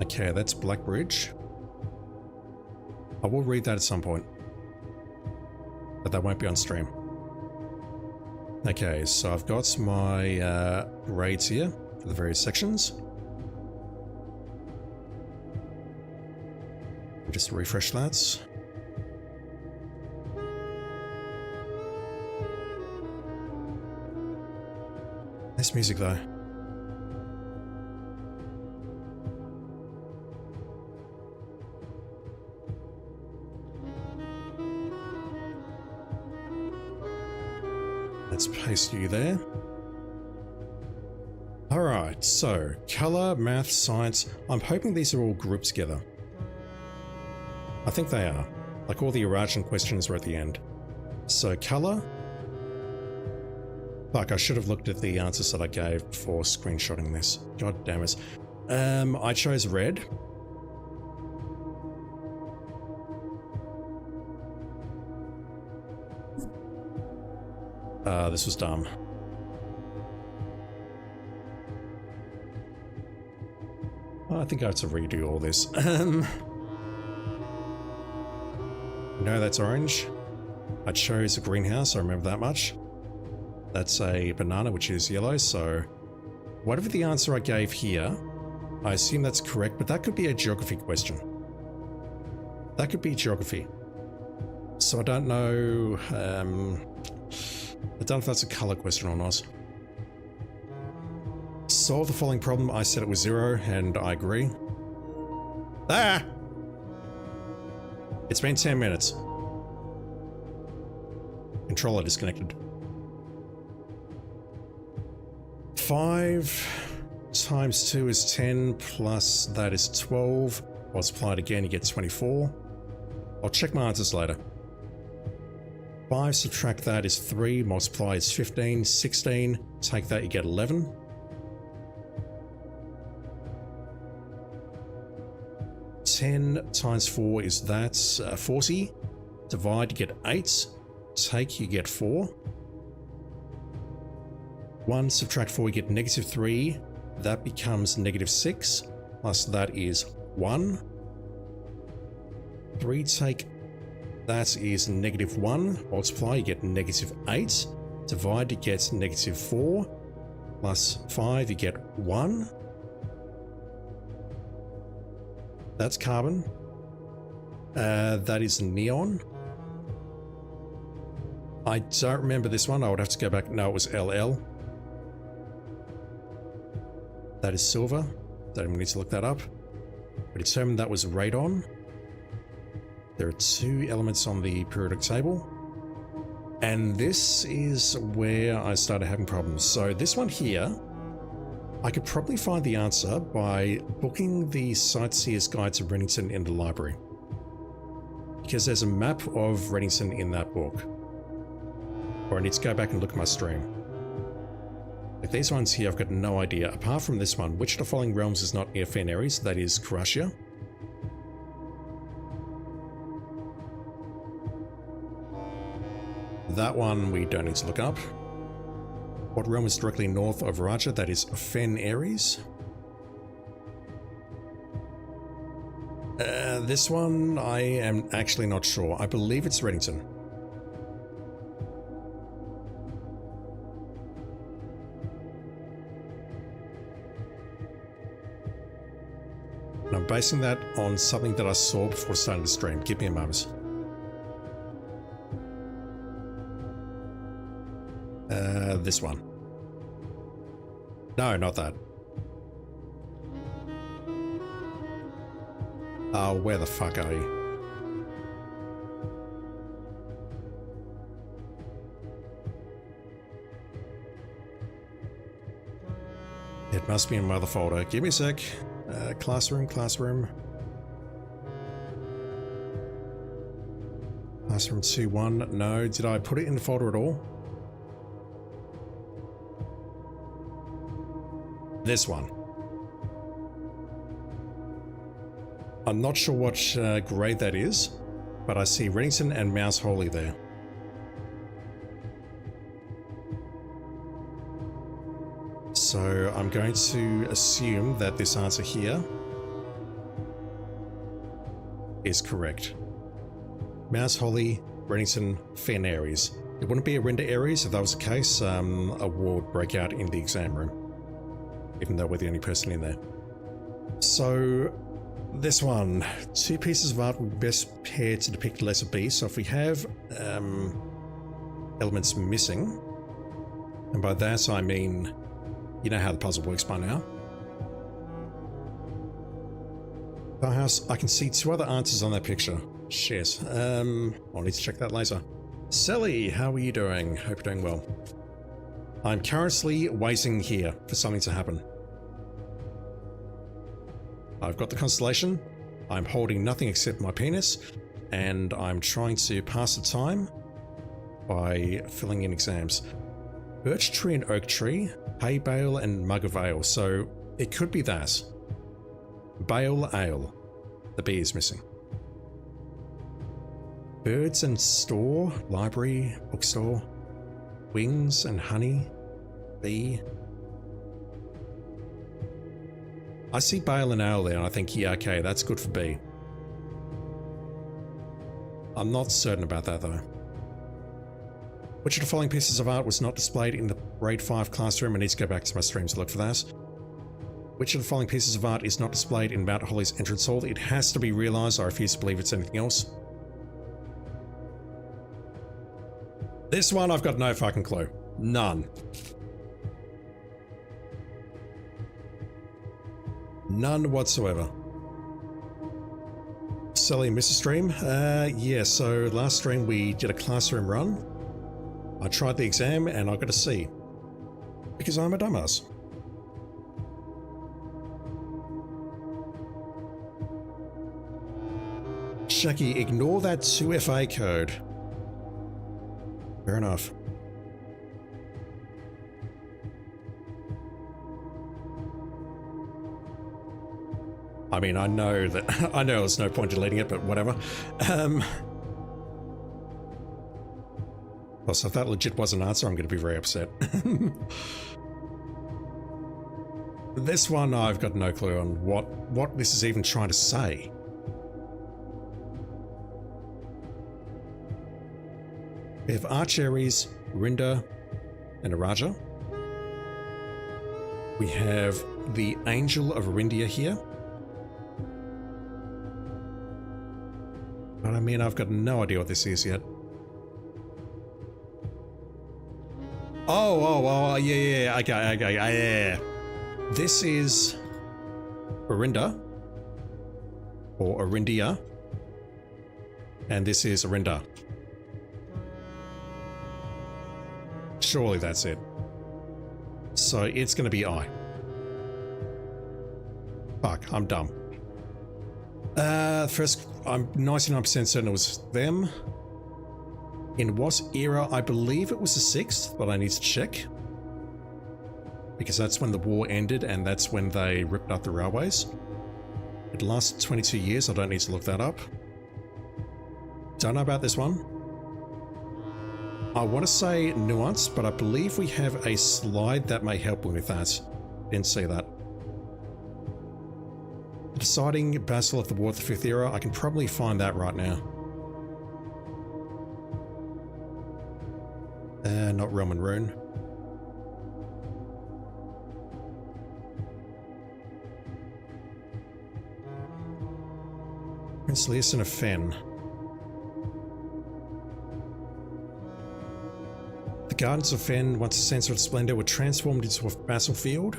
Okay, that's Blackbridge. I will read that at some point, but that won't be on stream. Okay, so I've got my grades here for the various sections. Just refresh that. Nice music though. Let's paste you there. Alright, so colour, math, science. I'm hoping these are all grouped together. I think they are. Like all the Arajan questions were at the end. So colour. Fuck, I should have looked at the answers that I gave before screenshotting this. God damn it. I chose red. This was dumb. I think I have to redo all this. No, that's orange. I chose a greenhouse, I remember that much. That's a banana, which is yellow, so whatever the answer I gave here, I assume that's correct, but that could be a geography question. That could be geography. So I don't know, I don't know if that's a color question or not. Solve the following problem. I said it was 0, and I agree. Ah! It's been 10 minutes. Controller disconnected. 5 times 2 is 10, plus that is 12. Multiply it again, you get 24. I'll check my answers later. 5 subtract that is 3, multiply is 15, 16, take that, you get 11. $10 times 4 is that 40. Divide, you get 8. Take, you get 4. 1 subtract 4, you get -3. That becomes -6. Plus that is 1. 3 take, that is -1. Multiply, you get -8. Divide, you get -4. Plus 5, you get 1. That's carbon. That is neon. I don't remember this one. I would have to go back. No, it was LL. That is silver. Don't even need to look that up. I determined that was radon. There are 2 elements on the periodic table. And this is where I started having problems. So this one here, I could probably find the answer by booking the Sightseer's Guide to Reddington in the library, because there's a map of Reddington in that book. Or I need to go back and look at my stream. Like these ones here, I've got no idea. Apart from this one, which of the following realms is not near Fen Ares? That is Karasia. That one we don't need to look up. What realm is directly north of Raja? That is Fen Ares. This one, I am actually not sure. I believe it's Reddington. And I'm basing that on something that I saw before starting the stream. Give me a moment. This one. No, not that. Where the fuck are you? It must be in my other folder. Give me a sec. Classroom. Classroom 2.1. No, did I put it in the folder at all? This one. I'm not sure what grade that is, but I see Reddington and Mouse Holy there. So I'm going to assume that this answer here is correct. Mouse Holy, Reddington, Fen Ares. It wouldn't be a Render Ares if that was the case. A war would break out in the exam room, even though we're the only person in there. So this one, 2 pieces of art would best pair to depict lesser B. So if we have elements missing, and by that I mean, you know how the puzzle works by now. Powerhouse, I can see 2 other answers on that picture. Shit. I'll need to check that later. Sally, how are you doing? Hope you're doing well. I'm currently waiting here for something to happen. I've got the constellation, I'm holding nothing except my penis, and I'm trying to pass the time by filling in exams. Birch tree and oak tree, hay bale and mug of ale, so it could be that. Bale ale. The B is missing. Birds and store, library, bookstore, wings and honey, bee. I see Bale and Ale there, and I think, yeah, okay, that's good for B. I'm not certain about that, though. Which of the following pieces of art was not displayed in the grade 5 classroom? I need to go back to my streams to look for that. Which of the following pieces of art is not displayed in Mount Holly's entrance hall? It has to be realised. I refuse to believe it's anything else. This one, I've got no fucking clue. None. None whatsoever. Sally and Mrs. Stream? Yeah, so last stream we did a classroom run. I tried the exam and I got a C. Because I'm a dumbass. Shaki, ignore that 2FA code. Fair enough. I mean, I know that I know there's no point deleting it, but whatever. Also, if that legit was an answer, I'm going to be very upset. This one, I've got no clue on what this is even trying to say. We have Archeries, Rinda, and Araja. We have the Angel of Arindia here. But I mean, I've got no idea what this is yet. Oh, yeah, okay, yeah. This is Arinda, or Arindia, and this is Arinda. Surely that's it. So it's going to be I. Fuck, I'm dumb. First, I'm 99% certain it was them. In what era? I believe it was the 6th, but I need to check. Because that's when the war ended and that's when they ripped up the railways. It lasted 22 years, I don't need to look that up. Don't know about this one. I want to say nuance, but I believe we have a slide that may help with that. Didn't see that. The deciding battle of the War of the 5th Era, I can probably find that right now. Not Realm and Rune. Prince Leosin of Fen. The Gardens of Fen, once a censer of splendor, were transformed into a battlefield.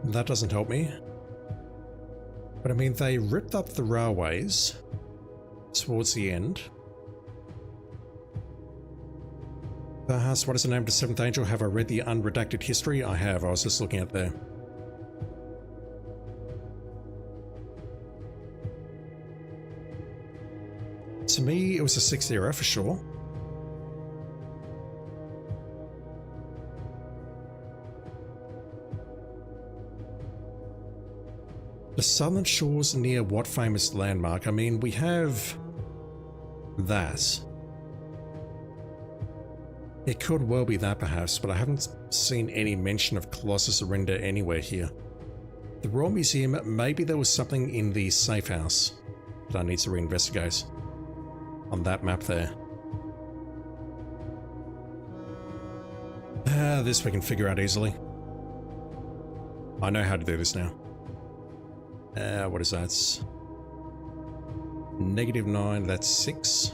That doesn't help me. But I mean, they ripped up the railways towards the end. Perhaps, what is the name of the 7th Angel? Have I read the unredacted history? I have, I was just looking at there. To me, it was the 6th era for sure. The southern shores near what famous landmark? I mean, we have that. It could well be that perhaps, but I haven't seen any mention of Colossus Arinda anywhere here. The Royal Museum, maybe there was something in the safe house that I need to reinvestigate on that map there. This we can figure out easily. I know how to do this now. What is that? -9, that's 6.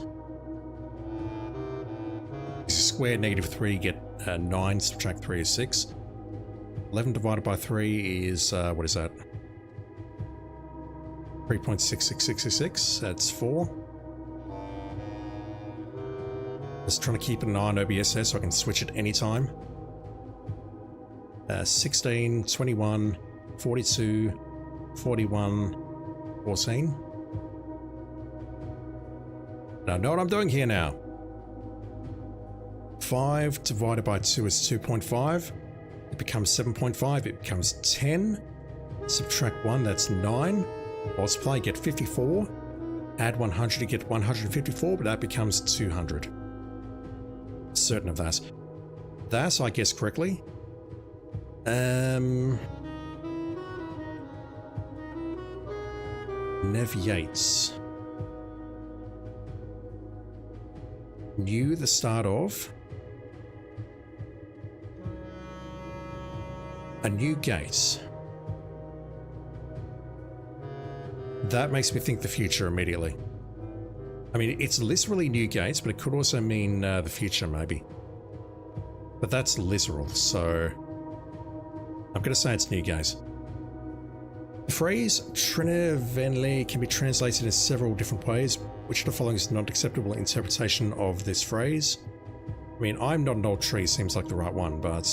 Square -3, get 9, subtract 3 is 6. 11 divided by 3 is, what is that? 3.66666, that's 4. Just trying to keep an eye on OBS there so I can switch it anytime. 16, 21, 42, 41, 14. I know what I'm doing here now. 5 divided by 2 is 2.5. It becomes 7.5. It becomes 10. Subtract 1, that's 9. Multiply, get 54. Add 100 to get 154, but that becomes 200. Certain of that. That, I guess correctly. Nev Yates. New the start of a new gate. That makes me think the future immediately. I mean, it's literally new gates, but it could also mean the future maybe. But that's literal, so I'm going to say it's new gates. The phrase Trenevenle can be translated in several different ways. Which of the following is not acceptable interpretation of this phrase? I mean, I'm not an old tree seems like the right one, but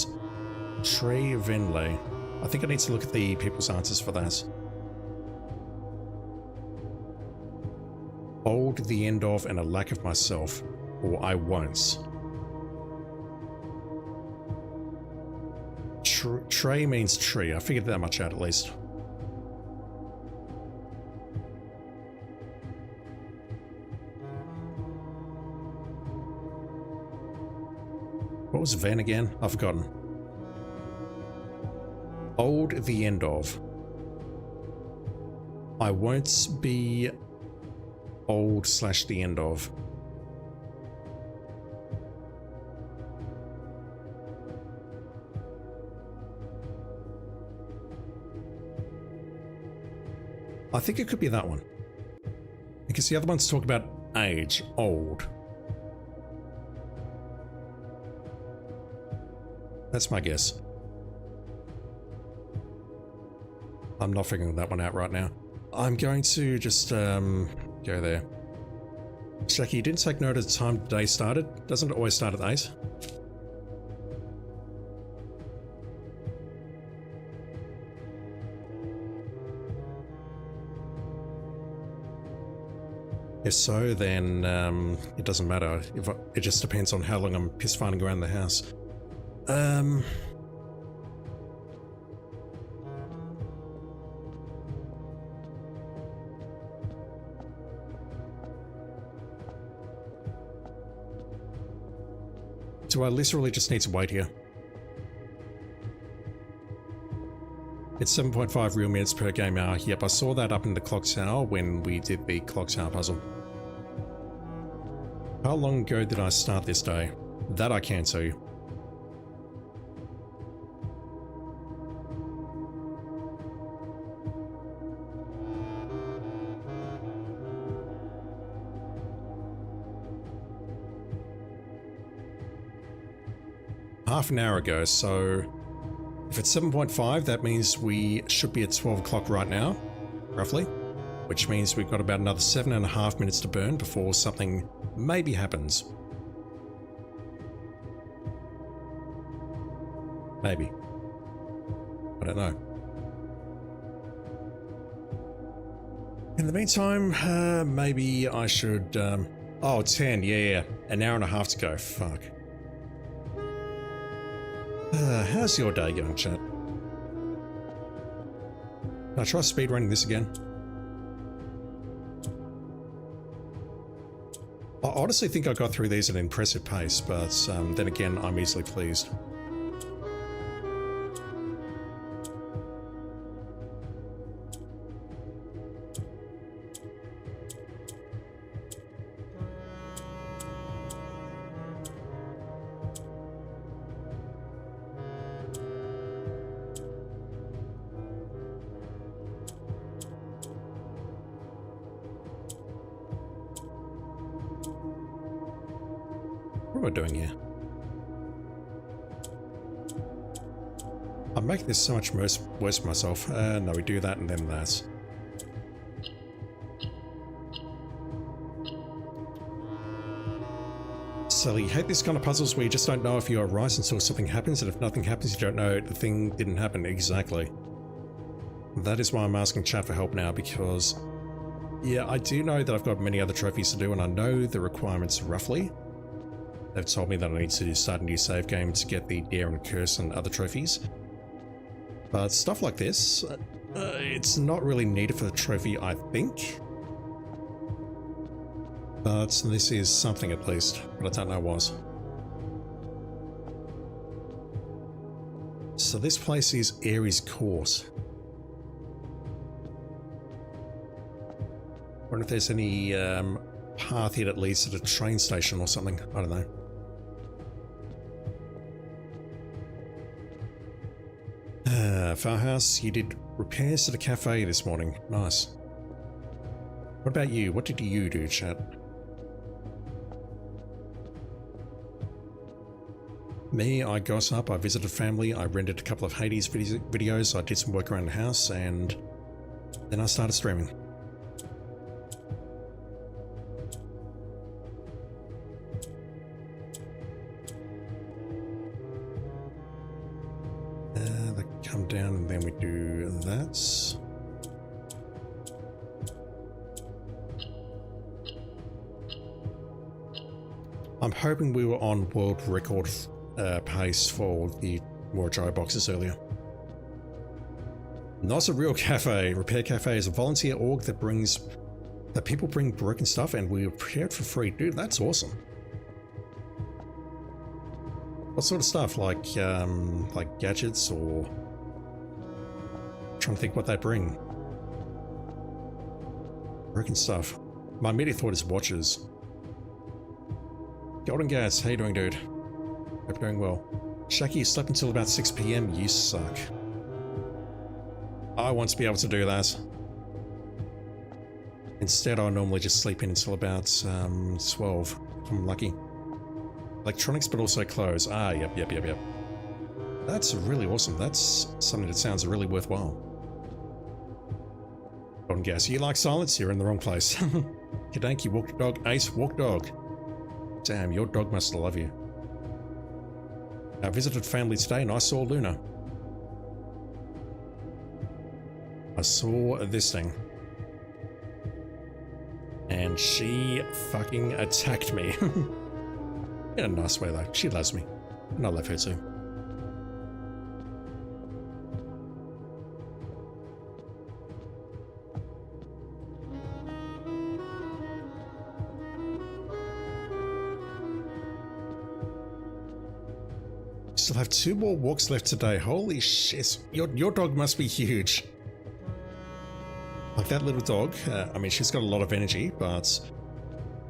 Trevenle. I think I need to look at the people's answers for that. Old, the end of, and a lack of myself, or I won't. Trey means tree. I figured that much out at least. What was Van again? I've forgotten. Old, the end of. I won't be old / the end of. I think it could be that one. Because the other ones talk about age, old. That's my guess. I'm not figuring that one out right now. I'm going to just go there. Jackie, you didn't take note of the time the day started. Doesn't it always start at 8? If so, then it doesn't matter. It just depends on how long I'm piss farting around the house. Do I literally just need to wait here? It's 7.5 real minutes per game hour. Yep, I saw that up in the clock tower when we did the clock tower puzzle. How long ago did I start this day? That I can't tell you. Half an hour ago, so if it's 7.5, that means we should be at 12 o'clock right now, roughly, which means we've got about another 7.5 minutes to burn before something maybe happens. Maybe. I don't know. In the meantime, maybe I should, oh, 10, yeah, an hour and a half to go, fuck. How's your day going, chat? Can I try speedrunning this again? I honestly think I got through these at an impressive pace, but then again, I'm easily pleased. What am I doing here? I'm making this so much worse for myself. No, we do that and then that. Silly. Hate this kind of puzzles where you just don't know if you're right until something happens, and if nothing happens, you don't know the thing didn't happen. Exactly. That is why I'm asking chat for help now, because yeah, I do know that I've got many other trophies to do, and I know the requirements roughly. they've told me that I need to start a new save game to get the Dare and Curse and other trophies. But stuff like this, it's not really needed for the trophy, I think. But this is something at least, but I don't know what. So this place is Ares Court. I wonder if there's any path here that leads to the train station or something. I don't know. Farhouse, you did repairs to the cafe this morning. Nice. What about you? What did you do, chat? Me, I got up, I visited family, I rented a couple of Hades videos, I did some work around the house, and then I started streaming. They come down and then we do that. I'm hoping we were on world record pace for the more dry boxes earlier. Not a real cafe. Repair Cafe is a volunteer org that people bring broken stuff and we repair it for free. Dude, that's awesome. What sort of stuff? Like gadgets or... I'm trying to think what they bring. Broken stuff. My immediate thought is watches. Golden Gas, how you doing, dude? Hope you're doing well. Shaki, you slept until about 6 PM. You suck. I want to be able to do that. Instead, I normally just sleep in until about 12, if I'm lucky. Electronics, but also clothes. Ah, yep. That's really awesome. That's something that sounds really worthwhile. Golden Gas, you like silence? You're in the wrong place. Kadanki, walk dog. Ace, walk dog. Damn, your dog must love you. I visited family today and I saw Luna. I saw this thing. And she fucking attacked me. In a nice way though. She loves me. And I love her too. Still have 2 more walks left today. Holy shit. Your dog must be huge. Like that little dog, I mean, she's got a lot of energy, but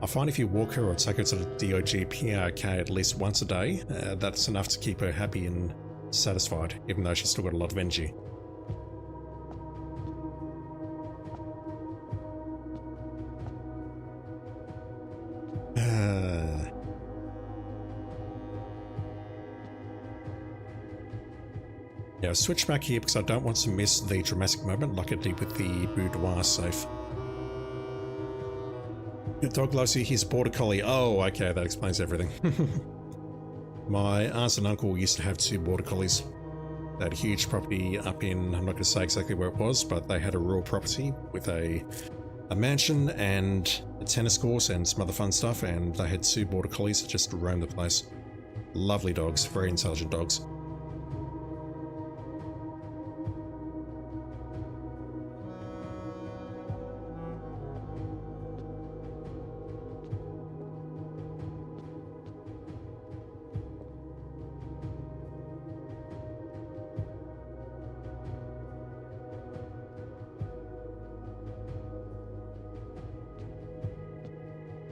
I find if you walk her or take her to the DOG PRK at least once a day, that's enough to keep her happy and satisfied, even though she's still got a lot of energy. Yeah, I'll switch back here because I don't want to miss the dramatic moment like I did with the boudoir safe. Your dog loves you, he's a border collie. Oh, okay, that explains everything. My aunt and uncle used to have 2 border collies. They had a huge property up in, I'm not going to say exactly where it was, but they had a rural property with a mansion and a tennis course and some other fun stuff, and they had 2 border collies that just roamed the place. Lovely dogs, very intelligent dogs.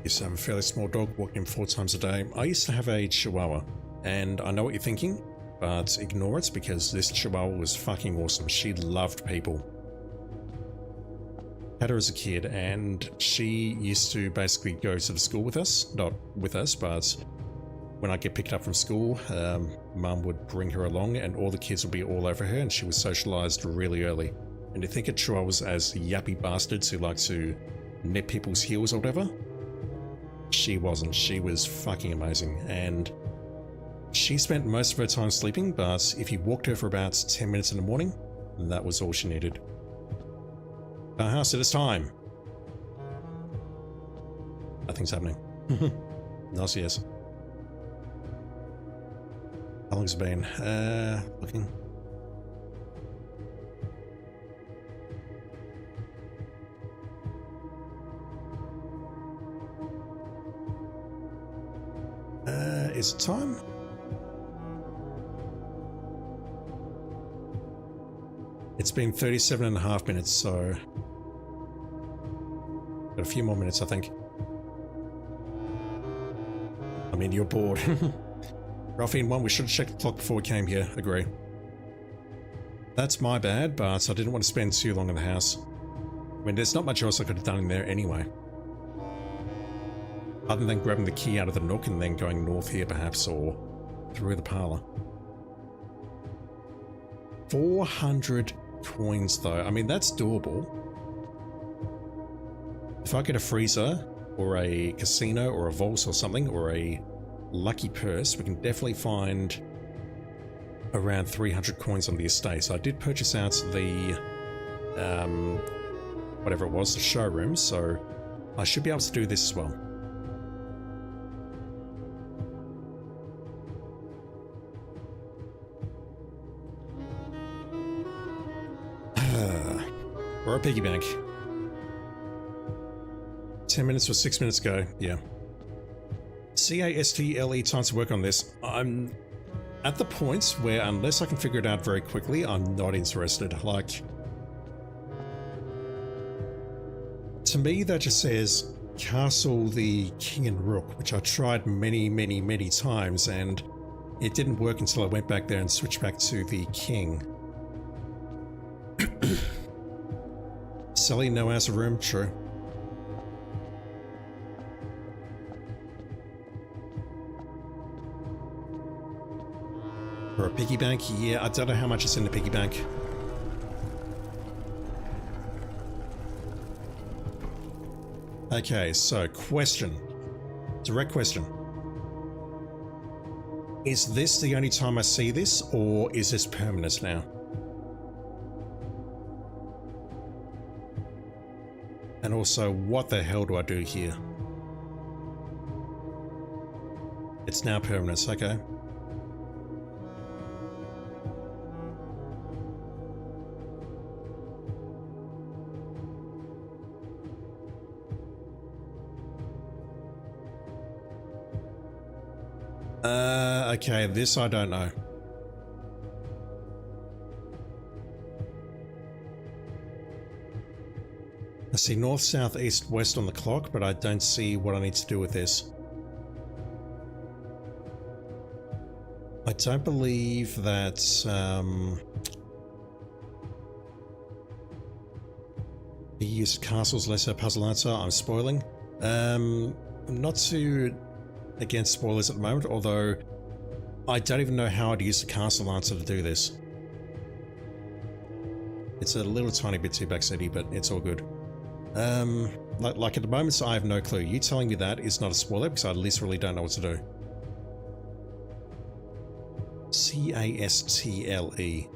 Used to have a fairly small dog, walking him 4 times a day. I used to have a Chihuahua, and I know what you're thinking, but ignore it because this Chihuahua was fucking awesome. She loved people. Had her as a kid, and she used to basically go to the school with us. Not with us, but when I get picked up from school, Mum would bring her along, and all the kids would be all over her, and she was socialized really early. And you think of Chihuahuas as yappy bastards who like to nip people's heels or whatever? She wasn't. She was fucking amazing, and she spent most of her time sleeping, but if you walked her for about 10 minutes in the morning, that was all she needed. Our house, it is time. Nothing's happening. Nice, yes. How long's it been? Looking. Is it time? It's been 37.5 minutes, so got a few more minutes, I think. I mean, you're bored. Ralphine 1, we should have checked the clock before we came here. Agree. That's my bad, but I didn't want to spend too long in the house. I mean, there's not much else I could have done in there anyway. Other than grabbing the key out of the nook and then going north here perhaps, or through the parlour. 400 coins though. I mean, that's doable. If I get a freezer or a casino or a vault or something, or a lucky purse, we can definitely find around 300 coins on the estate. So I did purchase out the whatever it was, the showroom, so I should be able to do this as well. Or a piggy bank. 10 minutes or 6 minutes ago, yeah. CASTLE, time to work on this. I'm at the point where unless I can figure it out very quickly, I'm not interested. Like, to me that just says castle the king and rook, which I tried many times and it didn't work until I went back there and switched back to the king. Sally, no house of room, true. For a piggy bank, yeah, I don't know how much is in the piggy bank. Okay, so question. Direct question. Is this the only time I see this, or is this permanent now? And also, what the hell do I do here? It's now permanent, okay. Okay, this I don't know. I see north, south, east, west on the clock, but I don't see what I need to do with this. I don't believe that the use of castles, lesser puzzle answer. I'm spoiling. I'm not too against spoilers at the moment, although I don't even know how I'd use the castle answer to do this. It's a little tiny bit too backseaty, but it's all good. Like at the moment, so I have no clue. You telling me that is not a spoiler because I literally don't know what to do. CASTLE.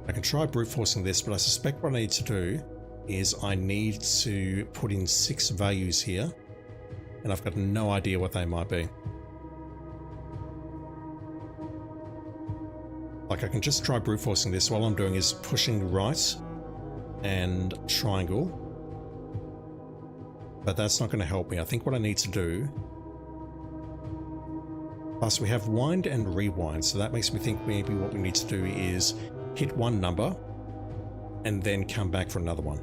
I can try brute forcing this, but I suspect what I need to do is I need to put in 6 values here, and I've got no idea what they might be. Like, I can just try brute forcing this. All I'm doing is pushing right and triangle, but that's not going to help me. I think what I need to do, plus we have wind and rewind, so that makes me think maybe what we need to do is hit one number and then come back for another one.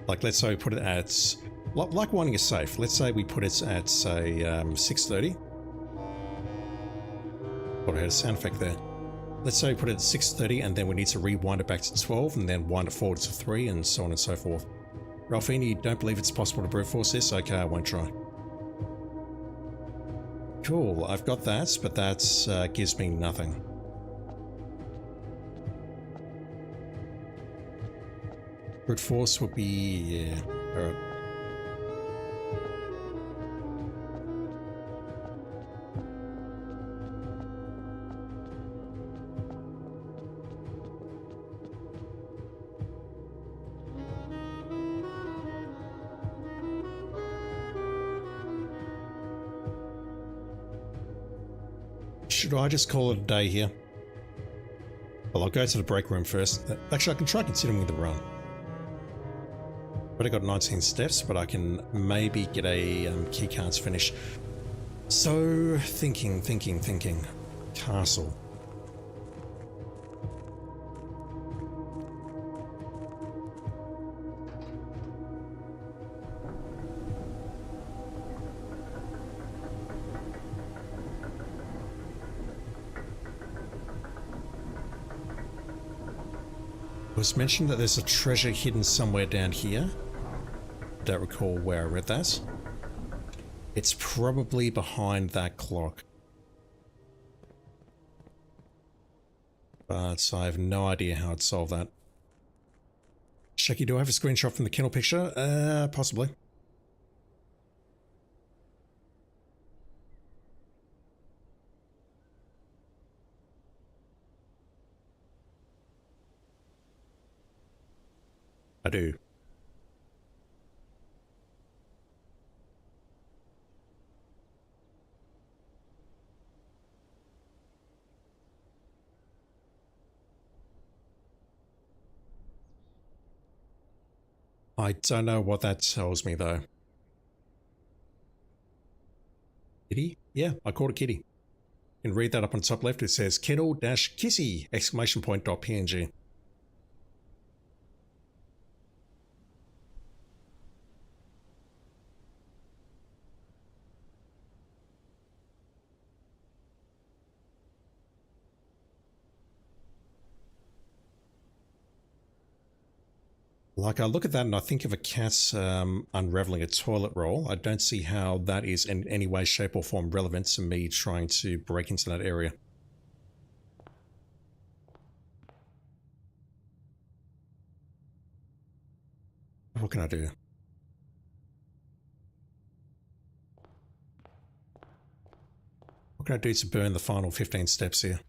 Like, let's say we put it at, like winding is safe. Let's say we put it at, say, 6:30. Thought I had a sound effect there. Let's say we put it at 6:30 and then we need to rewind it back to 12 and then wind it forward to 3 and so on and so forth. Ralphine, you don't believe it's possible to brute force this? Okay, I won't try. Cool, I've got that, but that gives me nothing. Brute force would be, yeah, alright. Should I just call it a day here? Well, I'll go to the break room first. Actually, I can try continuing the run. Already got 19 steps, but I can maybe get a keycards finish. So, thinking. Castle. It was mentioned that there's a treasure hidden somewhere down here. I don't recall where I read that. It's probably behind that clock. But I have no idea how I'd solve that. Shaki, do I have a screenshot from the kennel picture? Possibly. I do. I don't know what that tells me though. Kitty? Yeah, I called a kitty. You can read that up on the top left. It says kennel-kissy! !.png. Like, I look at that and I think of a cat unraveling a toilet roll. I don't see how that is in any way, shape or form relevant to me trying to break into that area. What can I do? What can I do to burn the final 15 steps here?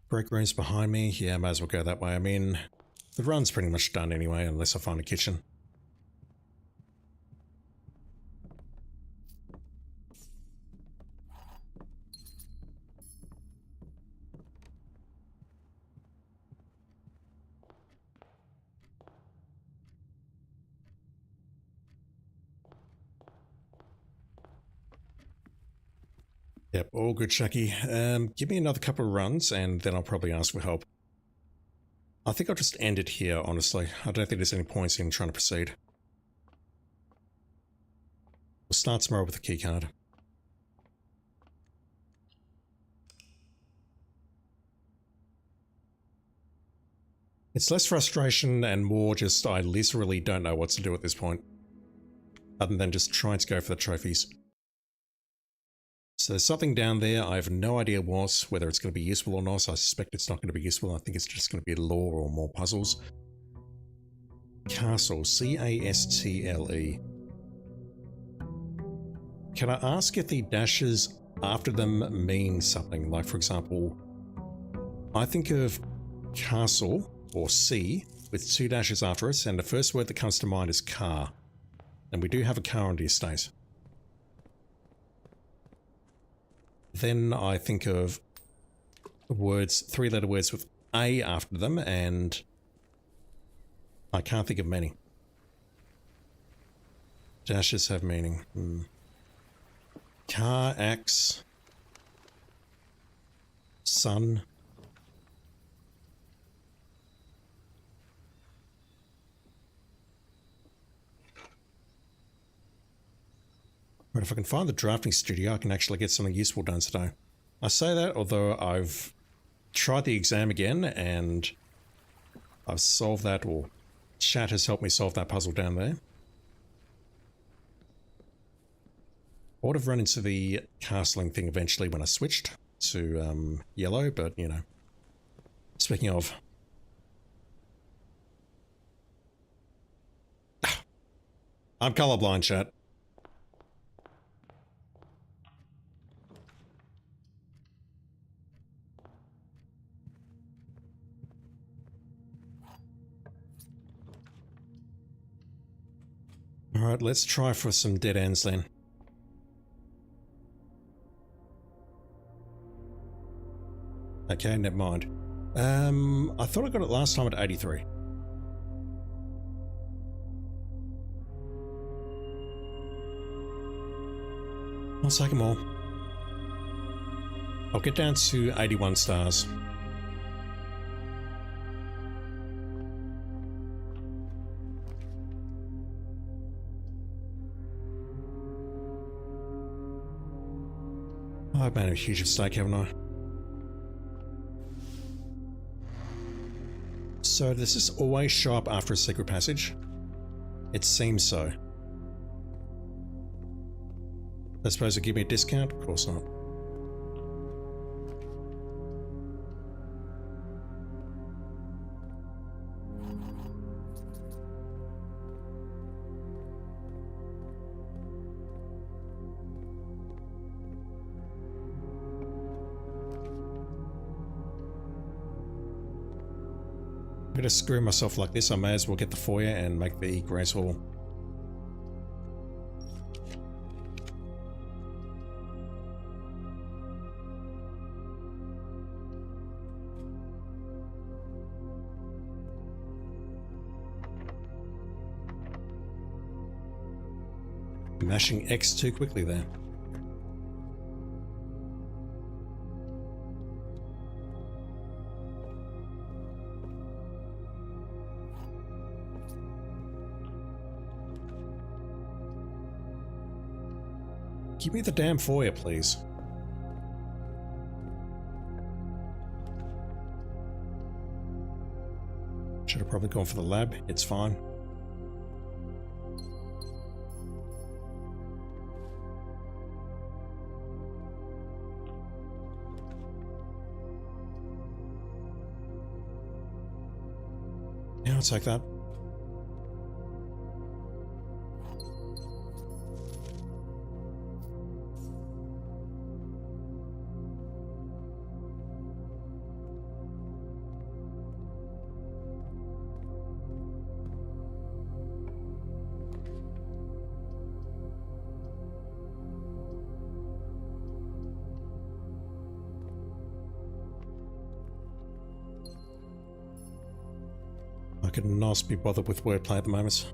Break room's behind me. Yeah, might as well go that way. I mean, the run's pretty much done anyway, unless I find a kitchen. Yep, all good, Chucky. Give me another couple of runs, and then I'll probably ask for help. I think I'll just end it here, honestly. I don't think there's any points in trying to proceed. We'll start tomorrow with the keycard. It's less frustration and more just I literally don't know what to do at this point. Other than just trying to go for the trophies. So there's something down there. I have no idea whether it's going to be useful or not. I suspect it's not going to be useful. I think it's just going to be lore or more puzzles. Castle. C-A-S-T-L-E. Can I ask if the dashes after them mean something? Like, for example, I think of castle or C with two dashes after it, and the first word that comes to mind is car. And we do have a car on the estate. Then I think of words, three-letter words with A after them, and I can't think of many. Dashes have meaning. Car, axe, sun. But if I can find the drafting studio, I can actually get something useful done today. I say that, although I've tried the exam again, and I've solved that, or chat has helped me solve that puzzle down there. I would have run into the castling thing eventually when I switched to yellow, but, you know. Speaking of... I'm colorblind, chat. Alright, let's try for some dead ends then. Okay, never mind. I thought I got it last time at 83. I'll take them all. I'll get down to 81 stars. I've made a huge mistake, haven't I? So does this always show up after a secret passage? It seems so. I suppose it'll give me a discount? Of course not. I'm gonna screw myself like this. I may as well get the foyer and make the Grace Hall. Mashing X too quickly there. Give me the damn foyer, please. Should have probably gone for the lab. It's fine. Yeah, I'll take that. I could not be bothered with wordplay at the moment.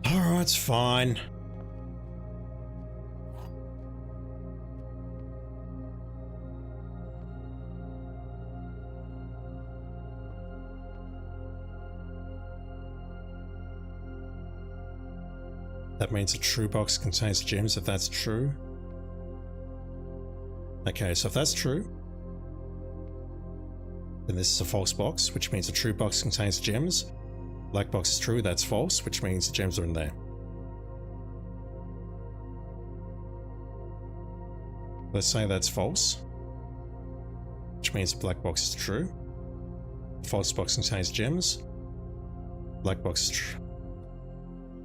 Alright, it's fine. That means a true box contains gems if that's true. Okay, so if that's true, then this is a false box, which means a true box contains gems. Black box is true, that's false, which means the gems are in there. Let's say that's false, which means the black box is true. False box contains gems. Black box is true,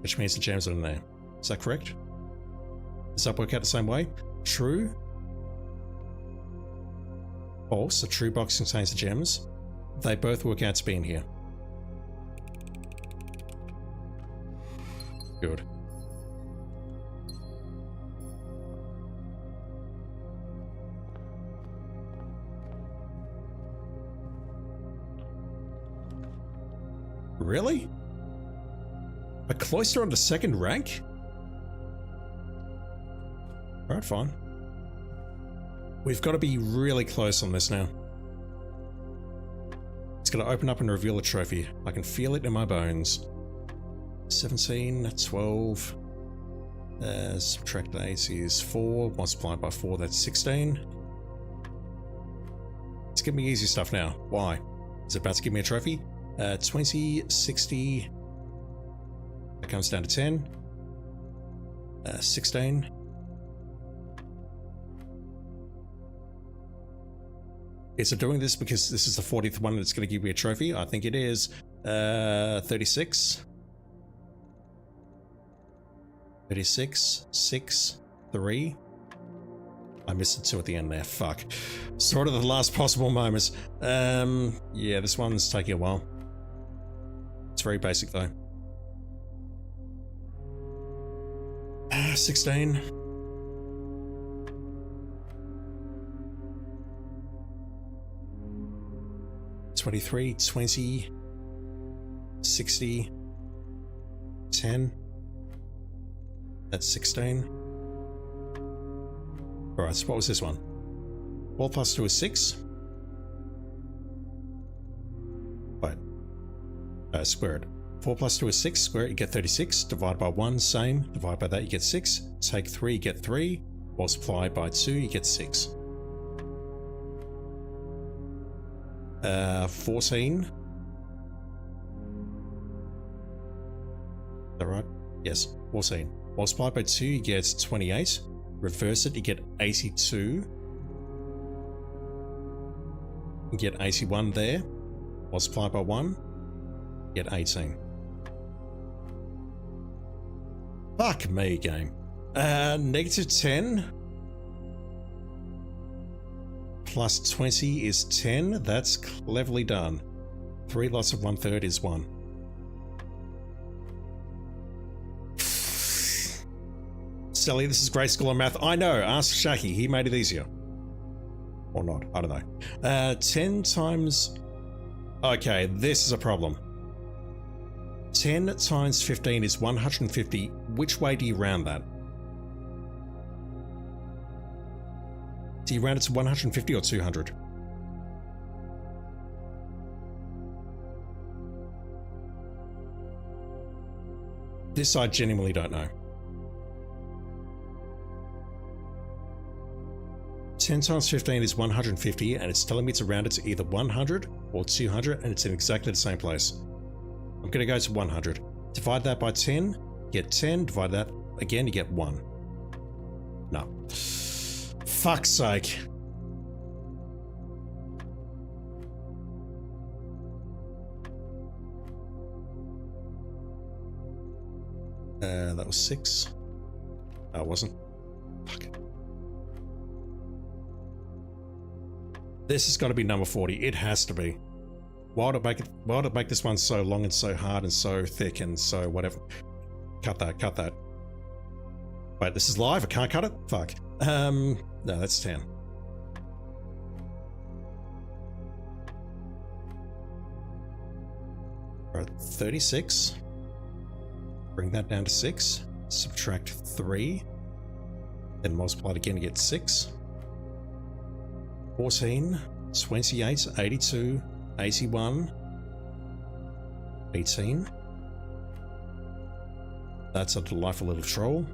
which means the gems are in there. Is that correct? Does that work out the same way? True. False, a true box contains the gems. They both work out to be in here. Good. Really? A cloister on the second rank? Alright, fine. We've got to be really close on this now. It's going to open up and reveal a trophy. I can feel it in my bones. 17, 12. Subtract 8 is 4. Multiplied by 4, that's 16. It's giving me easy stuff now. Why? Is it about to give me a trophy? 20, 60. That comes down to 10. 16. Is it doing this because this is the 40th one that's going to give me a trophy? I think it is. 36. 36, 6, 3. I missed a 2 at the end there. Fuck. Sort of the last possible moments. Yeah, this one's taking a while. It's very basic though. 16. $23, 20, 60, 10. That's 16. Alright, so what was this one? 4 plus 2 is 6. Wait. Square it. 4 plus 2 is 6. Square it, you get 36. Divide by 1, same. Divide by that, you get 6. Take 3, you get 3. Multiply by 2, you get 6. 14. Is that right? Yes, 14. Multiply by 2, you get 28. Reverse it, you get 82. You get 81 there. Multiply by 1, you get 18. Fuck me, game. Negative 10 plus 20 is 10. That's cleverly done. 3 lots of 1/3 is 1. Sally, this is grade school on math. I know, ask Shaki, he made it easier. Or not, I don't know. 10 times... Okay, this is a problem. 10 times 15 is 150. Which way do you round that? Do you round it to 150 or 200? This I genuinely don't know. 10 times 15 is 150, and it's telling me to round it to either 100 or 200, and it's in exactly the same place. I'm going to go to 100. Divide that by 10, get 10. Divide that again, you get 1. No. Fuck's sake. That was 6. No, it wasn't. Fuck. This has got to be number 40. It has to be. Why would it make this one so long and so hard and so thick and so whatever? Cut that, cut that. Wait, this is live? I can't cut it? Fuck. No, that's 10. Alright, 36. Bring that down to 6. Subtract 3. Then multiply it again to get 6. 14, 28, 82, 81, 18. That's a delightful little troll.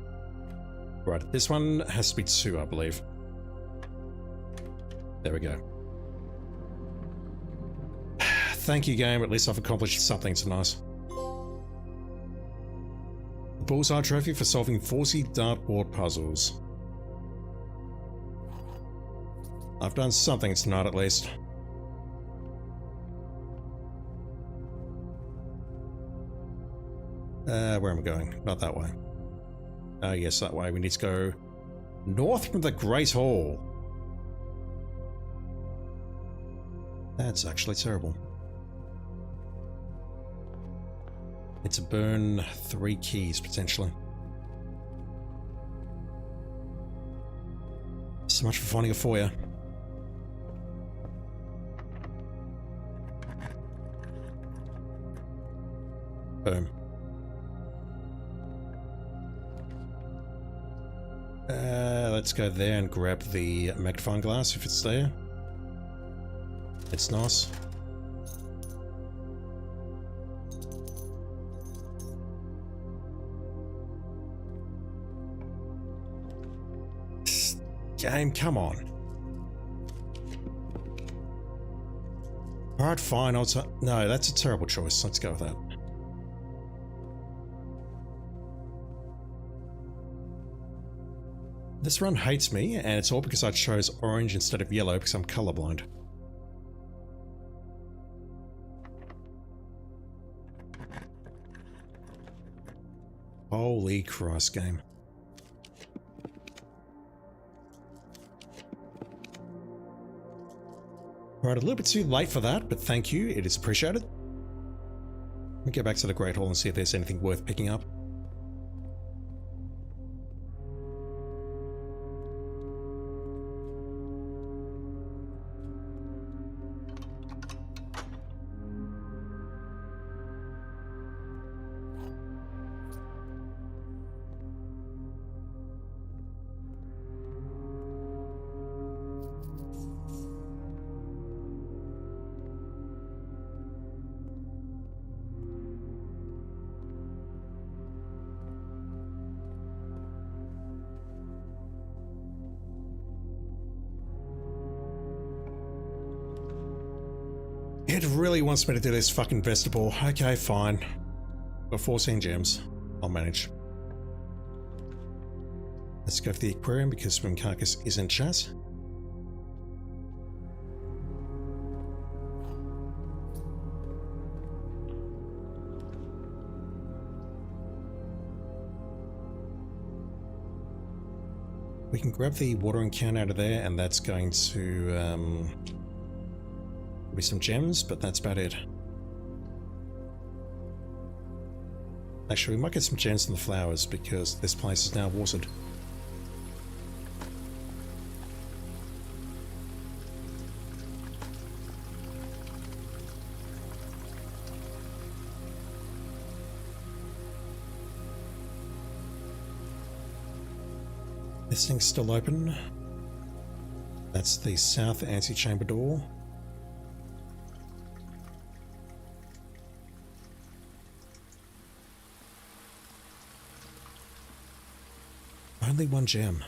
Right, this one has to be 2, I believe. There we go. Thank you, game. At least I've accomplished something tonight. The Bullseye Trophy for solving 40 dartboard puzzles. I've done something tonight at least. Where am I going? Not that way. Oh yes, that way. We need to go north from the Great Hall. That's actually terrible. Need to burn 3 keys, potentially. So much for finding a foyer. Boom. Let's go there and grab the magnifying glass if it's there. It's nice. Game, come on. Alright, fine. No, that's a terrible choice. Let's go with that. This run hates me, and it's all because I chose orange instead of yellow because I'm colorblind. Holy Christ, game. Right, a little bit too late for that, but thank you. It is appreciated. Let me go back to the Great Hall and see if there's anything worth picking up. It really wants me to do this fucking festival. Okay, fine. Got 14 gems. I'll manage. Let's go for the aquarium because Swim Carcass is in chat. We can grab the watering can out of there, and that's going to be some gems, but that's about it. Actually, we might get some gems in the flowers because this place is now watered. This thing's still open. That's the south antechamber door. Only one gem.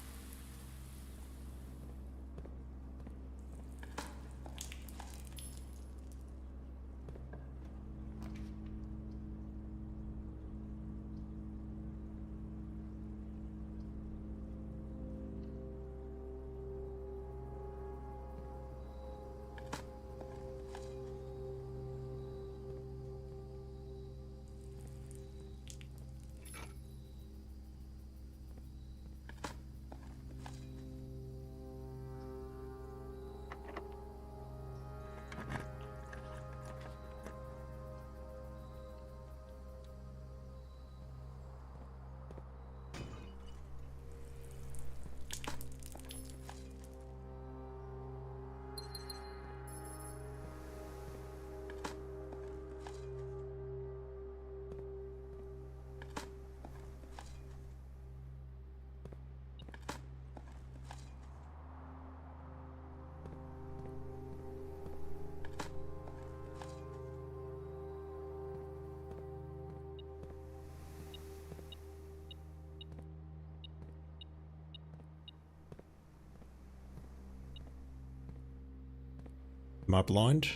Am I blind?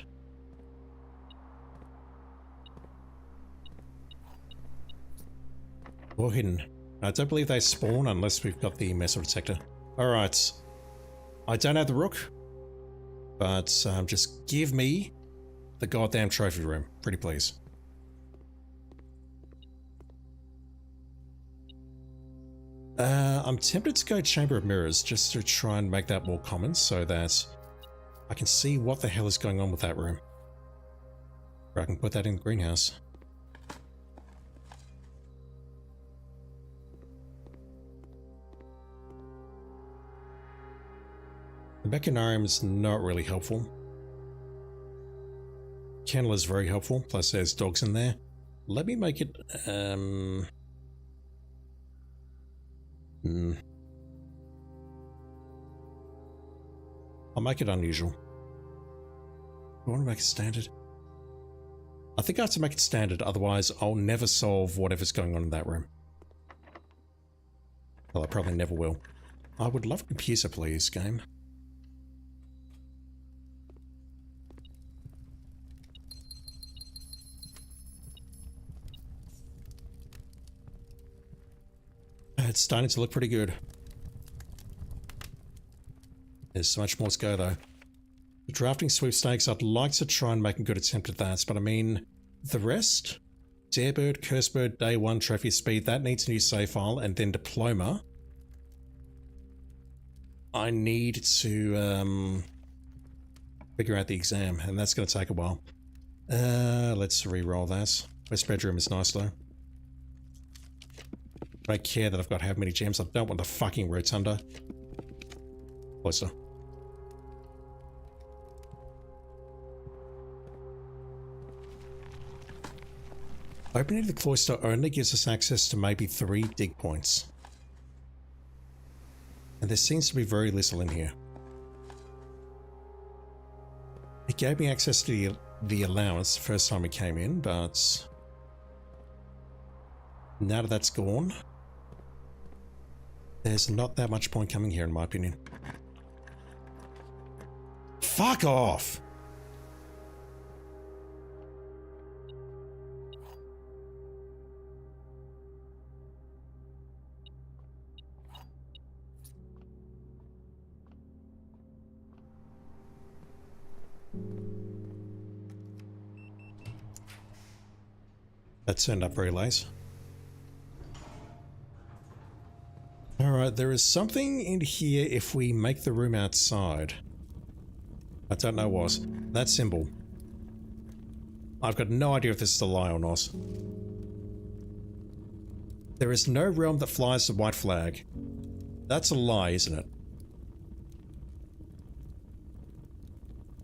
Or hidden. I don't believe they spawn unless we've got the missile detector. Alright. I don't have the rook, but just give me the goddamn trophy room. Pretty please. I'm tempted to go Chamber of Mirrors just to try and make that more common so that I can see what the hell is going on with that room. Or I can put that in the greenhouse. The mechanarium is not really helpful. Kennel is very helpful, plus there's dogs in there. Let me make it, I'll make it unusual. I want to make it standard. I think I have to make it standard, otherwise I'll never solve whatever's going on in that room. Well, I probably never will. I would love a computer, please, game. It's starting to look pretty good. There's so much more to go, though. The drafting sweepstakes, I'd like to try and make a good attempt at that, but I mean, the rest? Darebird, Cursebird, Day 1, Trophy Speed, that needs a new save file, and then Diploma. I need to figure out the exam, and that's going to take a while. Let's re-roll that. West bedroom is nice though. I don't care that I've got how many gems. I don't want the fucking rotunda. Cloister. Opening the cloister only gives us access to maybe 3 dig points. And there seems to be very little in here. It gave me access to the allowance the first time we came in, but now that that's gone, there's not that much point coming here in my opinion. Fuck off! That turned up very late. Alright, there is something in here if we make the room outside. I don't know what. That symbol. I've got no idea if this is a lie or not. There is no realm that flies the white flag. That's a lie, isn't it?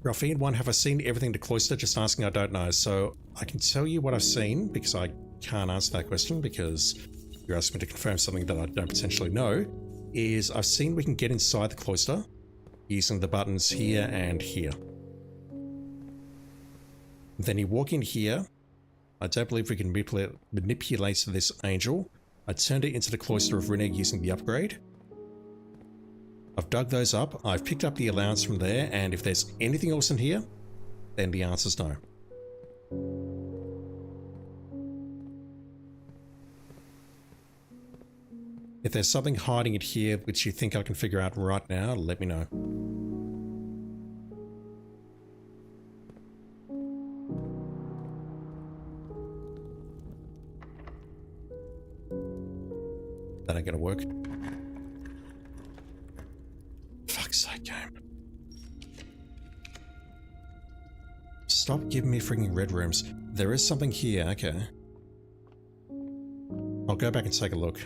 Ralphine 1, have I seen everything to Cloister? Just asking, I don't know. So I can tell you what I've seen because I can't answer that question because you're asking me to confirm something that I don't potentially know. Is I've seen we can get inside the Cloister using the buttons here and here. Then you walk in here. I don't believe we can manipulate this angel. I turned it into the Cloister of Rinnig using the upgrade. I've dug those up, I've picked up the allowance from there, and if there's anything else in here, then the answer's no. If there's something hiding in here which you think I can figure out right now, let me know. That ain't gonna work. Fuck's sake, game. Stop giving me freaking red rooms. There is something here, okay. I'll go back and take a look.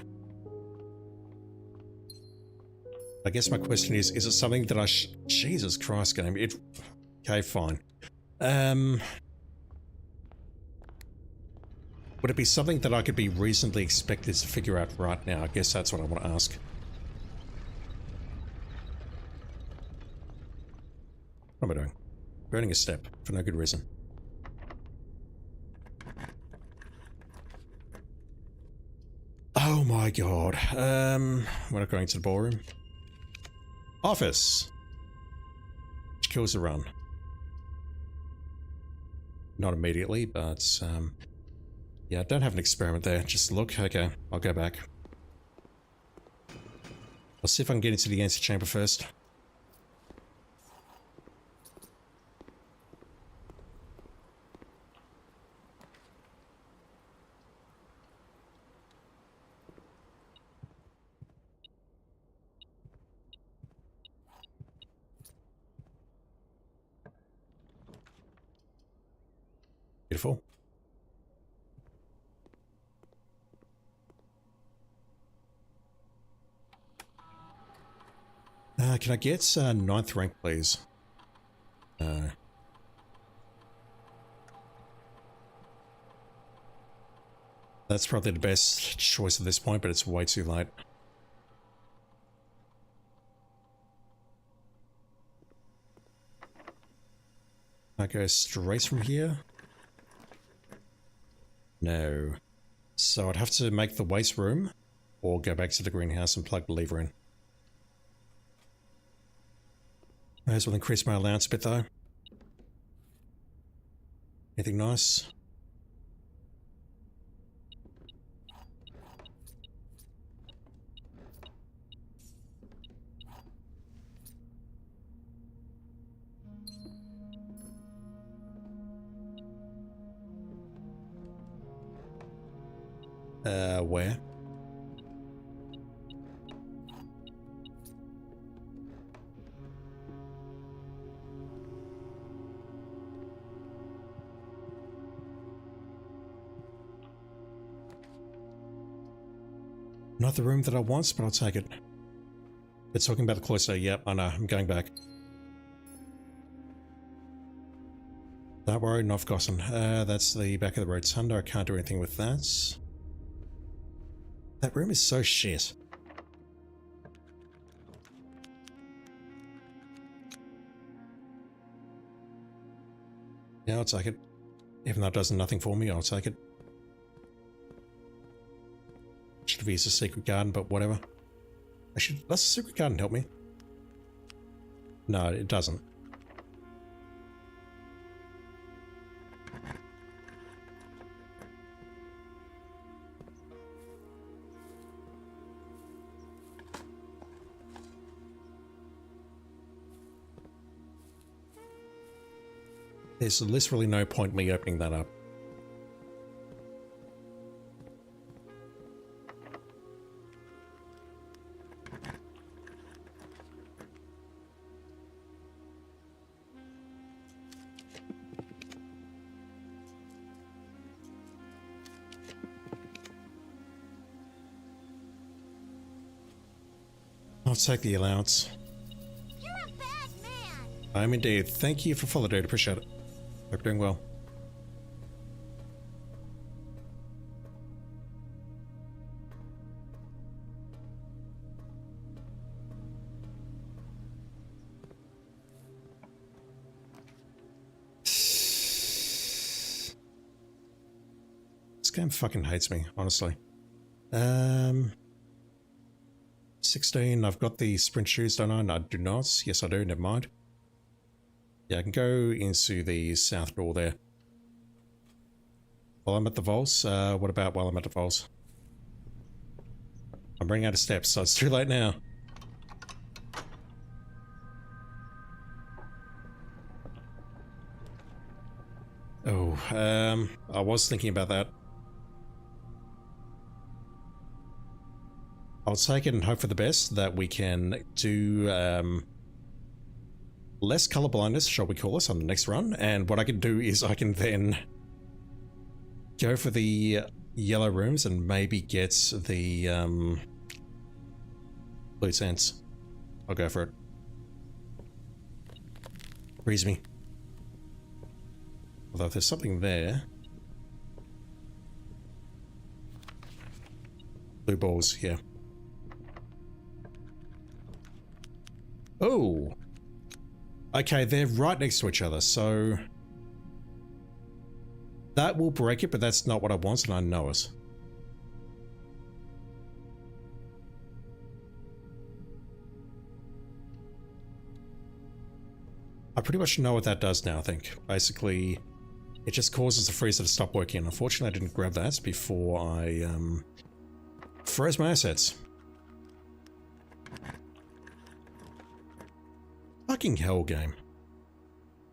I guess my question is it something that I Jesus Christ, game. Okay, fine. Would it be something that I could be reasonably expected to figure out right now? I guess that's what I want to ask. What am I doing? Burning a step for no good reason. Oh my god. We're not going to the ballroom. Office. Which kills the run. Not immediately, but yeah, I don't have an experiment there. Just look. Okay, I'll go back. I'll see if I can get into the answer chamber first. Beautiful. Can I get 9th rank, please? That's probably the best choice at this point, but it's way too late. I go straight from here? No. So I'd have to make the waste room, or go back to the greenhouse and plug the lever in. May as well increase my allowance a bit though. Anything nice? Where? Not the room that I want, but I'll take it. It's talking about the cloister. Yep, I know. I'm going back. Don't worry, not forgotten. That's the back of the rotunda. I can't do anything with that. That room is so shit. Yeah, I'll take it. Even though it does nothing for me, I'll take it. Should have used a secret garden, but whatever. Does the secret garden help me? No, it doesn't. There's literally no point me opening that up. I'll take the allowance. You're a bad man. I am indeed. Thank you for follow, dude. Appreciate it. Hope you're doing well. This game fucking hates me, honestly. 16, I've got the sprint shoes, don't I? No, I do not. Yes, I do. Never mind. Yeah, I can go into the south door there. While I'm at the vaults, what about while I'm at the vaults? I'm running out of steps, so it's too late now. Oh, I was thinking about that. I'll take it and hope for the best that we can do less color blindness, shall we call it, on the next run. And what I can do is I can then go for the yellow rooms and maybe get the blue tents. I'll go for it. Freeze me. Although if there's something there. Blue balls, yeah. Oh! Okay, they're right next to each other, so... that will break it, but that's not what I want, and I know it. I pretty much know what that does now, I think. Basically, it just causes the freezer to stop working. Unfortunately, I didn't grab that before I froze my assets. Fucking hell game.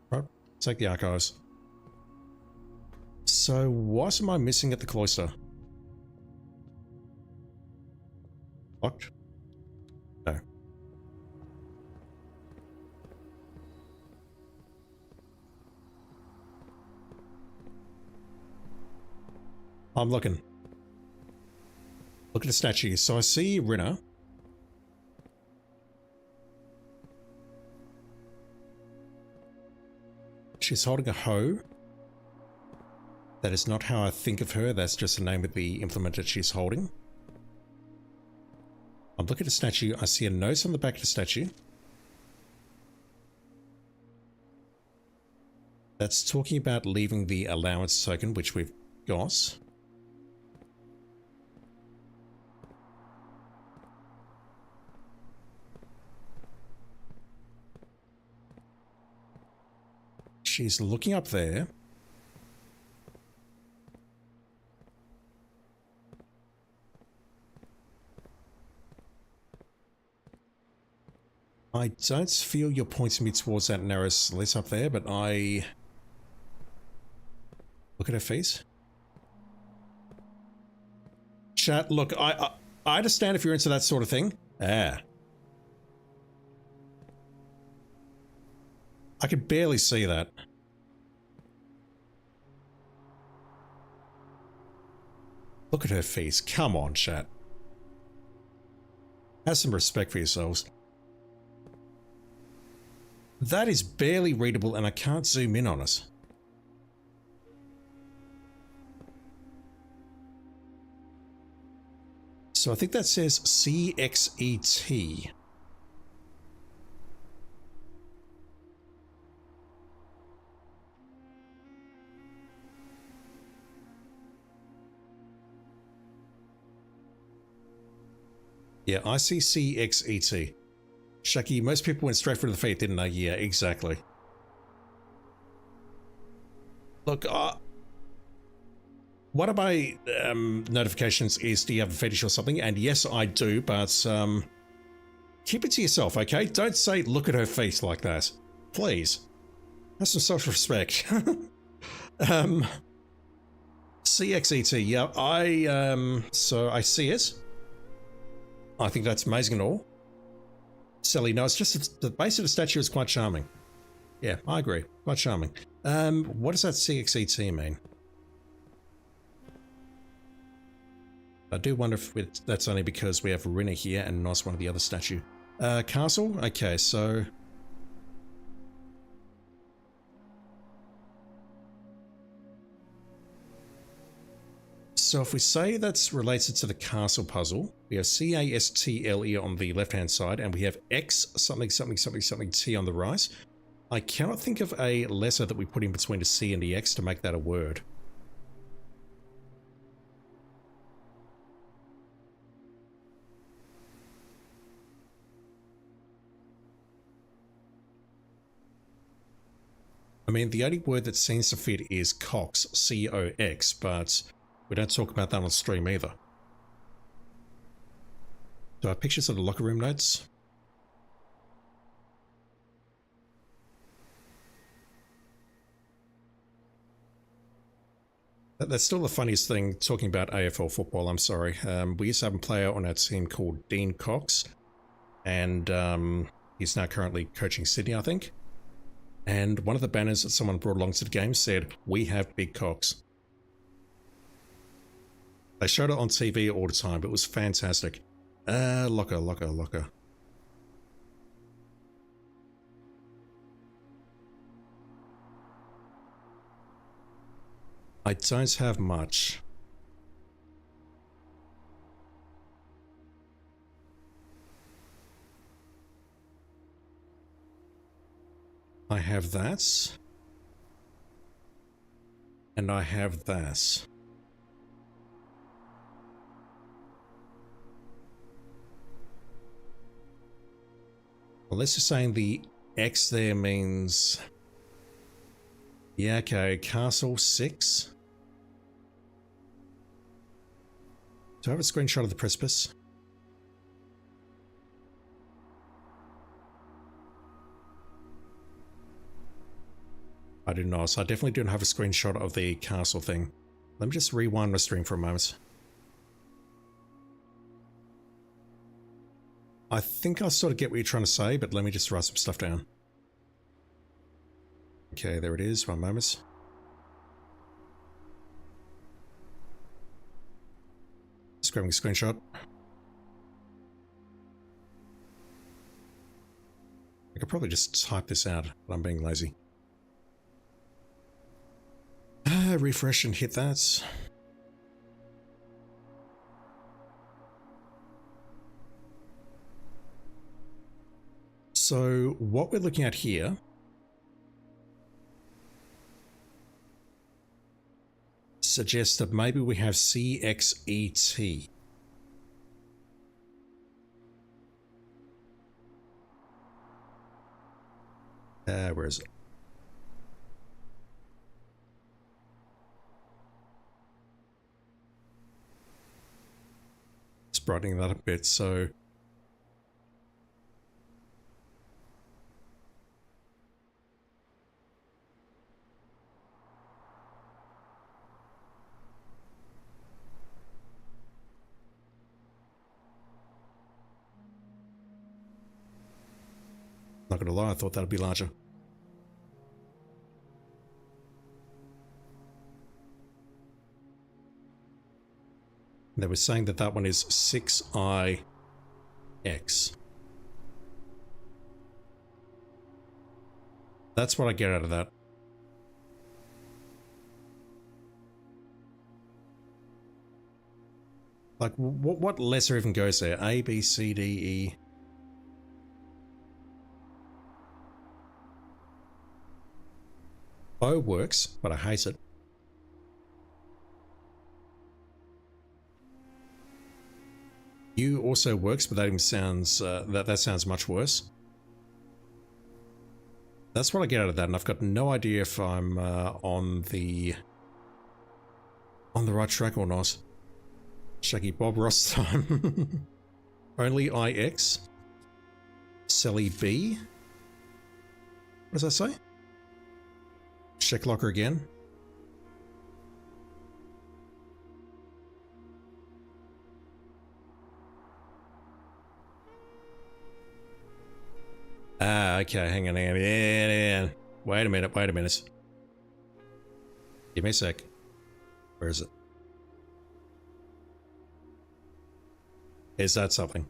Right, take the archives. So what am I missing at the cloister? Locked? No. I'm looking. Look at the statue. So I see Rinna. She's holding a hoe. That is not how I think of her. That's just the name of the implement that she's holding. I'm looking at the statue. I see a note on the back of the statue. That's talking about leaving the allowance token, which we've got. She's looking up there. I don't feel you're pointing me towards that narrow slit up there, but I... look at her face. chat. Look, I understand if you're into that sort of thing. Ah. I could barely see that. Look at her face. Come on, chat. Have some respect for yourselves. That is barely readable and I can't zoom in on it. So I think that says CXET. Yeah, I see CXET. Shaki, most people went straight for the feet, didn't they? Yeah, exactly. Look, one of my notifications is, do you have a fetish or something? And yes, I do, but keep it to yourself, okay? Don't say, look at her face like that. Please. Have some self-respect. CXET, yeah, so I see it. I think that's amazing and all. Sally, no, it's just the base of the statue is quite charming. Yeah, I agree. Quite charming. What does that CXET mean? I do wonder if that's only because we have Rinna here and not one of the other statue. Castle? Okay, so... So if we say that's related to the castle puzzle, we have CASTLE on the left-hand side, and we have X something something something something T on the right. I cannot think of a letter that we put in between the C and the X to make that a word. I mean, the only word that seems to fit is Cox, C-O-X, but we don't talk about that on stream either. Do I have pictures of the locker room notes? That's still the funniest thing talking about AFL football, I'm sorry. We used to have a player on our team called Dean Cox, and he's now currently coaching Sydney, I think. And one of the banners that someone brought along to the game said, "We have big cocks." They showed it on TV all the time, but it was fantastic. Locker. I don't have much. I have that. And I have that. Unless you're saying the X there means... Yeah, okay, Castle 6. Do I have a screenshot of the precipice? I do not. So I definitely don't have a screenshot of the castle thing. Let me just rewind my stream for a moment. I think I sort of get what you're trying to say, but let me just write some stuff down. Okay, there it is. 1 moment. Just grabbing a screenshot. I could probably just type this out, but I'm being lazy. Refresh and hit that. So what we're looking at here suggests that maybe we have CXET. Where is it? Brightening that a bit, so Not gonna lie, I thought that'd be larger. They were saying that that one is 6IX. That's what I get out of that. Like, what lesser even goes there? A, B, C, D, E. O works, but I hate it. U also works, but that even sounds that sounds much worse. That's what I get out of that, and I've got no idea if I'm on the right track or not. Shaggy Bob Ross time. Only IX. Sally B. What does that say? Check locker again. Ah, okay, hang on. Yeah. Wait a minute. Give me a sec. Where is it? Is that something?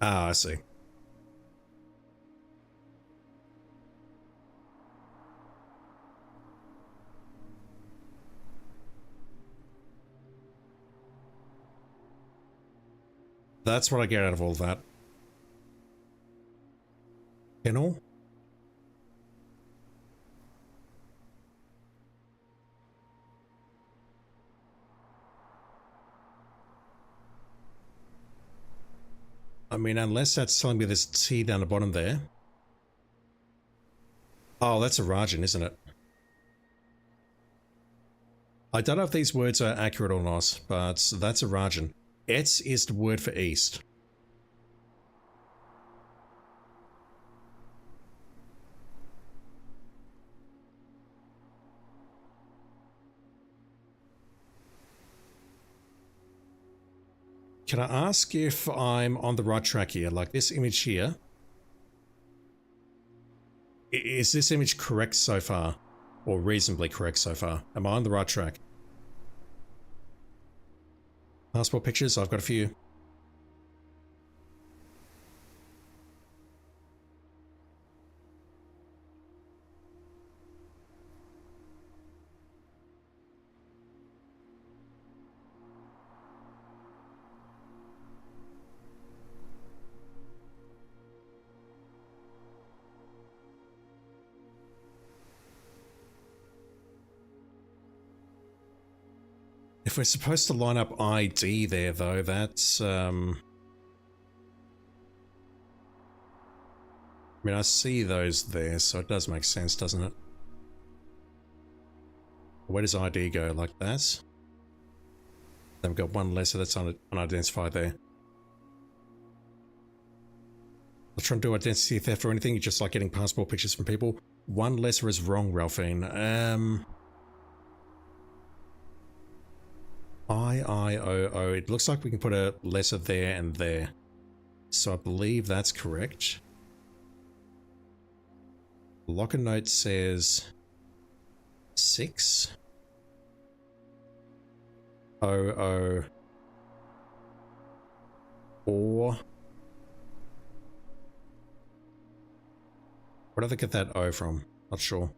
Ah, I see. That's what I get out of all that. Kennel? I mean, unless that's telling me there's T down the bottom there. Oh, that's a Rajan, isn't it? I don't know if these words are accurate or not, but that's a Rajan. Etz is the word for east. Can I ask if I'm on the right track here? Like this image here. Is this image correct so far? Or reasonably correct so far? Am I on the right track? Passport pictures, I've got a few. If we're supposed to line up ID there, though, that's, I mean, I see those there, so it does make sense, doesn't it? Where does ID go? Like that? Then we've got one lesser that's unidentified there. I'll try and do identity theft or anything, just like getting passport pictures from people. One lesser is wrong, Ralphine. I-O-O. It looks like we can put a lesser there and there. So I believe that's correct. Locker note says 6. O-O. Or... where did they get that O from? Not sure.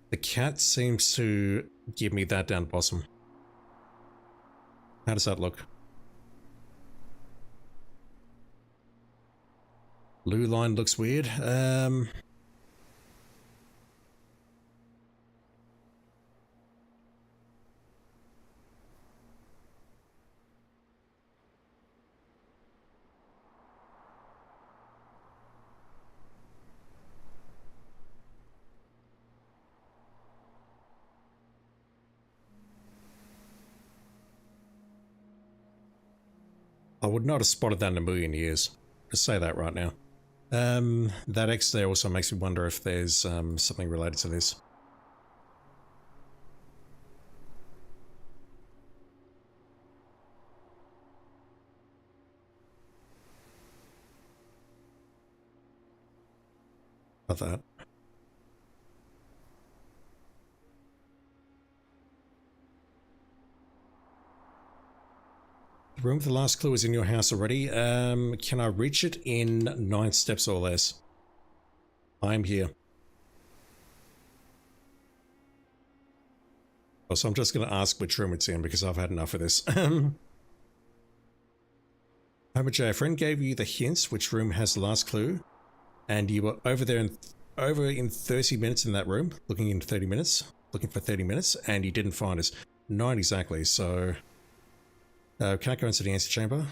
The cat seems to give me that down bottom. How does that look? Blue line looks weird. I would not have spotted that in a million years. Just say that right now. That X there also makes me wonder if there's something related to this. About that. The room with the last clue is in your house already. Can I reach it in 9 steps or less? I'm here. So I'm just going to ask which room it's in because I've had enough of this. Homer J, a friend gave you the hints which room has the last clue, and you were over in 30 minutes in that room, looking for 30 minutes, and you didn't find us. 9 exactly, so... can I go into the answer chamber?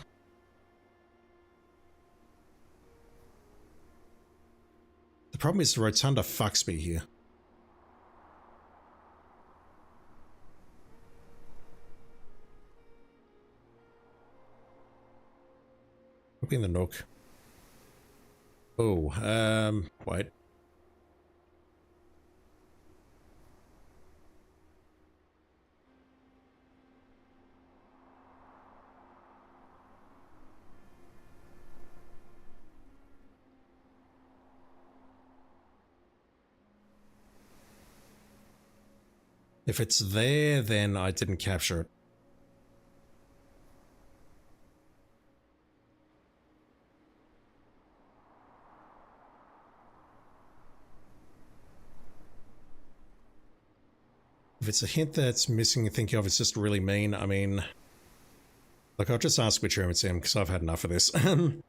The problem is the rotunda fucks me here. Probably in the nook. Oh, wait. If it's there, then I didn't capture it. If it's a hint that's missing and thinking of, it's just really mean. I mean, look, I'll just ask which room it's in because I've had enough of this. Thing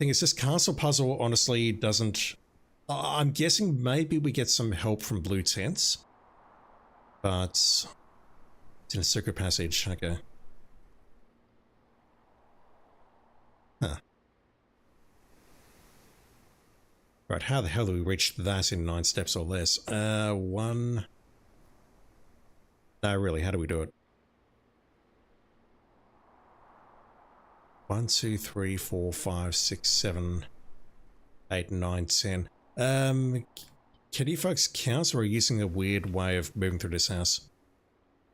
is, this castle puzzle honestly doesn't... I'm guessing maybe we get some help from blue tents. But it's in a secret passage. Okay. Huh. Right, how the hell do we reach that in 9 steps or less? 1... No, really, how do we do it? 1, 2, 3, 4, 5, 6, 7, 8, 9, 10. Can you folks count, or are you using a weird way of moving through this house?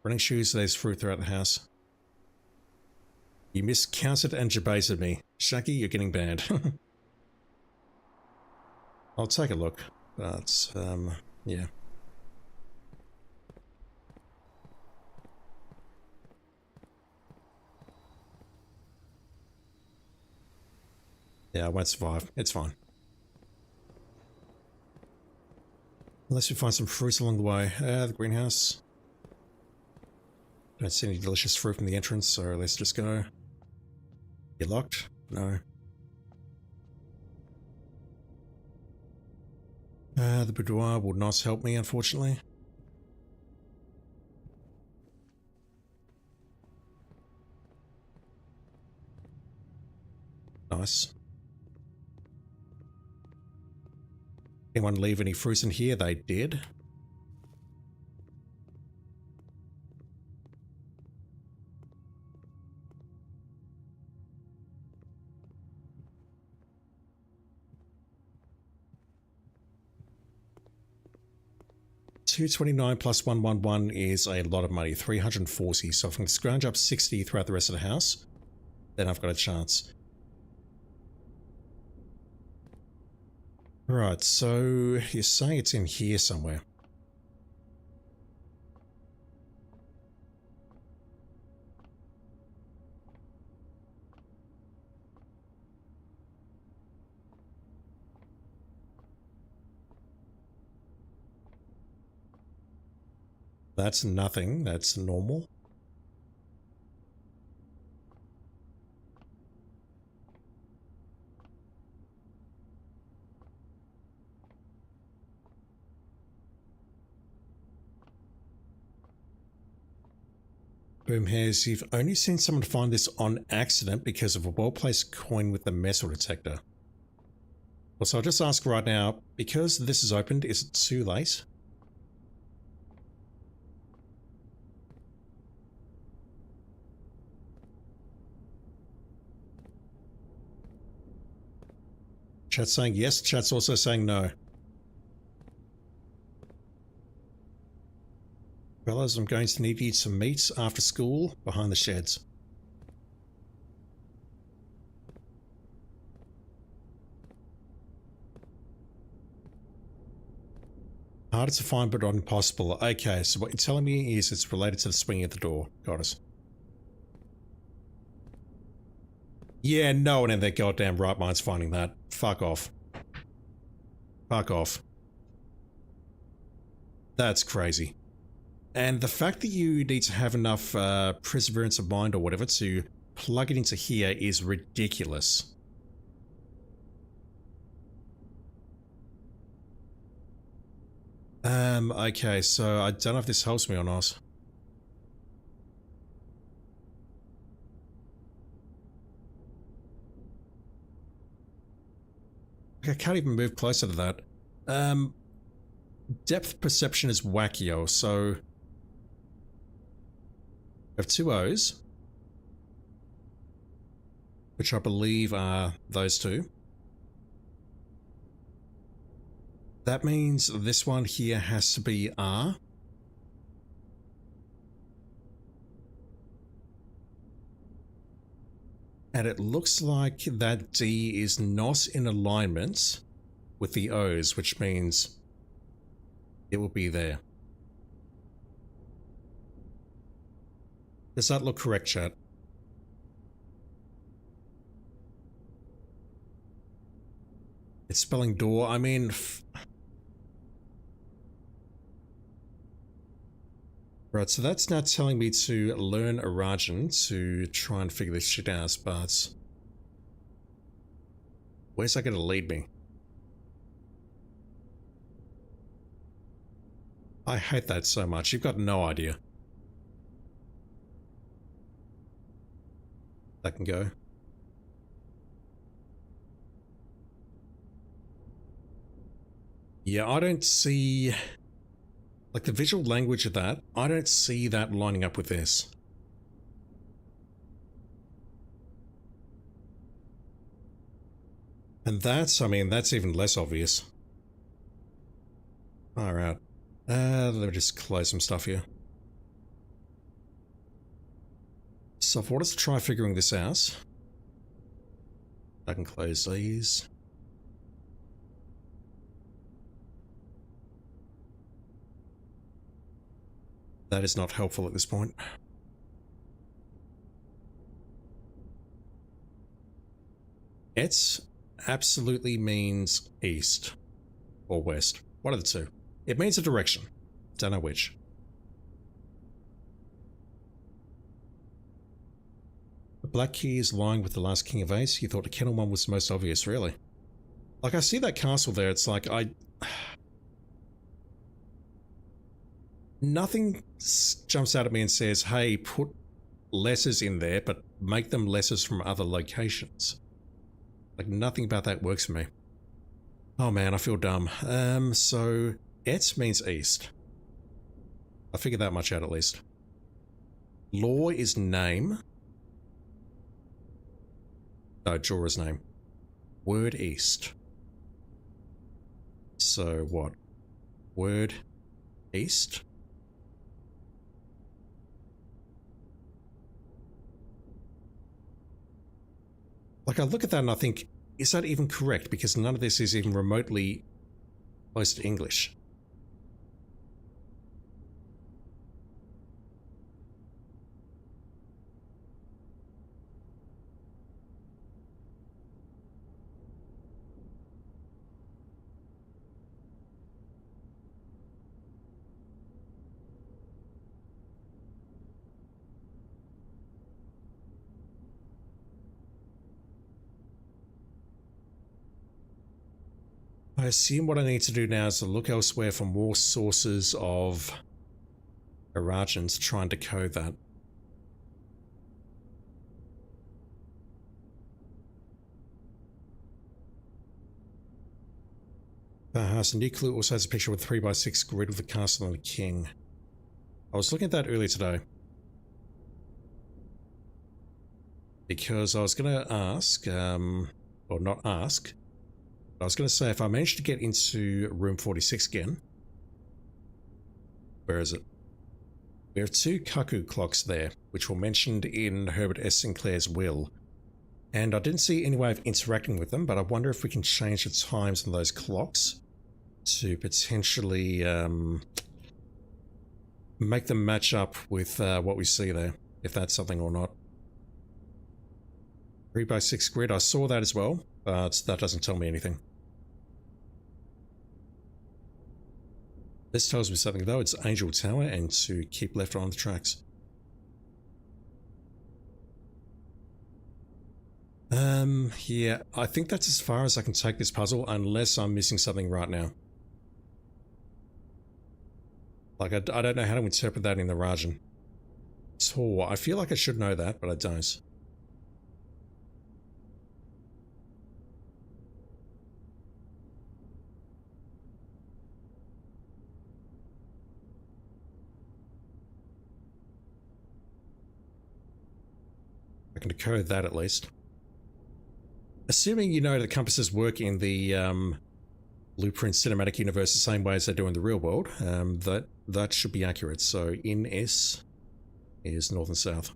Running shoes, there's fruit throughout the house. You miscounted and jabaited me. Shaggy, you're getting banned. I'll take a look, but, yeah. Yeah, I won't survive. It's fine. Unless we find some fruits along the way. The greenhouse. Don't see any delicious fruit from the entrance, so let's just go. You locked? No. The boudoir will not help me, unfortunately. Nice. Anyone leave any fruits in here? They did. $229 plus 111 is a lot of money, 340. So if I can scrounge up 60 throughout the rest of the house, then I've got a chance. Right, so you're saying it's in here somewhere. That's nothing, that's normal. Boom hairs, you've only seen someone find this on accident because of a well-placed coin with the metal detector. Well, so I'll just ask right now, because this is opened, is it too late? Chat's saying yes, chat's also saying no. Fellas, I'm going to need you to meet after school behind the sheds. Harder to find but not impossible. Okay, so what you're telling me is it's related to the swinging at the door. Got us. Yeah, no one in their goddamn right mind's finding that. Fuck off. Fuck off. That's crazy. And the fact that you need to have enough perseverance of mind or whatever to plug it into here is ridiculous. Okay, so I don't know if this helps me or not. I can't even move closer to that. Depth perception is wackier, so... I have two O's, which I believe are those two. That means this one here has to be R. And it looks like that D is not in alignment with the O's, which means it will be there. Does that look correct, chat? It's spelling door. I mean... Right, so that's now telling me to learn Arajan to try and figure this shit out, but... Where's that going to lead me? I hate that so much. You've got no idea. That can go. Yeah, I don't see... Like, the visual language of that, I don't see that lining up with this. And that's, I mean, that's even less obvious. Alright. Let me just close some stuff here. So if I wanted to try figuring this out, I can close these. That is not helpful at this point. It absolutely means east or west. One of the two. It means a direction. Don't know which. The black key is lying with the last king of ace. You thought the kennel one was the most obvious, really. Like, I see that castle there. It's like, nothing jumps out at me and says, hey, put letters in there, but make them letters from other locations. Like, nothing about that works for me. Oh man, I feel dumb. So, et means east. I figured that much out at least. Law is name. No, Jorah's name. Word east. So, what? Word east? Like, I look at that and I think, is that even correct? Because none of this is even remotely close to English. I assume what I need to do now is to look elsewhere for more sources of Arajan to try and decode that. So new clue also has a picture with a 3x6 grid with the castle and the king. I was looking at that earlier today. Because I was going to ask, or not ask, I was going to say, if I manage to get into room 46 again, where is it? We have 2 cuckoo clocks there, which were mentioned in Herbert S. Sinclair's will. And I didn't see any way of interacting with them, but I wonder if we can change the times on those clocks to potentially make them match up with what we see there, if that's something or not. 3x6 grid, I saw that as well, but that doesn't tell me anything. This tells me something though, it's Angel Tower and to keep left on the tracks. Yeah, I think that's as far as I can take this puzzle unless I'm missing something right now. Like, I don't know how to interpret that in the Rajan. Tor, I feel like I should know that, but I don't. I can decode that at least. Assuming you know the compasses work in the Blueprint cinematic universe the same way as they do in the real world, that should be accurate. So in S is north and south.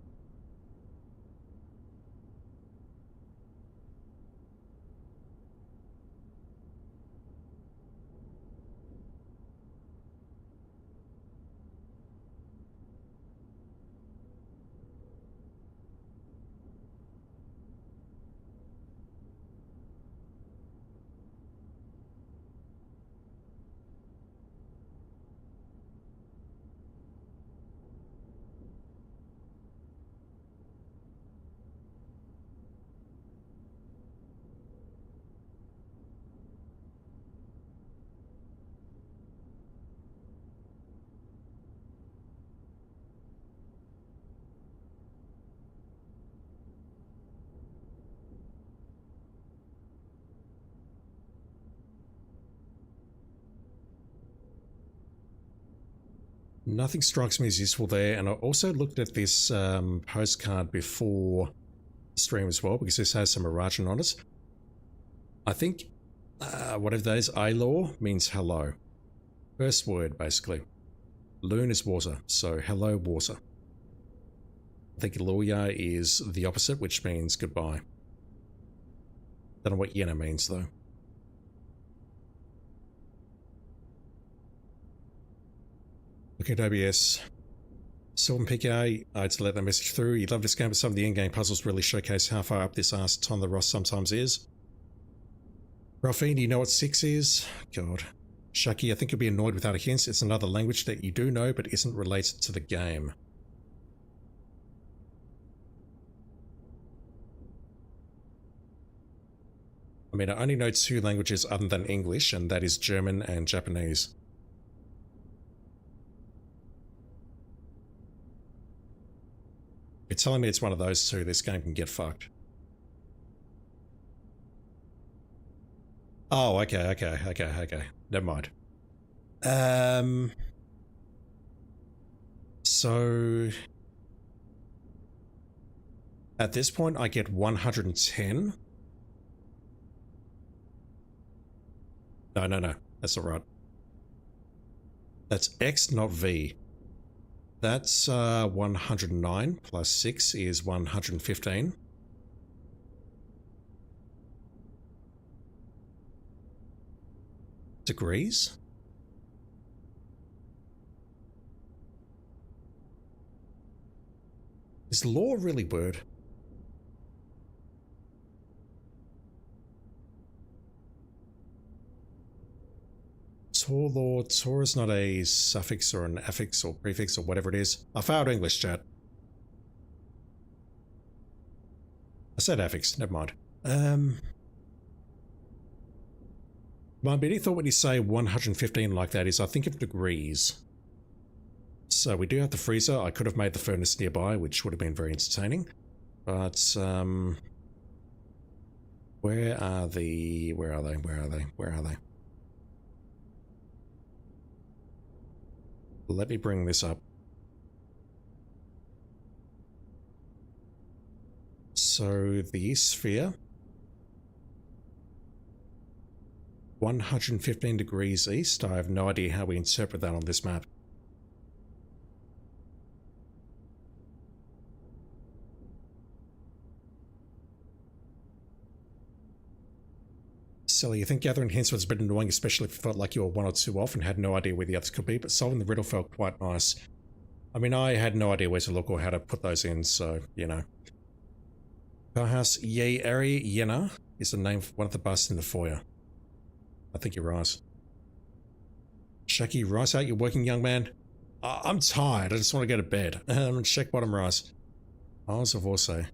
Nothing strikes me as useful there, and I also looked at this postcard before the stream as well, because this has some Arajan on it. I think whatever that is, Ailor means hello. First word, basically. Loon is water, so hello water. I think Loya is the opposite, which means goodbye. Don't know what Yena means, though. Looking at OBS. Sylvan PK, I had to let that message through. You'd love this game, but some of the in-game puzzles really showcase how far up this arse ton the Ross sometimes is. Ralphine, do you know what 6 is? God. Shaki, I think you'll be annoyed without a hint. It's another language that you do know, but isn't related to the game. I mean, I only know 2 languages other than English, and that is German and Japanese. You're telling me it's one of those 2, this game can get fucked. Oh, okay. Never mind. So at this point I get 110. No. That's not right. That's X, not V. That's 109 plus 6 is 115. Degrees? Is law really word? Tor law. Tor is not a suffix or an affix or prefix or whatever it is. I failed English, chat. I said affix, never mind. My immediate thought when you say 115 like that is I think of degrees. So we do have the freezer. I could have made the furnace nearby, which would have been very entertaining. But, where are they? Let me bring this up. So the sphere 115 degrees east. I have no idea how we interpret that on this map. Silly, you think gathering hints was a bit annoying, especially if you felt like you were one or two off and had no idea where the others could be, but solving the riddle felt quite nice. I mean, I had no idea where to look or how to put those in, so, you know. Powerhouse Ye Ari Yena is the name for one of the busts in the foyer. I think you're right. Shaky, right out, you're working, young man? I'm tired, I just want to go to bed. Check bottom right. Isles of Orsay.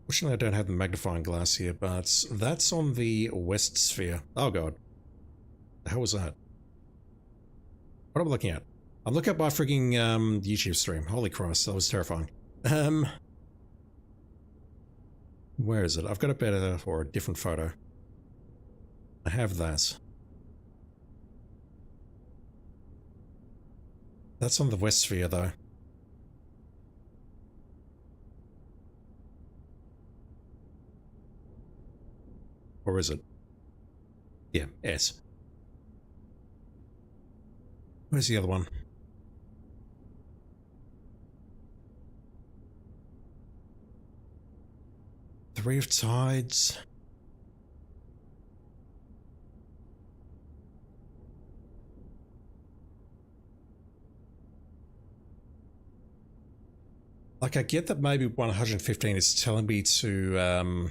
Fortunately, I don't have the magnifying glass here, but that's on the west sphere. Oh god. The hell was that? What am I looking at? I'm looking at my frigging YouTube stream. Holy Christ, that was terrifying. Where is it? I've got a better or a different photo. I have that. That's on the west sphere though. Or is it? Yeah, S. Where's the other one? Three of Tides. Like, I get that maybe 115 is telling me to,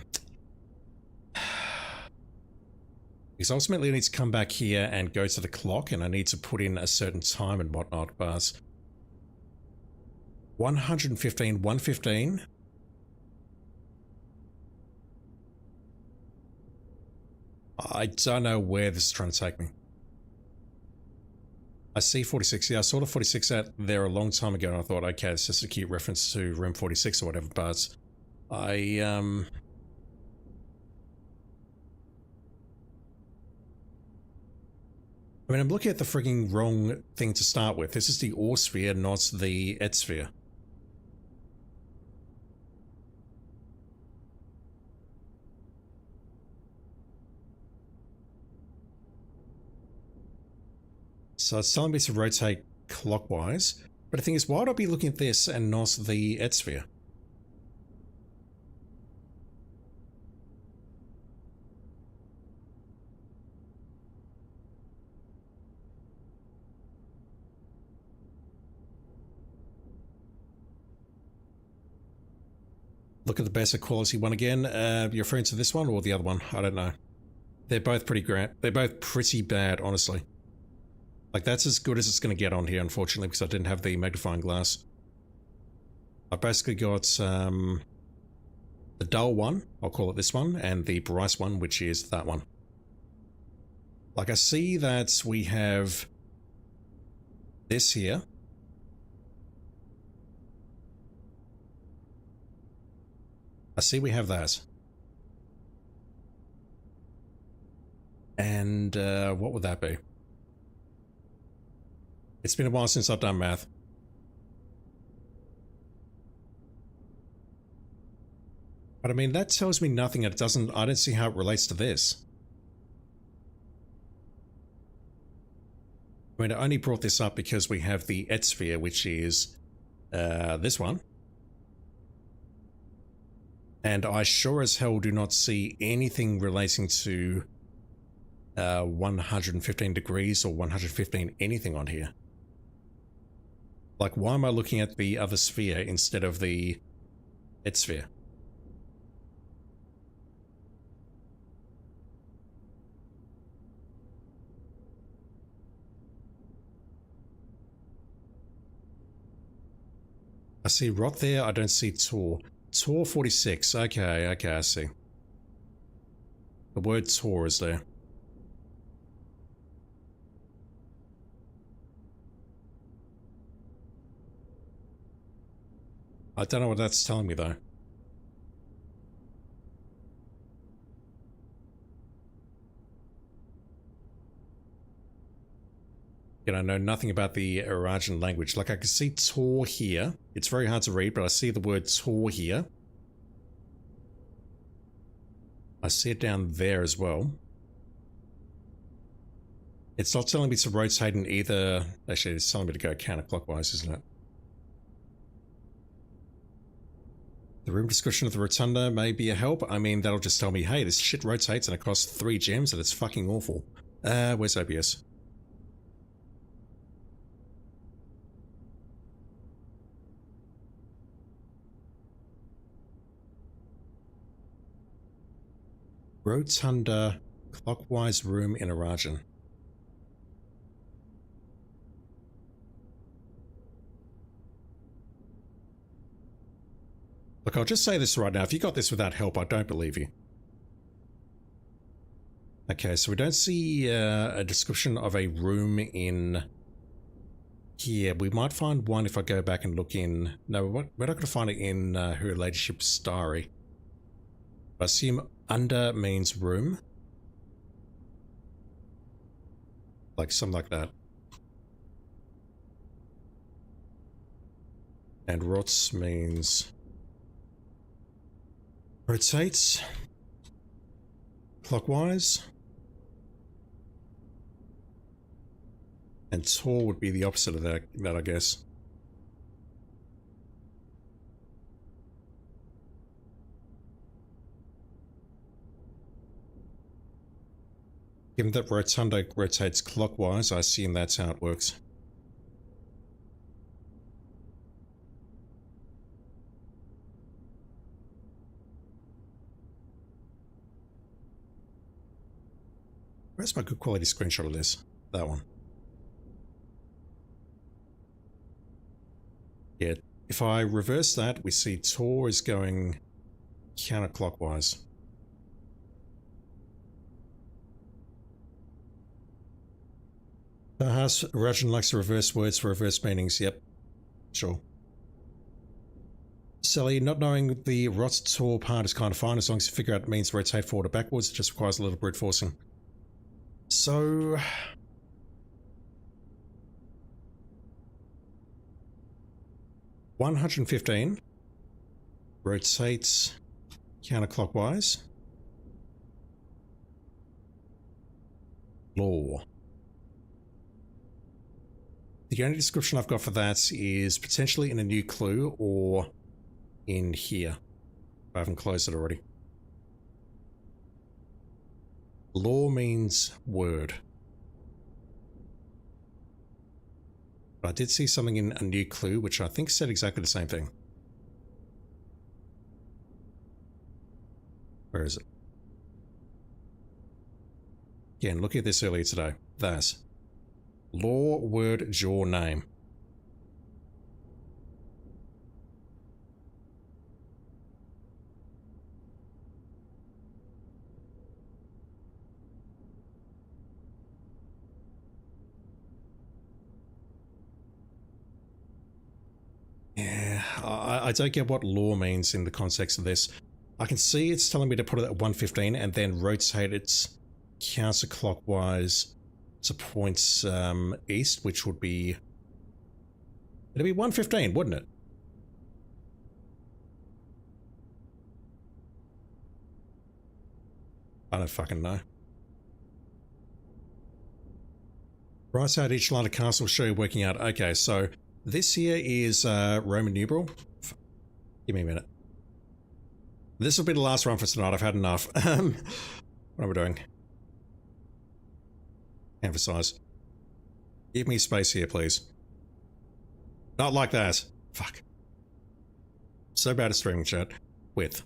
because ultimately I need to come back here and go to the clock and I need to put in a certain time and whatnot, but 115, 115. I don't know where this is trying to take me. I see 46. Yeah, I saw the 46 out there a long time ago and I thought, okay, it's just a cute reference to room 46 or whatever, but I mean, I'm looking at the frigging wrong thing to start with. This is the ore sphere, not the et sphere. So it's telling me to rotate clockwise, but the thing is, why would I be looking at this and not the et sphere? Look at the better quality one again. You're referring to this one or the other one? I don't know. They're both pretty great. They're both pretty bad, honestly. Like, that's as good as it's going to get on here, unfortunately, because I didn't have the magnifying glass. I basically got the dull one, I'll call it this one, and the bright one, which is that one. Like, I see that we have this here. I see we have that. And what would that be? It's been a while since I've done math. But I mean, that tells me nothing. It doesn't, I don't see how it relates to this. I mean, I only brought this up because we have the et sphere, which is this one. And I sure as hell do not see anything relating to 115 degrees or 115 anything on here. Like, why am I looking at the other sphere instead of the et sphere? I see rot there, I don't see Tor. Tor 46, okay, I see. The word Tor is there. I don't know what that's telling me though. And I know nothing about the Arajan language. Like I can see Tor here. It's very hard to read, but I see the word Tor here. I see it down there as well. It's not telling me to rotate in either... Actually, it's telling me to go counterclockwise, isn't it? The room description of the rotunda may be a help. I mean, that'll just tell me, hey, this shit rotates and it costs 3 gems and it's fucking awful. Where's OBS? Rotunda, clockwise room in Arajan. Look, I'll just say this right now. If you got this without help, I don't believe you. Okay, so we don't see a description of a room in here. We might find one if I go back and look in... No, we're not going to find it in Her Ladyship's diary. I assume under means room. Like something like that. And rots means... rotates. Clockwise. And Tor would be the opposite of that I guess. Given that rotunda rotates clockwise, I assume that's how it works. Where's my good quality screenshot of this? That one. Yeah, if I reverse that, we see Tor is going counterclockwise. Rajan likes to reverse words for reverse meanings. Yep, sure. Sally, not knowing the rot Tor part is kind of fine as long as you figure out it means rotate forward or backwards. It just requires a little brute forcing. So... 115 rotates counterclockwise. Law. The only description I've got for that is potentially in a new clue or in here. I haven't closed it already. Law means word. But I did see something in a new clue, which I think said exactly the same thing. Where is it? Again, looking at this earlier today. That. Law, word, jaw, name. Yeah, I don't get what law means in the context of this. I can see it's telling me to put it at 115 and then rotate it counterclockwise to points east, which would be... It'd be 115, wouldn't it? I don't fucking know. Write out each line of castle, show you working out. Okay, so this here is Roman numeral. Give me a minute. This will be the last one for tonight. I've had enough. What are we doing? Emphasize. Give me space here, please. Not like that. Fuck. So bad at streaming chat. Width.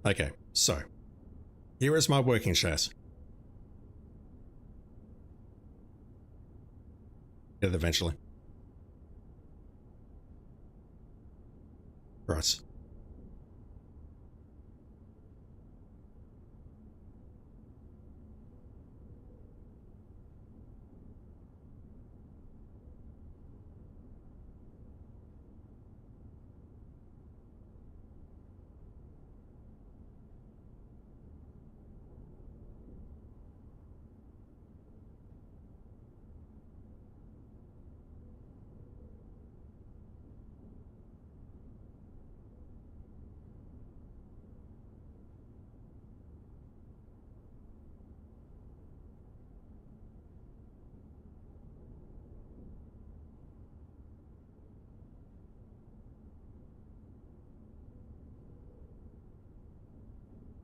Okay, so. Here is my working chat. Get it eventually. Right.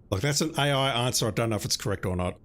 Look, that's an AI answer. I don't know if it's correct or not.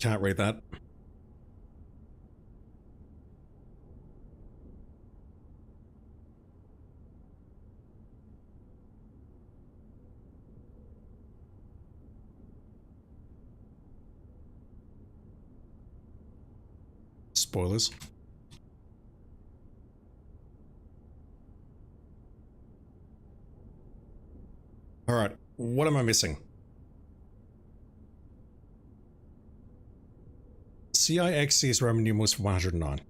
Can't read that. Spoilers. All right, what am I missing? CIX is Roman numerals for 109.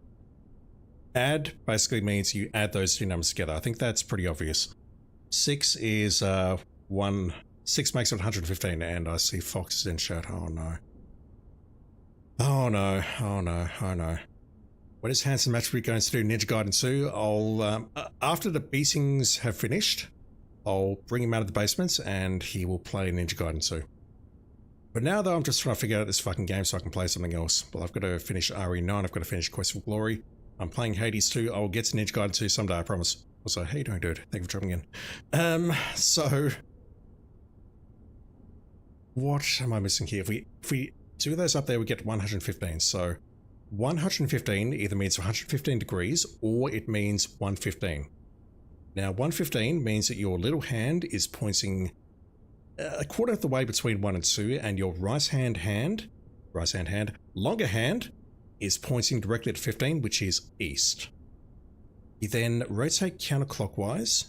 Add basically means you add those two numbers together. I think that's pretty obvious. 6 is 1. 6 makes it 115, and I see Fox is in chat. Oh no. Oh no. Oh no. Oh no. What is Handsome Attribute going to do? Ninja Gaiden 2? I'll after the beatings have finished, I'll bring him out of the basements and he will play Ninja Gaiden 2. But now though, I'm just trying to figure out this fucking game so I can play something else. Well, I've got to finish RE9, I've got to finish Quest for Glory. I'm playing Hades 2. I'll get to Ninja Gaiden 2 someday, I promise. Also, how you doing, dude? Thank you for dropping in. So what am I missing here? If we do those up there, we get 115. So 115 either means 115 degrees or it means 115. Now 115 means that your little hand is pointing a quarter of the way between 1 and 2, and your right hand, longer hand is pointing directly at 15, which is east. You then rotate counterclockwise.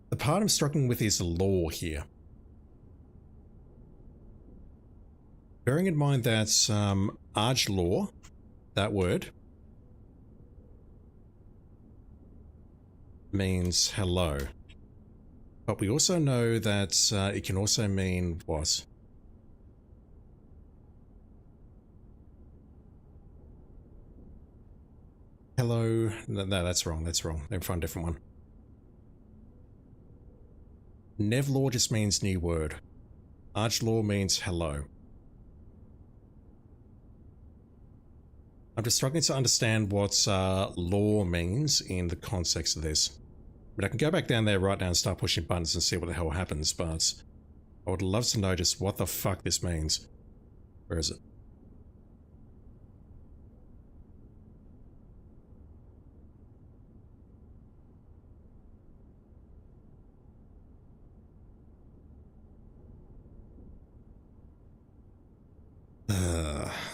The part I'm struggling with is law here. Bearing in mind that Arj law, that word, means hello. But we also know that it can also mean what? Hello. No, that's wrong. That's wrong. Let me find a different one. Nevlaw just means new word. Archlaw means hello. I'm just struggling to understand what law means in the context of this. But I can go back down there right now and start pushing buttons and see what the hell happens, but I would love to know just what the fuck this means. Where is it?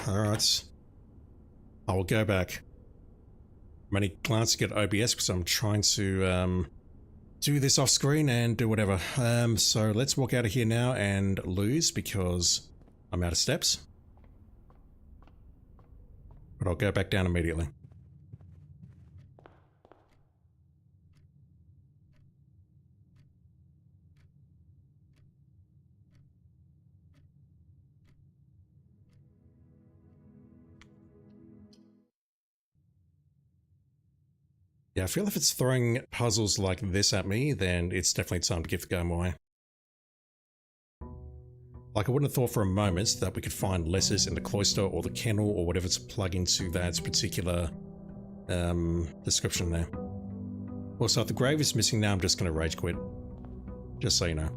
Alright. I will go back. I'm only glancing at OBS because I'm trying to do this off screen and do whatever. So let's walk out of here now and lose because I'm out of steps. But I'll go back down immediately. Yeah, I feel if it's throwing puzzles like this at me, then it's definitely time to give the game away. Like, I wouldn't have thought for a moment that we could find letters in the cloister or the kennel or whatever to plug into that particular description there. Also, if the grave is missing now, I'm just going to rage quit. Just so you know.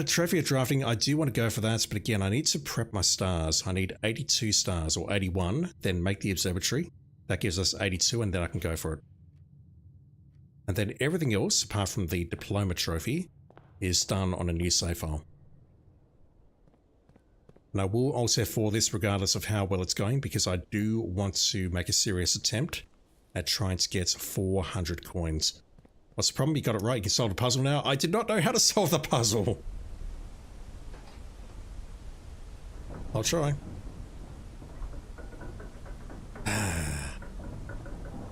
Trophy of drafting, I do want to go for that, but again, I need to prep my stars. I need 82 stars, or 81, then make the observatory. That gives us 82, and then I can go for it. And then everything else, apart from the diploma trophy, is done on a new save file. And I will also for this regardless of how well it's going, because I do want to make a serious attempt at trying to get 400 coins. What's the problem? You got it right. You can solve the puzzle now. I did not know how to solve the puzzle. I'll try.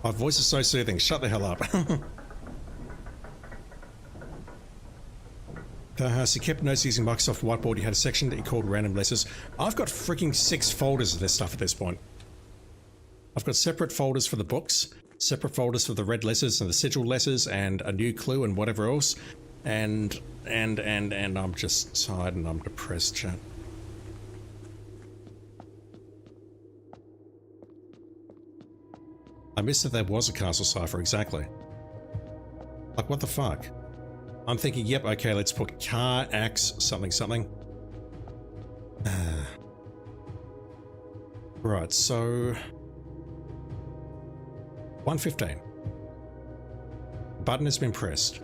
My voice is so soothing. Shut the hell up. So you kept notes using Microsoft Whiteboard. You had a section that you called random letters. I've got freaking 6 folders of this stuff at this point. I've got separate folders for the books, separate folders for the red letters and the sigil letters, and a new clue and whatever else. And I'm just tired and I'm depressed, chat. I missed that there was a castle cipher, exactly. Like, what the fuck? I'm thinking, yep, okay, let's put car, axe, something, something. Right, so... 115. Button has been pressed.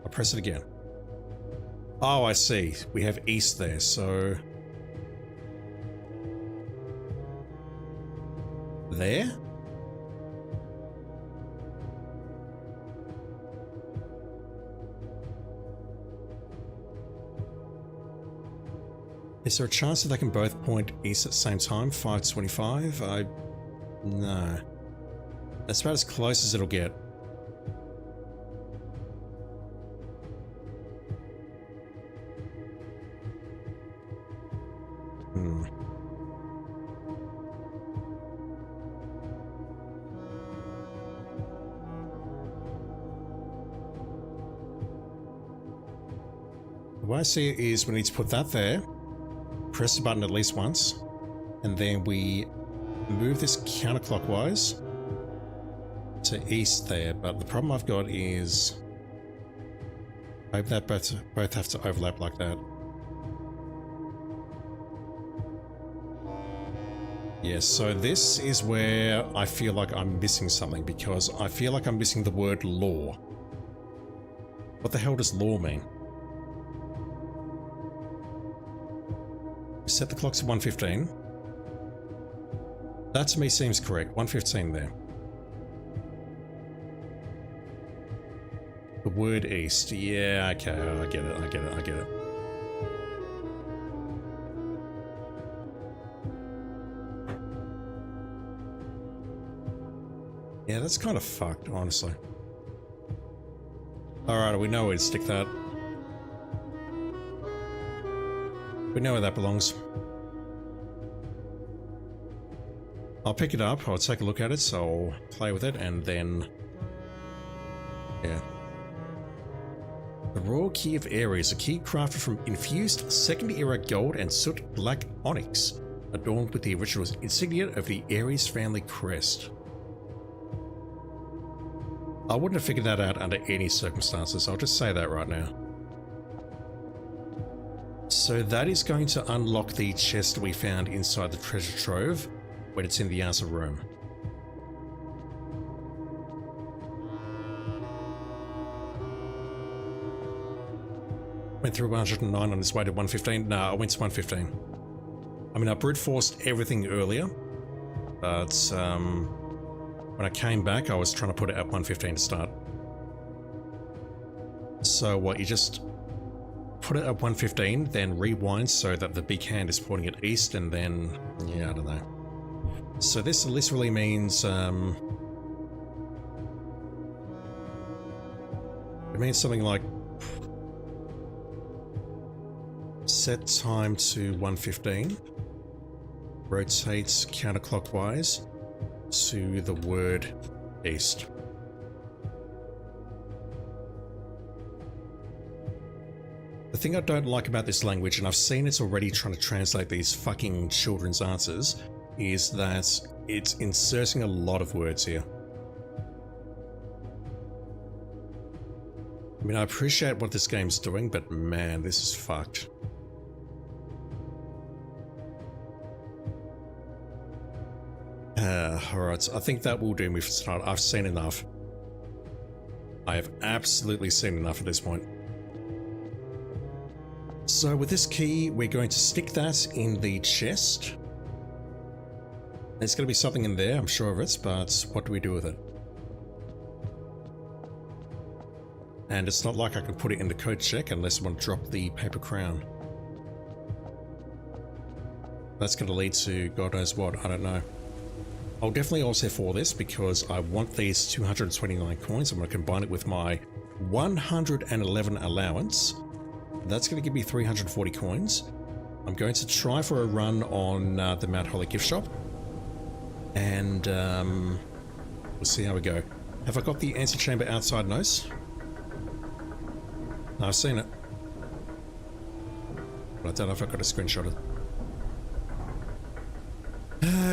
I'll press it again. Oh, I see. We have east there, so... There? Is there a chance that they can both point east at the same time? 525? No. That's about as close as it'll get. The way I see it is we need to put that there. Press the button at least once, and then we move this counterclockwise to east there. But the problem I've got is I hope that both have to overlap like that. Yes, so this is where I feel like I'm missing something, because I feel like I'm missing the word law. What the hell does law mean? Set the clock to 1:15. That to me seems correct. 1:15 there. The word east. Yeah, okay, I get it, I get it, I get it. Yeah, that's kind of fucked, honestly. Alright, we know where to stick that. We know where that belongs. I'll pick it up, I'll take a look at it, so I'll play with it, and then... yeah. The Royal Key of Ares, a key crafted from infused Second Era gold and soot black onyx, adorned with the original insignia of the Ares family crest. I wouldn't have figured that out under any circumstances, I'll just say that right now. So that is going to unlock the chest we found inside the treasure trove when it's in the outer room. Went through 109 on its way to 115. No, I went to 115. I mean, I brute forced everything earlier, but when I came back, I was trying to put it at 115 to start. So what, you just put it at 115, then rewind so that the big hand is pointing at east, and then, yeah, I don't know. So this literally means, it means something like set time to 115, rotates counterclockwise to the word east. The thing I don't like about this language, and I've seen it already trying to translate these fucking children's answers, is that it's inserting a lot of words here. I mean, I appreciate what this game's doing, but man, this is fucked. Alright, so I think that will do me for tonight. I've seen enough. I have absolutely seen enough at this point. So with this key, we're going to stick that in the chest. There's going to be something in there, I'm sure of it, but what do we do with it? And it's not like I can put it in the code check unless I want to drop the paper crown. That's going to lead to God knows what, I don't know. I'll definitely also for this because I want these 229 coins. I'm going to combine it with my 111 allowance. That's going to give me 340 coins. I'm going to try for a run on the Mount Holly gift shop. And we'll see how we go. Have I got the antechamber outside nose? No, I've seen it. But I don't know if I've got a screenshot of it.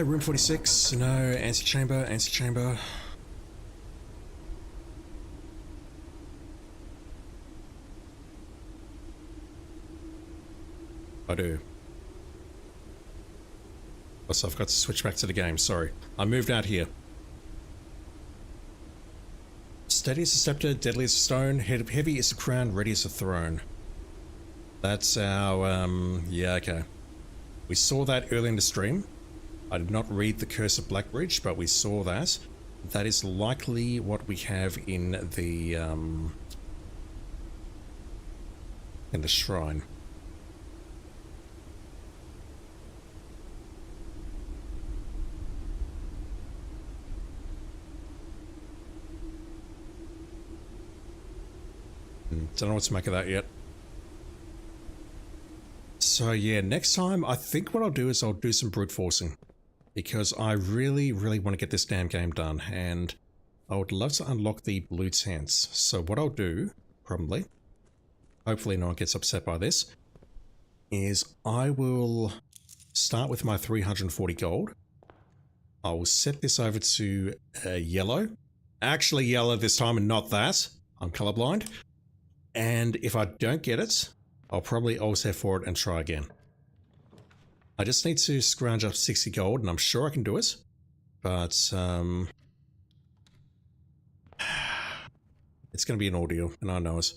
Room 46. No, antechamber, antechamber. I do. Also, I've got to switch back to the game, sorry. I moved out here. Steady as a scepter, deadly as a stone, heavy as a crown, ready as a throne. That's our, yeah, okay. We saw that early in the stream. I did not read the Curse of Blackbridge, but we saw that. That is likely what we have in the shrine. Don't know what to make of that yet. So yeah, next time I think what I'll do is I'll do some brute forcing. Because I really, really want to get this damn game done. And I would love to unlock the blue tents. So what I'll do, probably, hopefully no one gets upset by this, is I will start with my 340 gold. I will set this over to yellow. Actually yellow this time and not that. I'm colorblind. And if I don't get it, I'll probably always have for it and try again. I just need to scrounge up 60 gold and I'm sure I can do it. But it's going to be an ordeal and I know it.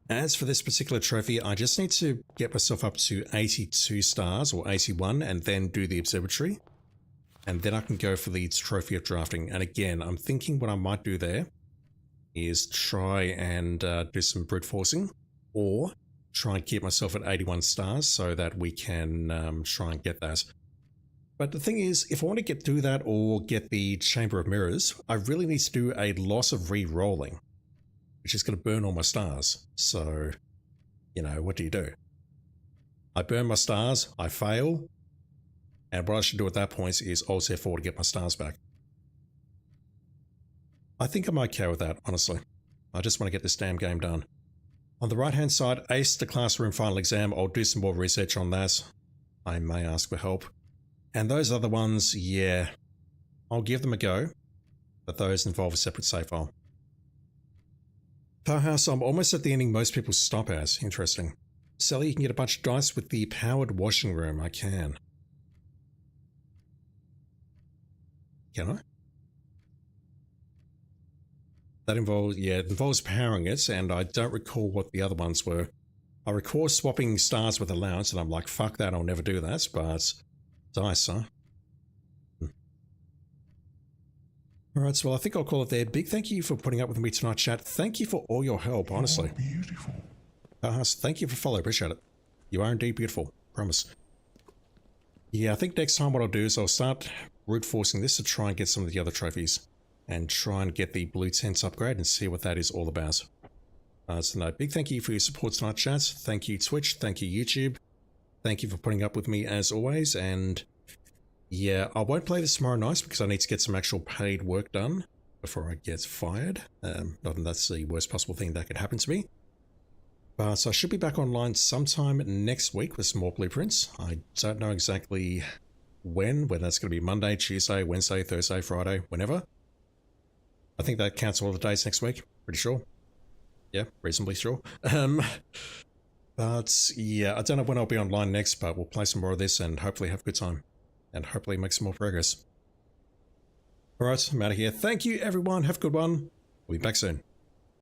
As for this particular trophy, I just need to get myself up to 82 stars or 81 and then do the observatory. And then I can go for the trophy of drafting. And again, I'm thinking what I might do there is try and do some brute forcing or try and keep myself at 81 stars so that we can try and get that. But the thing is, if I want to do that or get the Chamber of Mirrors, I really need to do a loss of re-rolling, which is going to burn all my stars. So, you know, what do? I burn my stars, I fail, and what I should do at that point is Alt F4 to get my stars back. I think I'm okay with that, honestly. I just want to get this damn game done. On the right hand side, ace the classroom final exam. I'll do some more research on that. I may ask for help. And those other ones, yeah, I'll give them a go, but those involve a separate save file. Powerhouse, I'm almost at the ending most people stop at. Interesting. Sally, you can get a bunch of dice with the powered washing room. I can. Can I? That involves, yeah, it involves powering it, and I don't recall what the other ones were. I recall swapping stars with allowance, and I'm like, fuck that, I'll never do that, but dice, huh? Alright, so well, I think I'll call it there. Big thank you for putting up with me tonight, chat. Thank you for all your help, honestly. Beautiful. Thank you for following, appreciate it. You are indeed beautiful, promise. Yeah, I think next time what I'll do is I'll start brute forcing this to try and get some of the other trophies. And try and get the blue tents upgrade and see what that is all about. So no, big thank you for your support tonight, chat. Thank you, Twitch. Thank you, YouTube. Thank you for putting up with me as always. And yeah, I won't play this tomorrow night because I need to get some actual paid work done before I get fired. Not that that's the worst possible thing that could happen to me. But I should be back online sometime next week with some more blueprints. I don't know exactly when that's going to be Monday, Tuesday, Wednesday, Thursday, Friday, whenever. I think that counts all the days next week. Pretty sure. Yeah, reasonably sure. But yeah, I don't know when I'll be online next, but we'll play some more of this and hopefully have a good time. And hopefully make some more progress. Alright, I'm out of here. Thank you, everyone. Have a good one. We'll be back soon.